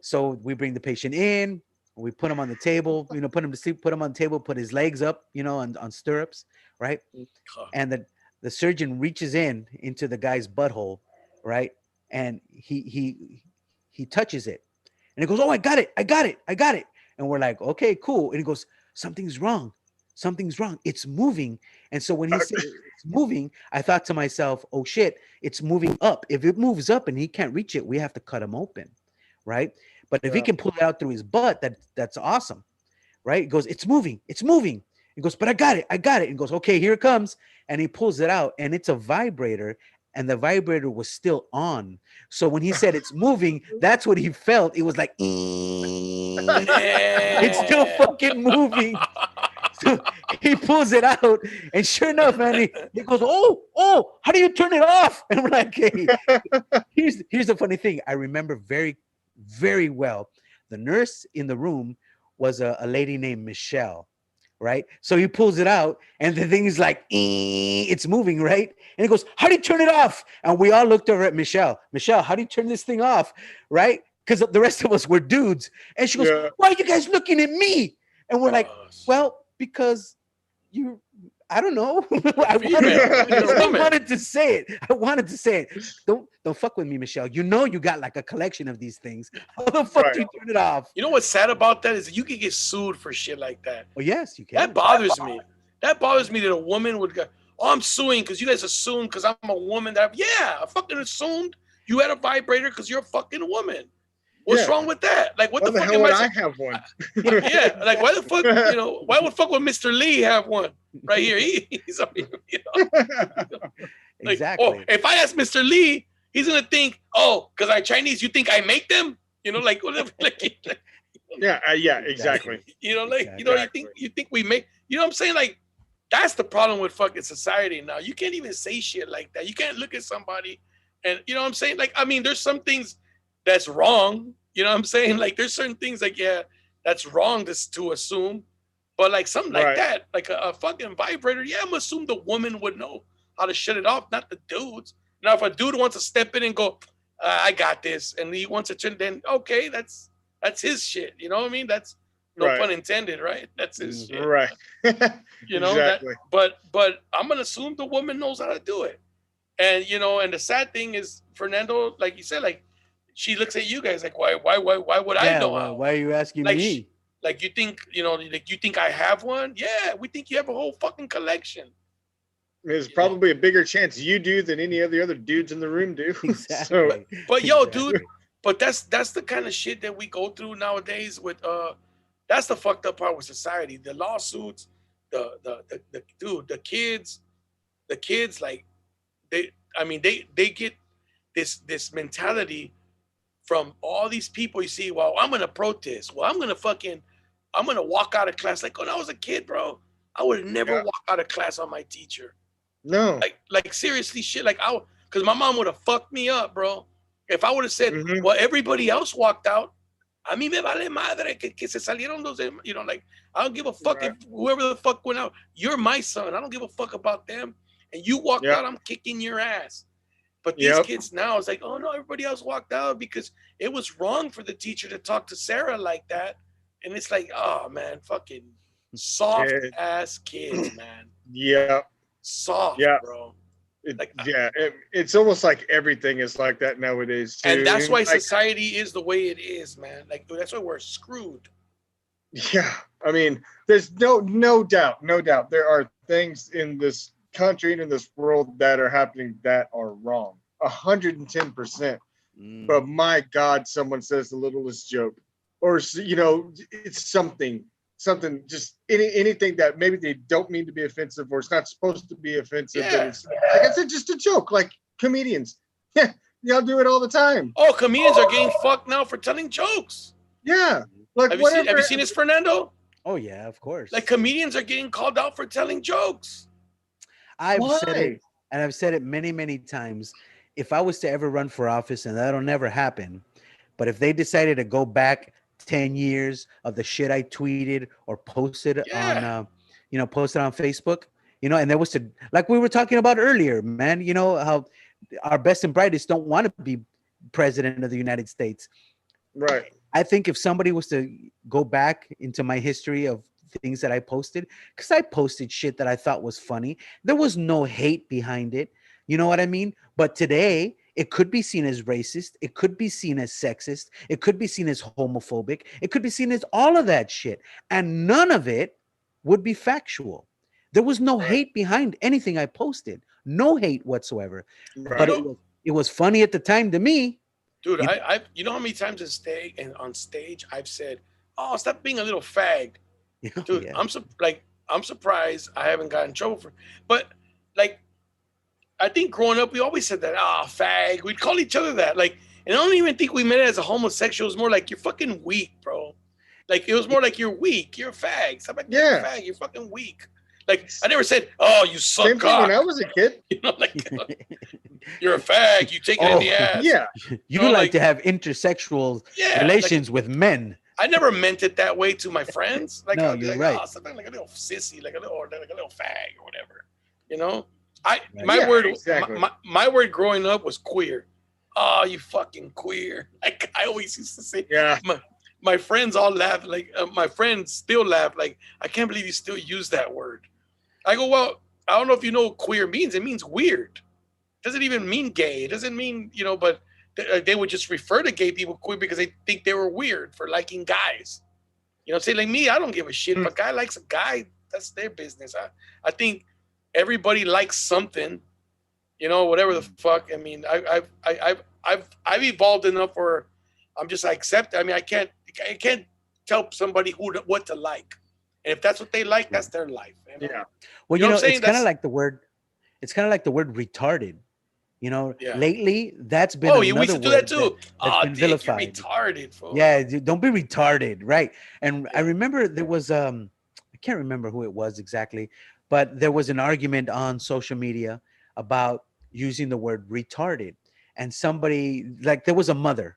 So we bring the patient in, we put him on the table, you know, put him to sleep, put him on the table, put his legs up, you know, on stirrups, right? And the surgeon reaches into the guy's butthole, right? And he touches it, and he goes, oh, I got it. And we're like, okay, cool. And he goes, something's wrong. something's wrong. It's moving. And so when he said it's moving, I thought to myself, oh shit, it's moving up. If it moves up and he can't reach it, we have to cut him open, right? But if he can pull it out through his butt, that's awesome, right? He goes, it's moving, it's moving. He goes, but I got it, I got it. And goes, okay, here it comes. And he pulls it out, and it's a vibrator, and the vibrator was still on. So when he said it's moving, that's what he felt. It was like, it's still fucking moving. So he pulls it out, and sure enough, man, he goes, oh, how do you turn it off? And we're like, hey, here's the funny thing. I remember very, very well. The nurse in the room was a lady named Michelle, right? So he pulls it out, and the thing is like, it's moving, right? And he goes, how do you turn it off? And we all looked over at Michelle. Michelle, how do you turn this thing off, right? Because the rest of us were dudes. And she goes, why are you guys looking at me? And we're like, well, because I don't know. I wanted to say it. Don't fuck with me, Michelle. You know you got like a collection of these things. How the fuck do you turn it off? You know what's sad about that is that you can get sued for shit like that. Oh yes, you can. That bothers me. That bothers me that a woman would go, oh, I'm suing because you guys assumed because I'm a woman I fucking assumed you had a vibrator because you're a fucking woman. What's wrong with that? Like, what the fuck hell would I have one? Like, why the fuck, why would fuck would Mr. Lee have one right here? He's like, exactly. Oh, if I ask Mr. Lee, he's gonna think, oh, because I'm Chinese, you think I make them? Like whatever. Exactly. You think we make? You know what I'm saying? Like, that's the problem with fucking society now. You can't even say shit like that. You can't look at somebody, and you know what I'm saying? Like, I mean, there's some things that's wrong. You know what I'm saying? Like, there's certain things like, that's wrong to assume. But like something like that, like a fucking vibrator, I'm assuming the woman would know how to shut it off, not the dudes. Now, if a dude wants to step in and go, I got this, and he wants to turn, then okay, that's his shit. You know what I mean? That's no pun intended, right? That's his shit. Right. Exactly. But I'm gonna assume the woman knows how to do it. And and the sad thing is, Fernando, like you said, like, she looks at you guys like, why would I know how? Why are you asking me? Like, you think, like, you think I have one? Yeah, we think you have a whole fucking collection. There's probably a bigger chance you do than any of the other dudes in the room do. Exactly. But dude, but that's the kind of shit that we go through nowadays with that's the fucked up part with society. The lawsuits, the kids, like, they get this mentality from all these people. You see, well, I'm gonna protest. Well, I'm gonna walk out of class. Like, when I was a kid, bro, I would never walk out of class on my teacher. No. Like seriously, shit. Like, because my mom would have fucked me up, bro. If I would have said, well, everybody else walked out, a mí me vale madre que se salieron los, like, I don't give a fuck if whoever the fuck went out. You're my son. I don't give a fuck about them. And you walked out, I'm kicking your ass. But these kids now, it's like, oh no, everybody else walked out because it was wrong for the teacher to talk to Sarah like that. And it's like, oh man, fucking soft ass kids, man. Yeah. Soft, bro. It's almost like everything is like that nowadays too. And that's why society is the way it is, man. Like, that's why we're screwed. Yeah. I mean, there's no doubt. There are things in this country and in this world that are happening that are wrong. 110%. But my God, someone says the littlest joke, or it's something, just anything that maybe they don't mean to be offensive, or it's not supposed to be offensive. But it's, like I said, just a joke. Like comedians, y'all do it all the time. Oh, comedians are getting fucked now for telling jokes. Yeah, like have you seen this, Fernando? Oh yeah, of course. Like, comedians are getting called out for telling jokes. I've said it, and I've said it many, many times. If I was to ever run for office, and that'll never happen, but if they decided to go back 10 years of the shit I tweeted or posted on, posted on Facebook, and there was like we were talking about earlier, man, how our best and brightest don't want to be president of the United States. Right. I think if somebody was to go back into my history of things that I posted, because I posted shit that I thought was funny, there was no hate behind it. You know what I mean? But today, it could be seen as racist. It could be seen as sexist. It could be seen as homophobic. It could be seen as all of that shit. And none of it would be factual. There was no hate behind anything I posted. No hate whatsoever. Right. But it was funny at the time to me. Dude, you know how many times on stage I've said, "Oh, stop being a little fag." Dude, Yeah. I'm surprised I haven't gotten in trouble for, but like, I think growing up we always said that, fag. We'd call each other that, like, and I don't even think we meant it as a homosexual. It was more like, you're fucking weak, bro. Like, it was more like, you're weak, you're a fag. Stop being a fag, you're fucking weak. Like, I never said, "Oh, you suck Same cock." thing when I was a kid. You know, like, you're a fag. You take it in the ass. Yeah. You know, like to have intersexual relations with men. I never meant it that way to my friends. Like, no, I'd be you're like, right. Something like a little sissy, like a little fag or whatever. You know, my word growing up was queer. Oh, you fucking queer. Like, I always used to say. Yeah. My friends all laugh. Like, my friends still laugh. Like, I can't believe you still use that word. I go, well, I don't know if you know what queer means. It means weird. It doesn't even mean gay. It doesn't mean, but they would just refer to gay people queer because they think they were weird for liking guys. Say, like me, I don't give a shit. If a guy likes a guy, that's their business. I think everybody likes something, whatever the fuck. I mean, I've evolved enough where I'm just, I accept. I mean, I can't tell somebody what to like. And if that's what they like, that's their life. Yeah. Well, it's kind of like the word. It's kind of like the word retarded. Lately that's been. Oh, we used to do that too. That's been vilified. You're retarded, fool. Yeah, don't be retarded, right? And I remember there was I can't remember who it was exactly, but there was an argument on social media about using the word retarded, and somebody, like, there was a mother,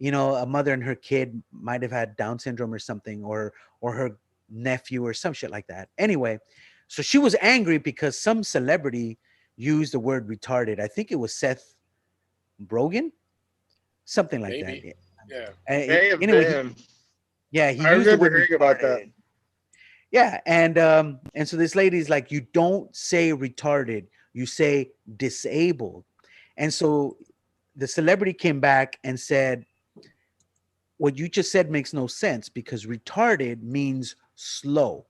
a mother and her kid might have had Down syndrome or something, or her nephew or some shit like that. Anyway, so she was angry because some celebrity used the word retarded. I think it was Seth Rogen, something like that. Yeah. Anyway, he I used the remember word hearing about that. Yeah, and so this lady's like, you don't say retarded, you say disabled. And so the celebrity came back and said, what you just said makes no sense, because retarded means slow.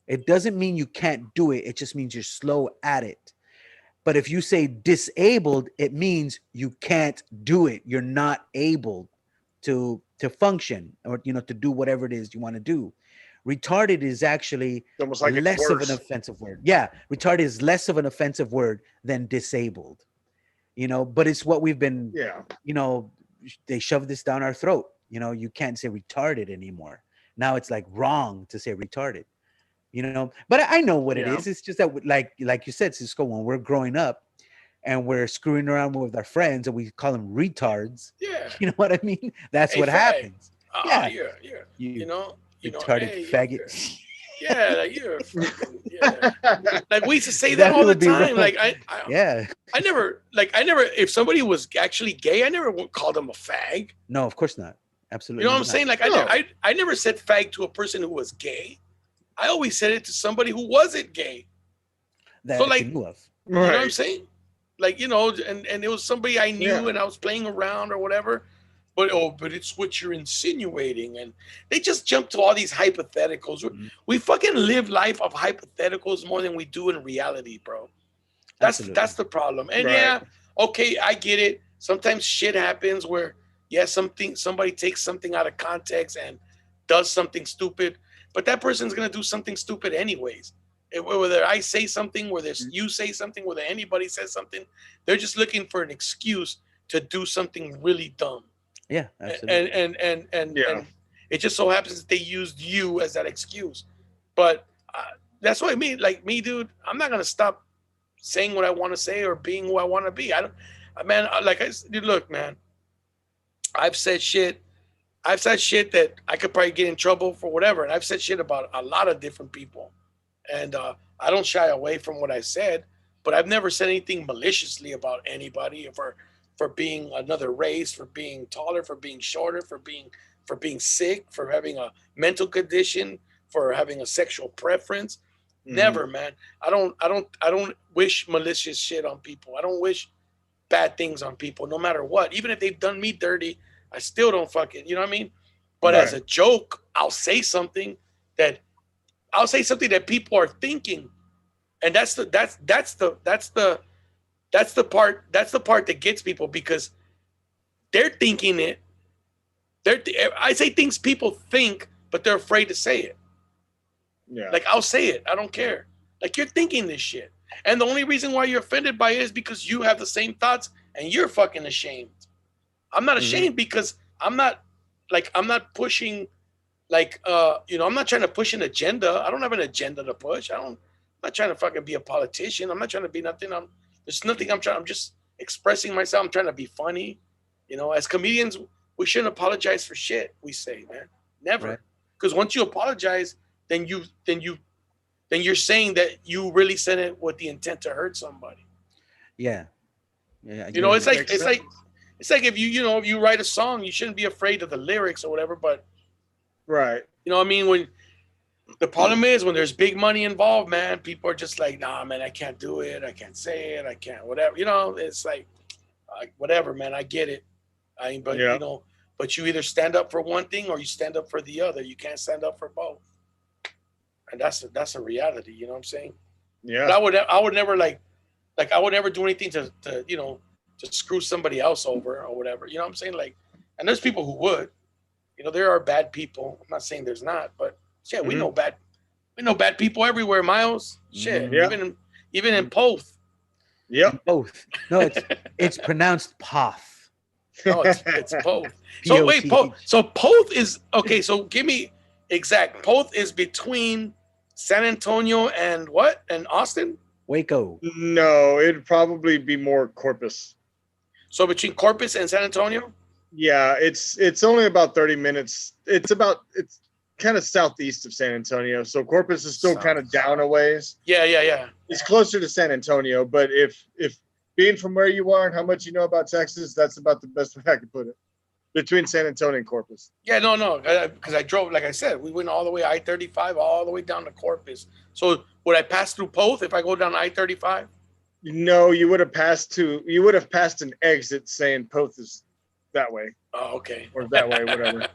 It doesn't mean you can't do it. It just means you're slow at it. But if you say disabled, it means you can't do it. You're not able to function, or to do whatever it is you want to do. Retarded is actually almost like less of an offensive word. Yeah, retarded is less of an offensive word than disabled. But it's what we've been. They shove this down our throat. You can't say retarded anymore. Now it's like wrong to say retarded. But I know what it is. It's just that, like you said, Cisco, when we're growing up and we're screwing around with our friends and we call them retards. Yeah. You know what I mean? That's what happens. Yeah. You retarded hey, faggot. Yeah, like, you're fucking, like, we used to say that all the time. Like, I never, if somebody was actually gay, I never called them a fag. No, of course not. Absolutely. You know what I'm saying? Like, I never said fag to a person who was gay. I always said it to somebody who wasn't gay. That so, like, you knew of. You know what I'm saying? Like, and it was somebody I knew and I was playing around or whatever. But it's what you're insinuating. And they just jump to all these hypotheticals. Mm-hmm. We fucking live life of hypotheticals more than we do in reality, bro. That's the problem. And okay, I get it. Sometimes shit happens where, somebody takes something out of context and does something stupid. But that person's going to do something stupid anyways. Whether I say something, whether you say something, whether anybody says something, they're just looking for an excuse to do something really dumb. Yeah, absolutely. And it just so happens that they used you as that excuse. But that's what I mean. Like, me, dude, I'm not going to stop saying what I want to say or being who I want to be. Look, man, I've said shit that I could probably get in trouble for whatever. And I've said shit about a lot of different people. And I don't shy away from what I said, but I've never said anything maliciously about anybody for being another race, for being taller, for being shorter, for being sick, for having a mental condition, for having a sexual preference. Mm-hmm. Never, man. I don't wish malicious shit on people. I don't wish bad things on people, no matter what. Even if they've done me dirty, I still don't fucking, you know what I mean? But as a joke, I'll say something that I'll say something that people are thinking, and that's the part that gets people, because they're thinking it. I say things people think, but they're afraid to say it. Yeah. Like, I'll say it. I don't care. Like, you're thinking this shit. And the only reason why you're offended by it is because you have the same thoughts and you're fucking ashamed. I'm not ashamed because I'm not pushing, like, I'm not trying to push an agenda. I don't have an agenda to push. I'm not trying to fucking be a politician. I'm not trying to be nothing. There's nothing I'm just expressing myself. I'm trying to be funny. As comedians, we shouldn't apologize for shit we say, man. Never. Because once you apologize, then you're saying that you really said it with the intent to hurt somebody. Yeah. It's like if you write a song, you shouldn't be afraid of the lyrics or whatever. But right. I mean, when the problem is when there's big money involved, man, people are just like, nah, man, I can't do it. I can't say it. I can't, whatever. It's like, whatever, man. I get it. But you either stand up for one thing or you stand up for the other. You can't stand up for both. And that's a reality. You know what I'm saying? Yeah. But I would never I would never do anything to screw somebody else over or whatever. You know what I'm saying? Like, and there's people who would. There are bad people. I'm not saying there's not, but shit, we know bad people everywhere, Miles. Shit, even in Poth. Yep. Both. No, it's pronounced Poth. No, it's Poth. So wait, Poth. So Poth is okay. So give me exact. Poth is between San Antonio and what? And Austin? Waco. No, it'd probably be more Corpus. So between Corpus and San Antonio? Yeah, it's only about 30 minutes. It's kind of southeast of San Antonio. So Corpus is still kind of down a ways. Yeah. It's closer to San Antonio, but if being from where you are and how much you know about Texas, that's about the best way I could put it. Between San Antonio and Corpus. Yeah, no, because I drove, like I said, we went all the way I-35 all the way down to Corpus. So would I pass through Poth if I go down I-35? No, you would have passed an exit saying Poth is that way. Oh, okay. Or that way, whatever.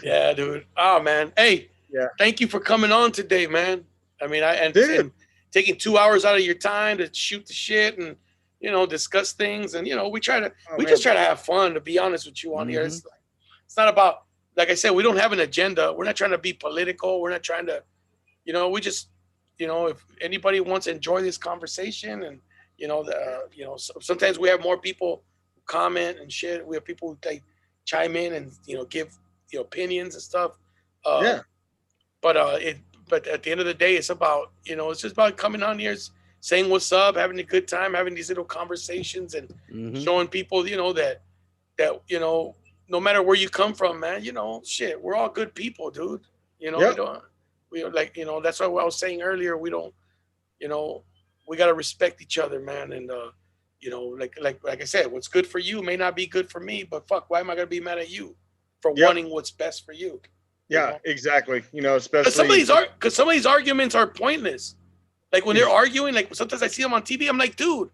Yeah, dude. Oh, man. Hey, thank you for coming on today, man. I mean, and taking 2 hours out of your time to shoot the shit and, discuss things. And, we just try to have fun, to be honest with you on here. It's not about, like I said, we don't have an agenda. We're not trying to be political. We're not trying to, we just, if anybody wants to enjoy this conversation and, sometimes we have more people who comment and shit. We have people who chime in and, give, opinions and stuff. But at the end of the day, it's about, it's just about coming on here, saying what's up, having a good time, having these little conversations and showing people, that no matter where you come from, man, shit, we're all good people, dude. We that's what I was saying earlier. We don't, we got to respect each other, man. And, like I said, what's good for you may not be good for me, but fuck, why am I going to be mad at you for wanting what's best for you? Yeah, exactly. Especially because some of these arguments are pointless. Like when they're arguing, like sometimes I see them on TV, I'm like, dude,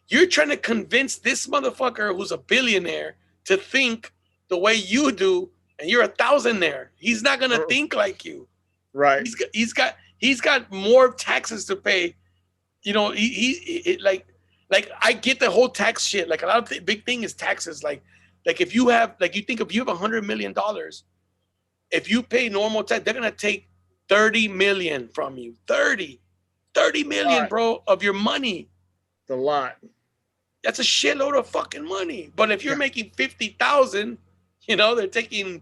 you're trying to convince this motherfucker who's a billionaire to think the way you do, and you're a thousandaire. He's not gonna think like you. Right. He's got more taxes to pay. Like I get the whole tax shit. Like a lot of the big thing is taxes. Like if you have, you think if you have $100 million, if you pay normal tax, they're gonna take 30 million from you. 30 million, bro, of your money. It's a lot. That's a shitload of fucking money. But if you're making 50,000, they're taking.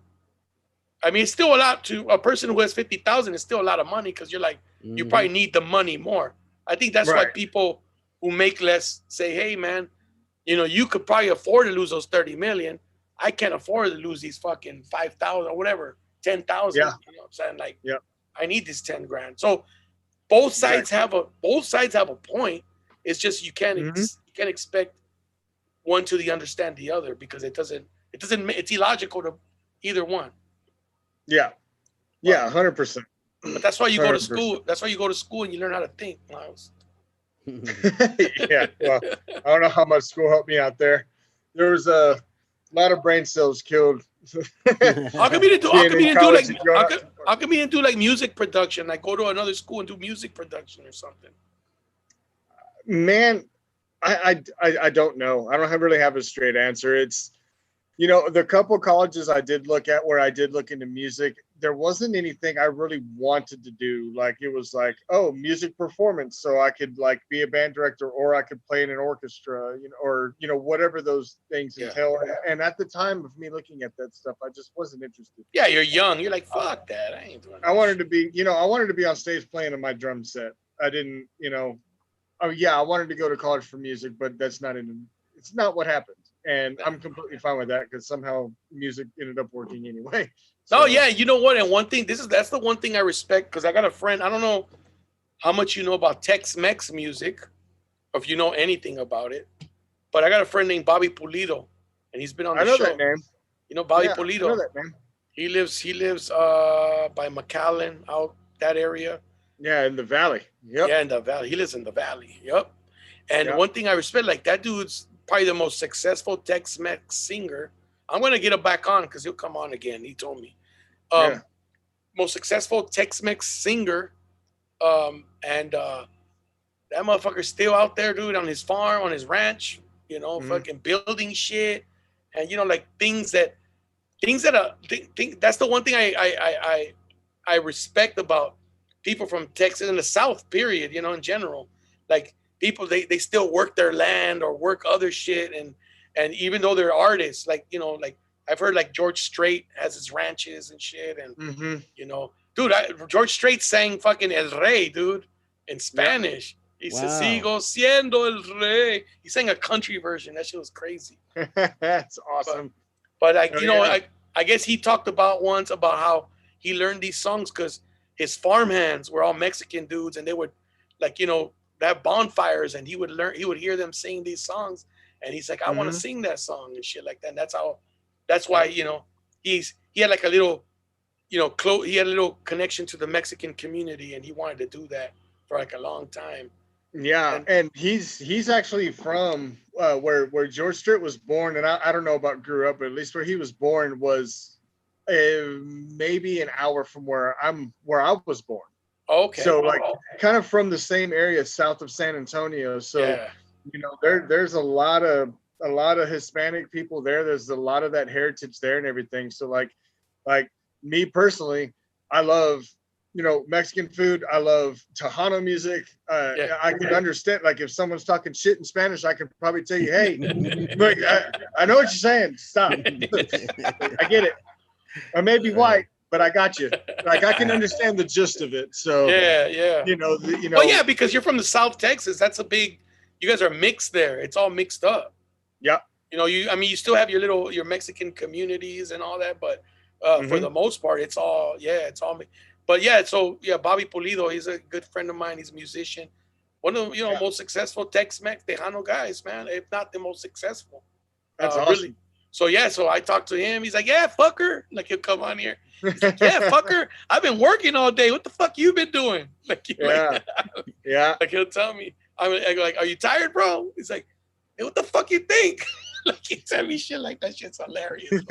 I mean, it's still a lot to a person who has 50,000. It's still a lot of money because you're like, you probably need the money more. I think that's why people who make less say, hey, man, you could probably afford to lose those 30 million. I can't afford to lose these fucking 5,000 or whatever, 10,000. Yeah. You know what I'm saying? Like, I need this 10 grand. So both sides have a point. It's just you can't expect one to understand the other because it's illogical to either one. Yeah. Yeah, 100%. But that's why you go to school. That's why you go to school and you learn how to think, Miles. Yeah. Well, I don't know how much school helped me out there. There was a lot of brain cells killed. How come you didn't How come you didn't do like music production? Like go to another school and do music production or something? Man, I don't know. I don't really have a straight answer. It's, you know, the couple colleges I did look at where I did look into music, there wasn't anything I really wanted to do. Like it was like, oh, music performance, so I could like be a band director, or I could play in an orchestra, you know, or you know, whatever those things entail. And at the time of me looking at that stuff, I just wasn't interested. Yeah, you're young. You're like, fuck that. I ain't doing that. I wanted to be, you know, I wanted to be on stage playing in my drum set. I didn't, you know, oh yeah, I wanted to go to college for music, but that's not it's not what happened. And I'm completely fine with that because somehow music ended up working anyway. So. Oh yeah, you know what? And one thing, that's the one thing I respect, because I got a friend. I don't know how much you know about Tex-Mex music, or if you know anything about it, but I got a friend named Bobby Pulido, and he's been on the show. I know that name. You know Bobby Pulido. I know that name. He lives by McAllen, out that area. Yeah, in the valley. Yep. Yeah, in the valley. He lives in the valley. Yep. And one thing I respect, like that dude's probably the most successful Tex-Mex singer. I'm gonna get him back on because he'll come on again. He told me. Most successful Tex-Mex singer. And that motherfucker's still out there, dude, on his farm, on his ranch, you know, fucking building shit. And you know, like things that that's the one thing I respect about people from Texas and the South, period, you know, in general. Like people, they still work their land or work other shit. And even though they're artists, like, you know, like I've heard like George Strait has his ranches and shit. And, you know, dude, George Strait sang fucking El Rey, dude, in Spanish. He said, sigo siendo el rey. He sang a country version. That shit was crazy. That's awesome. But like, you know, I guess he talked about once about how he learned these songs because his farmhands were all Mexican dudes, and they would, like, you know, have bonfires, and he would hear them sing these songs, and he's like, I want to sing that song and shit like that. And that's why, you know, he had like a little, you know, he had a little connection to the Mexican community, and he wanted to do that for like a long time. Yeah, and he's actually from where George Strait was born, and I don't know about grew up, but at least where he was born was maybe an hour from where I was born. Okay. So like kind of from the same area south of San Antonio. So you know, there's a lot of Hispanic people there. There's a lot of that heritage there and everything. So like me personally, I love, you know, Mexican food. I love Tejano music. I can understand, like, if someone's talking shit in Spanish, I can probably tell you, hey, look, I know what you're saying. Stop. I get it. I may be white, but I got you. Like, I can understand the gist of it. So you know. Well, yeah, because you're from the South Texas. That's a big. You guys are mixed there. It's all mixed up. Yeah. You know, you still have your Mexican communities and all that, but for the most part, it's all But so Bobby Pulido, he's a good friend of mine. He's a musician, one of the most successful Tex-Mex Tejano guys, man, if not the most successful. That's awesome. Really. So I talked to him. He's like, yeah, fucker. Like, he'll come on here. He's like, yeah, fucker. I've been working all day. What the fuck you been doing? Like, like he'll tell me. I'm like, are you tired, bro? He's like, hey, what the fuck you think? Like, he tell me shit like that. Shit's hilarious.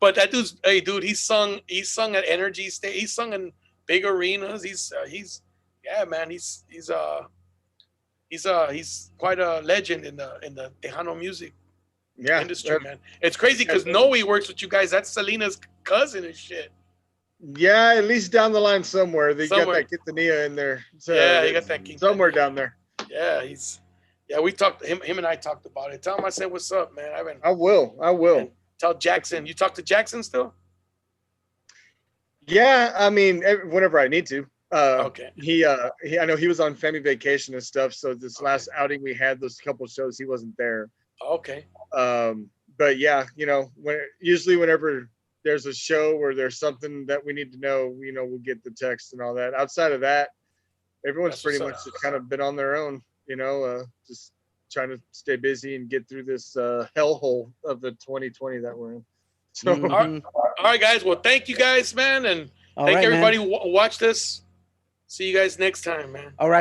But that dude's, hey, dude, he sung at Energy State. He sung in big arenas. He's quite a legend in the Tejano music industry, man. It's crazy because Noe works with you guys. That's Selena's cousin and shit. Yeah, at least down the line somewhere. They got that Quintanilla in there. So he got that somewhere down there. Yeah, we talked. Him and I talked about it. Tell him I said what's up, man. I will. Tell Jackson. You talk to Jackson still? Yeah, I mean, whenever I need to. Okay. I know he was on family vacation and stuff. So this last outing we had, those couple shows, he wasn't there. Okay. But yeah, you know, usually whenever there's a show where there's something that we need to know, you know, we'll get the text and all that. Outside of that, everyone's pretty much just kind of been on their own, you know, just trying to stay busy and get through this hellhole of the 2020 that we're in. So, all right, guys. Well, thank you guys, man. And thank everybody who watched this. See you guys next time, man. All right.